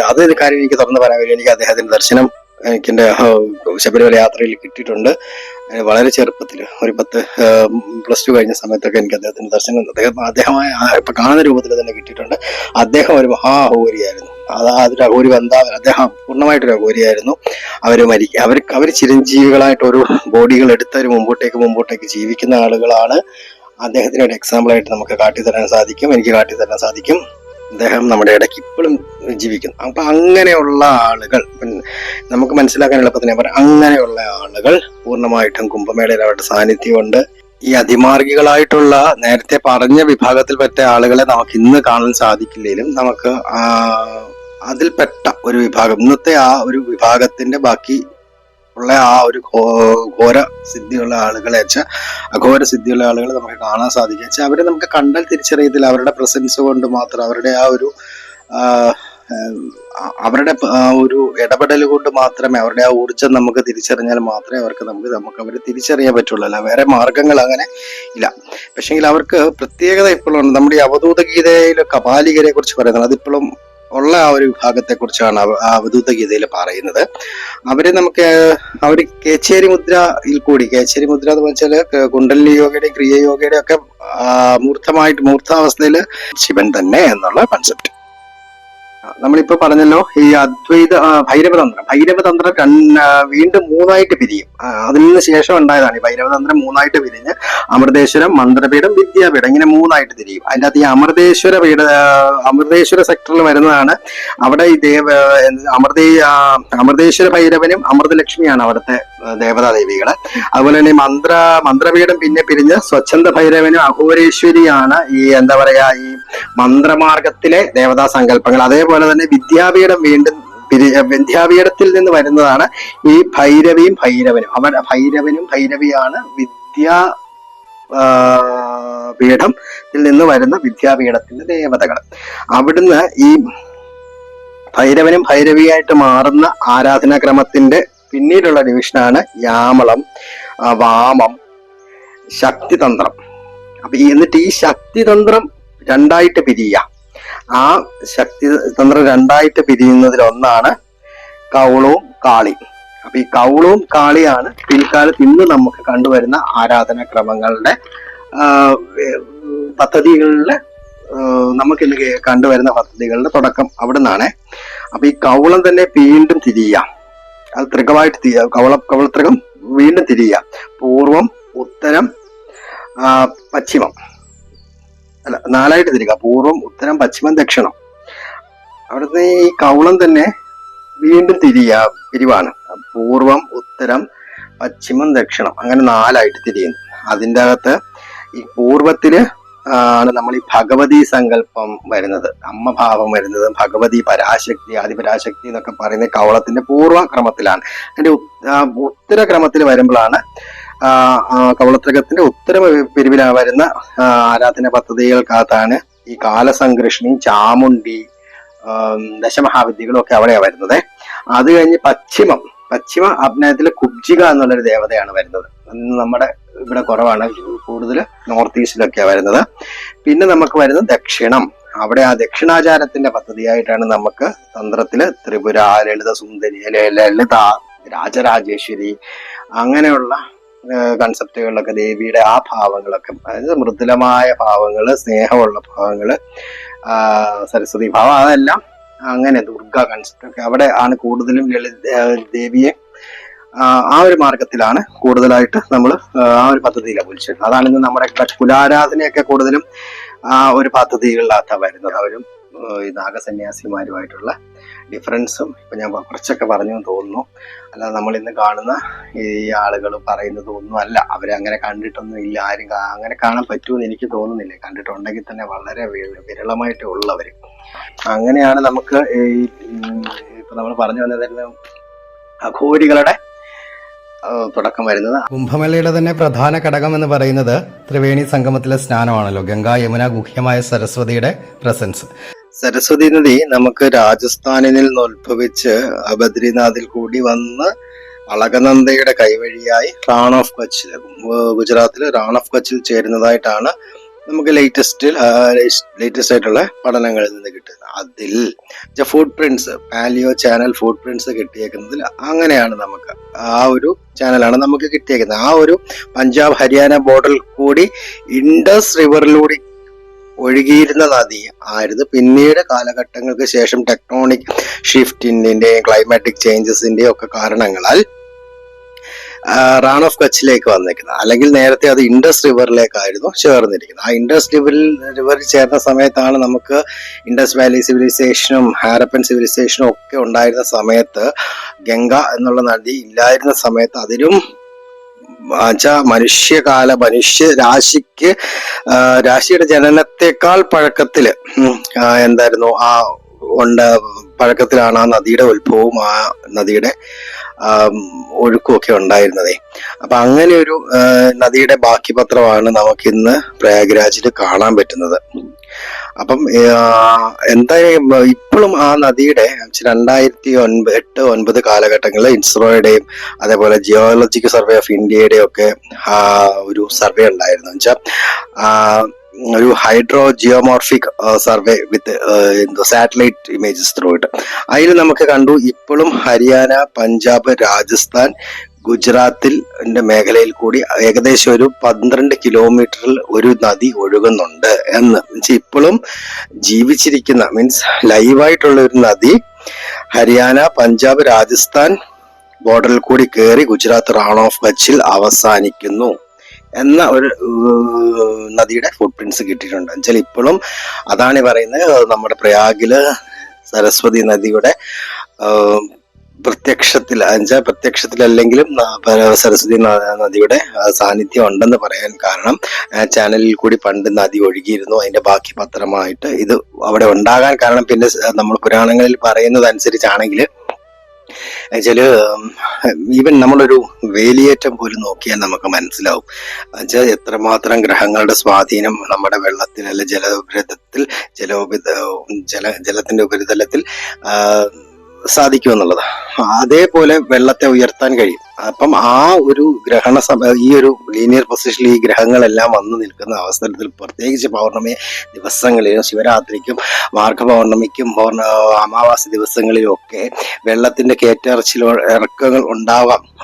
അതൊരു കാര്യം എനിക്ക് തുറന്നു പറയാൻ കഴിയും. എനിക്ക് അദ്ദേഹത്തിന്റെ ദർശനം എനിക്കെന്റെ ശബരിമല യാത്രയിൽ കിട്ടിയിട്ടുണ്ട്. വളരെ ചെറുപ്പത്തിൽ ഒരു 10+2 കഴിഞ്ഞ സമയത്തൊക്കെ എനിക്ക് അദ്ദേഹത്തിന്റെ ദർശനം അദ്ദേഹമായ ഇപ്പൊ കാണുന്ന രൂപത്തിൽ തന്നെ കിട്ടിയിട്ടുണ്ട്. അദ്ദേഹം ഒരു മഹാഹോരിയായിരുന്നു. അതൊരു അഘോരി ബന്ധാവൻ. അദ്ദേഹം പൂർണ്ണമായിട്ടൊരു അഘോരിയായിരുന്നു. അവർ ചിരഞ്ജീവികളായിട്ട് ഒരു ബോഡികൾ എടുത്ത് മുമ്പോട്ടേക്ക് ജീവിക്കുന്ന ആളുകളാണ്. അദ്ദേഹത്തിന് ഒരു എക്സാമ്പിളായിട്ട് നമുക്ക് കാട്ടിത്തരാൻ സാധിക്കും, എനിക്ക് കാട്ടിത്തരാൻ സാധിക്കും. അദ്ദേഹം നമ്മുടെ ഇടയ്ക്ക് ഇപ്പോഴും ജീവിക്കുന്നു. അപ്പൊ അങ്ങനെയുള്ള ആളുകൾ നമുക്ക് മനസ്സിലാക്കാൻ എളുപ്പത്തിന് പറയാം. അങ്ങനെയുള്ള ആളുകൾ പൂർണ്ണമായിട്ടും കുംഭമേളയിൽ അവരുടെ സാന്നിധ്യമുണ്ട്. ഈ അതിമാർഗികളായിട്ടുള്ള നേരത്തെ പറഞ്ഞ വിഭാഗത്തിൽപ്പെട്ട ആളുകളെ നമുക്ക് ഇന്ന് കാണാൻ സാധിക്കില്ലെങ്കിലും നമുക്ക് അതിൽപ്പെട്ട ഒരു വിഭാഗം, ഇന്നത്തെ ആ ഒരു വിഭാഗത്തിന്റെ ബാക്കി ഉള്ള ആ ഒരു അഘോര സിദ്ധിയുള്ള ആളുകളെ നമുക്ക് കാണാൻ സാധിക്കും. വെച്ചാൽ അവരെ നമുക്ക് കണ്ടാൽ തിരിച്ചറിയത്തില്ല. അവരുടെ പ്രസൻസ് കൊണ്ട് മാത്രം, അവരുടെ ഒരു ഇടപെടൽ കൊണ്ട് മാത്രമേ, അവരുടെ ആ ഊർജ്ജം നമുക്ക് തിരിച്ചറിഞ്ഞാൽ മാത്രമേ നമുക്ക് അവരെ തിരിച്ചറിയാൻ പറ്റുള്ളൂ. അല്ല വേറെ മാർഗങ്ങൾ അങ്ങനെ ഇല്ല. പക്ഷെങ്കിൽ അവർക്ക് പ്രത്യേകത ഇപ്പോഴും ഉണ്ട്. നമ്മുടെ ഈ അവധൂത ഗീതയിൽ കപാലികരെ കുറിച്ച് പറയുന്നത് അതിപ്പോഴും ഉള്ള ആ ഒരു വിഭാഗത്തെ കുറിച്ചാണ് അവധൂത ഗീതയിൽ പറയുന്നത്. അവര് കേച്ചേരി മുദ്രയിൽ കൂടി, കേച്ചേരി മുദ്ര എന്ന് വെച്ചാല് കുണ്ടലിനി യോഗയുടെയും ക്രിയയോഗയുടെ ഒക്കെ മൂർത്താവസ്ഥയില് ശിവൻ തന്നെ എന്നുള്ള കൺസെപ്റ്റ്. നമ്മളിപ്പോ പറഞ്ഞല്ലോ ഈ അദ്വൈത ഭൈരവതന്ത്രം വീണ്ടും മൂന്നായിട്ട് പിരിയും. അതിൽ നിന്ന് ശേഷം ഉണ്ടായതാണ് ഈ ഭൈരവതന്ത്രം മൂന്നായിട്ട് പിരിഞ്ഞ് അമൃതേശ്വരം, മന്ത്രപീഠം, വിദ്യാപീഠം ഇങ്ങനെ മൂന്നായിട്ട് തിരിയും. അതിൻ്റെ അകത്ത് ഈ അമൃതേശ്വര സെക്ടറിൽ വരുന്നതാണ്. അവിടെ ഈ അമൃതേശ്വര ഭൈരവനും അമൃതലക്ഷ്മിയാണ് അവിടുത്തെ ദേവതാദേവികള്. അതുപോലെ തന്നെ മന്ത്രപീഠം പിന്നെ പിരിഞ്ഞ് സ്വച്ഛന്ത ഭൈരവനും അഘോരേശ്വരിയാണ് ഈ എന്താ പറയാ ഈ മന്ത്രമാർഗത്തിലെ ദേവതാ സങ്കല്പങ്ങൾ. അതേപോലെ തന്നെ വിദ്യാപീഠത്തിൽ നിന്ന് വരുന്നതാണ് ഈ ഭൈരവനും. ഭൈരവിയാണ് പീഠത്തിൽ നിന്ന് വരുന്ന വിദ്യാപീഠത്തിന്റെ ദേവതകൾ. അവിടുന്ന് ഈ ഭൈരവനും ഭൈരവിയായിട്ട് മാറുന്ന ആരാധനാക്രമത്തിന്റെ പിന്നീടുള്ള ഡിവിഷനാണ് യാമളം, വാമം, ശക്തിതന്ത്രം. അപ്പൊ എന്നിട്ട് ഈ ശക്തിതന്ത്രം രണ്ടായിട്ട് പിരിയുക. ആ ശക്തിതന്ത്രം രണ്ടായിട്ട് പിരിയുന്നതിൽ ഒന്നാണ് കൗളവും കാളി. അപ്പൊ ഈ കൗളവും കാളിയാണ് പിൽക്കാലത്ത് ഇന്ന് നമുക്ക് കണ്ടുവരുന്ന ആരാധനാക്രമങ്ങളുടെ പദ്ധതികളിലെ നമുക്കിന്ന് കണ്ടുവരുന്ന പദ്ധതികളുടെ തുടക്കം അവിടെ നിന്നാണ്. അപ്പൊ ഈ കൗളം തന്നെ വീണ്ടും തിരിയാം. അത് ത്രികമായിട്ട് കൗളത്രികം വീണ്ടും തിരിയാം. പൂർവം, ഉത്തരം, പശ്ചിമം, അല്ല നാലായിട്ട് തിരിക. പൂർവം, ഉത്തരം, പശ്ചിമം, ദക്ഷിണം. അവിടുത്തെ ഈ കൗളം തന്നെ വീണ്ടും പിരിവാണ്. പൂർവം, ഉത്തരം, പശ്ചിമം, ദക്ഷിണം അങ്ങനെ നാലായിട്ട് തിരിയുന്നു. അതിൻ്റെ അകത്ത് ഈ പൂർവത്തില് ആണ് നമ്മൾ ഈ ഭഗവതി സങ്കല്പം വരുന്നത്, അമ്മഭാവം വരുന്നത്. ഭഗവതി, പരാശക്തി, ആദിപരാശക്തി എന്നൊക്കെ പറയുന്ന കൗളത്തിന്റെ പൂർവ്വക്രമത്തിലാണ്. അതിന്റെ ഉത്തരക്രമത്തിൽ വരുമ്പോഴാണ് കൗളത്രകത്തിന്റെ ഉത്തര പിരിവിൽ വരുന്ന ആരാധന പദ്ധതികൾക്കകത്താണ് ഈ കാലസംകൃഷ്ണി, ചാമുണ്ടി, ദശമഹാവിദ്യകളും ഒക്കെ അവിടെയാണ് വരുന്നത്. അത് കഴിഞ്ഞ് പശ്ചിമ അഭിനയത്തില് കുബ്ജിക എന്നുള്ളൊരു ദേവതയാണ് വരുന്നത്. നമ്മുടെ ഇവിടെ കുറവാണ്, കൂടുതൽ നോർത്ത് ഈസ്റ്റിലൊക്കെയാണ് വരുന്നത്. പിന്നെ നമുക്ക് വരുന്നത് ദക്ഷിണം. അവിടെ ആ ദക്ഷിണാചാരത്തിന്റെ പദ്ധതിയായിട്ടാണ് നമുക്ക് തന്ത്രത്തില് ത്രിപുര, ലളിത സുന്ദരി, ലളിത, രാജരാജേശ്വരി അങ്ങനെയുള്ള കൺസെപ്റ്റുകളിലൊക്കെ ദേവിയുടെ ആ ഭാവങ്ങളൊക്കെ, അതായത് മൃദുലമായ ഭാവങ്ങള്, സ്നേഹമുള്ള ഭാവങ്ങള്, സരസ്വതി ഭാവം, അതെല്ലാം അങ്ങനെ ദുർഗ കൺസെപ്റ്റ് ഒക്കെ അവിടെ ആണ് കൂടുതലും. ദേവിയെ ആ ഒരു മാർഗത്തിലാണ് കൂടുതലായിട്ട് നമ്മൾ ആ ഒരു പദ്ധതിയിലാണ് വിളിച്ചത്. അതാണ് ഇന്ന് നമ്മുടെ കുലാരാധനയൊക്കെ കൂടുതലും ആ ഒരു പദ്ധതികളിലാത്ത വരുന്നത്. അവരും ഈ നാഗസന്യാസിമാരുമായിട്ടുള്ള ഡിഫറൻസും ഇപ്പൊ ഞാൻ കുറച്ചൊക്കെ പറഞ്ഞു തോന്നുന്നു. അല്ലാതെ നമ്മൾ ഇന്ന് കാണുന്ന ഈ ആളുകൾ പറയുന്നത് ഒന്നും അല്ല. അവരെ അങ്ങനെ കണ്ടിട്ടൊന്നും ഇല്ല. ആരും അങ്ങനെ കാണാൻ പറ്റുമെന്ന് എനിക്ക് തോന്നുന്നില്ല. കണ്ടിട്ടുണ്ടെങ്കിൽ തന്നെ വളരെ വിരളമായിട്ടേ ഉള്ളവര്. അങ്ങനെയാണ് നമുക്ക് ഇപ്പൊ നമ്മൾ പറഞ്ഞു വന്നതായിരുന്നു അഘോരികളുടെ തുടക്കം വരുന്നത്. കുംഭമേളയുടെ തന്നെ പ്രധാന ഘടകം എന്ന് പറയുന്നത് ത്രിവേണി സംഗമത്തിലെ സ്നാനമാണല്ലോ. ഗംഗാ, യമുന, ഗുഹ്യമായ സരസ്വതിയുടെ പ്രസൻസ്. സരസ്വതി നദി നമുക്ക് രാജസ്ഥാനിൽ നിന്ന് ഉത്ഭവിച്ച് ബദ്രിനാഥിൽ കൂടി വന്ന് അളകനന്ദയുടെ കൈവഴിയായി റാൺ ഓഫ് കച്ചിൽ, ഗുജറാത്തിലെ റാൺ ഓഫ് കച്ചിൽ ചേരുന്നതായിട്ടാണ് നമുക്ക് ലേറ്റസ്റ്റ് ആയിട്ടുള്ള പഠനങ്ങളിൽ നിന്ന് കിട്ടുന്നത്. അതിൽ ഫുട് പ്രിന്റ്സ്, പാലിയോ ചാനൽ ഫുട് പ്രിന്റ്സ് കിട്ടിയേക്കുന്നതിൽ അങ്ങനെയാണ് നമുക്ക് ആ ഒരു ചാനലാണ് നമുക്ക് കിട്ടിയേക്കുന്നത്. ആ ഒരു പഞ്ചാബ് ഹരിയാന ബോർഡറിൽ കൂടി ഇൻഡസ് റിവറിലൂടെ ഒഴുകിയിരുന്ന നദി ആയിരുന്നു. പിന്നീട് കാലഘട്ടങ്ങൾക്ക് ശേഷം ടെക്ടോണിക് ഷിഫ്റ്റിന്റെയും ക്ലൈമാറ്റിക് ചേഞ്ചസിന്റെയും ഒക്കെ കാരണങ്ങളാൽ റാൺ ഓഫ് കച്ചിലേക്ക് വന്നിരിക്കുന്നത്. അല്ലെങ്കിൽ നേരത്തെ അത് ഇൻഡസ് റിവറിലേക്കായിരുന്നു ചേർന്നിരിക്കുന്നത്. ആ ഇൻഡസ് റിവറിൽ ചേർന്ന സമയത്താണ് നമുക്ക് ഇൻഡസ് വാലി സിവിലൈസേഷനും ഹാരപ്പൻ സിവിലൈസേഷനും ഒക്കെ ഉണ്ടായിരുന്ന സമയത്ത്, ഗംഗ എന്നുള്ള നദി ഇല്ലായിരുന്ന സമയത്ത് അതിലും രാശിയുടെ ജനനത്തെക്കാൾ പഴക്കത്തില് എന്തായിരുന്നു പഴക്കത്തിലാണ് ആ നദിയുടെ ഉത്ഭവവും ആ നദിയുടെ ഒഴുക്കും ഒക്കെ ഉണ്ടായിരുന്നതേ. അപ്പൊ അങ്ങനെ ഒരു നദിയുടെ ബാക്കി പത്രമാണ് നമുക്കിന്ന് പ്രയാഗ്രാജിൽ കാണാൻ പറ്റുന്നത്. അപ്പം എന്തായാലും ഇപ്പോഴും ആ നദിയുടെ 2008-9 കാലഘട്ടങ്ങളിൽ ഇൻസ്രോയുടെയും അതേപോലെ ജിയോളജിക്കൽ സർവേ ഓഫ് ഇന്ത്യയുടെയും ഒക്കെ ഒരു സർവേ ഉണ്ടായിരുന്നു. വെച്ചാൽ ഒരു ഹൈഡ്രോ ജിയോമോർഫിക് സർവേ വിത്ത് സാറ്റലൈറ്റ് ഇമേജസ് ത്രൂ ഇട്ട്. അതിൽ നമുക്ക് കണ്ടു ഇപ്പോഴും ഹരിയാന, പഞ്ചാബ്, രാജസ്ഥാൻ, ഗുജറാത്തിൽ മേഖലയിൽ കൂടി ഏകദേശം ഒരു 12 കിലോമീറ്ററിൽ ഒരു നദി ഒഴുകുന്നുണ്ട് എന്ന് ഇപ്പോഴും ജീവിച്ചിരിക്കുന്ന മീൻസ് ലൈവായിട്ടുള്ള ഒരു നദി ഹരിയാന, പഞ്ചാബ്, രാജസ്ഥാൻ ബോർഡറിൽ കൂടി കയറി ഗുജറാത്ത് റാൺ ഓഫ് കച്ചിൽ അവസാനിക്കുന്നു എന്ന ഒരു നദിയുടെ ഫുട് പ്രിന്റ്സ് കിട്ടിയിട്ടുണ്ട്. എന്നുവെച്ചാൽ ഇപ്പോഴും അതാണ് പറയുന്നത്, നമ്മുടെ പ്രയാഗില് സരസ്വതി നദിയുടെ പ്രത്യക്ഷത്തിലല്ലെങ്കിലും സരസ്വതി നദിയുടെ സാന്നിധ്യം ഉണ്ടെന്ന് പറയാൻ കാരണം ചാനലിൽ കൂടി പണ്ട് നദി ഒഴുകിയിരുന്നു. അതിന്റെ ബാക്കി പത്രമായിട്ട് ഇത് അവിടെ ഉണ്ടാകാൻ കാരണം പിന്നെ നമ്മൾ പുരാണങ്ങളിൽ പറയുന്നത് അനുസരിച്ചാണെങ്കിൽ എന്നുവെച്ചാല് ഈവൻ നമ്മളൊരു വേലിയേറ്റം പോലും നോക്കിയാൽ നമുക്ക് മനസ്സിലാവും എന്നുവെച്ചാൽ എത്രമാത്രം ഗ്രഹങ്ങളുടെ സ്വാധീനം നമ്മുടെ വെള്ളത്തിൽ അല്ലെ ജലത്തിന്റെ ഉപരിതലത്തിൽ സാധിക്കുമെന്നുള്ളത്. അതേപോലെ വെള്ളത്തെ ഉയർത്താൻ കഴിയും. അപ്പം ആ ഒരു ഈ ഒരു ലീനിയർ പൊസിഷനിൽ ഈ ഗ്രഹങ്ങളെല്ലാം വന്നു നിൽക്കുന്ന അവസരത്തിൽ പ്രത്യേകിച്ച് പൗർണമി ദിവസങ്ങളിലും ശിവരാത്രിക്കും മാർഗപൗർണമിക്കും അമാവാസി ദിവസങ്ങളിലും ഒക്കെ വെള്ളത്തിന്റെ ഇറക്കങ്ങൾ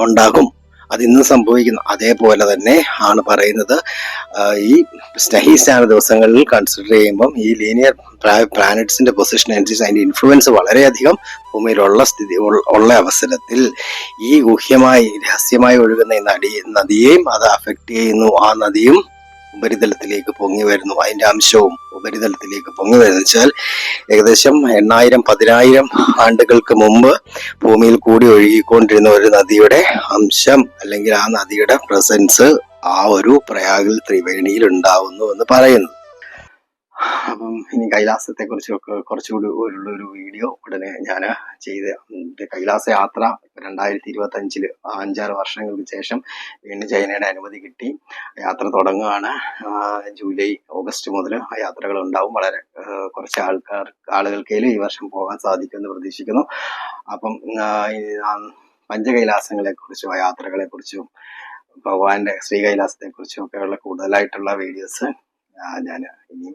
ഉണ്ടാകും. അതിന്ന് സംഭവിക്കുന്നു. അതേപോലെ തന്നെ ആണ് പറയുന്നത് ഈ സ്നേഹിസ്ഥാന ദിവസങ്ങളിൽ കൺസിഡർ ചെയ്യുമ്പം ഈ ലീനിയർ പ്ലാനറ്റ്സിന്റെ പൊസിഷൻ അനുസരിച്ച് അതിന്റെ ഇൻഫ്ലുവൻസ് വളരെയധികം ഭൂമിയിലുള്ള ഉള്ള അവസരത്തിൽ ഈ രഹസ്യമായി ഒഴുകുന്ന ഈ നദിയെയും അത് അഫക്റ്റ് ചെയ്യുന്നു. ആ നദിയും ഉപരിതലത്തിലേക്ക് പൊങ്ങി വരുന്നു. അതിന്റെ അംശവും ഉപരിതലത്തിലേക്ക് പൊങ്ങി വരുന്നു വെച്ചാൽ ഏകദേശം 10,000 ആണ്ടുകൾക്ക് മുമ്പ് ഭൂമിയിൽ കൂടി ഒഴുകിക്കൊണ്ടിരുന്ന ഒരു നദിയുടെ അംശം അല്ലെങ്കിൽ ആ നദിയുടെ പ്രസൻസ് ആ ഒരു പ്രയാഗിൽ ത്രിവേണിയിൽ ഉണ്ടാവുന്നു എന്ന് പറയുന്നു. അപ്പം ഇനി കൈലാസത്തെ കുറിച്ചൊക്കെ കുറച്ചുകൂടി ഒരു വീഡിയോ ഉടനെ ഞാൻ ചെയ്ത് കൈലാസ യാത്ര 2025 5-6 വർഷങ്ങൾക്ക് ശേഷം വീണ്ടും ചൈനയുടെ അനുമതി കിട്ടി. യാത്ര തുടങ്ങുകയാണ്. ജൂലൈ, ഓഗസ്റ്റ് മുതൽ ആ യാത്രകൾ ഉണ്ടാവും. വളരെ കുറച്ച് ആളുകൾക്കേലും ഈ വർഷം പോകാൻ സാധിക്കുമെന്ന് പ്രതീക്ഷിക്കുന്നു. അപ്പം പഞ്ചകൈലാസങ്ങളെ കുറിച്ചും ആ യാത്രകളെ കുറിച്ചും ഭഗവാന്റെ ശ്രീകൈലാസത്തെ കുറിച്ചും ഒക്കെയുള്ള കൂടുതലായിട്ടുള്ള വീഡിയോസ് ഞാൻ ഇനി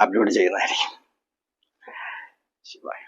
അപ്ലോഡ് ചെയ്യുന്നതായിരിക്കും. ശിവായ.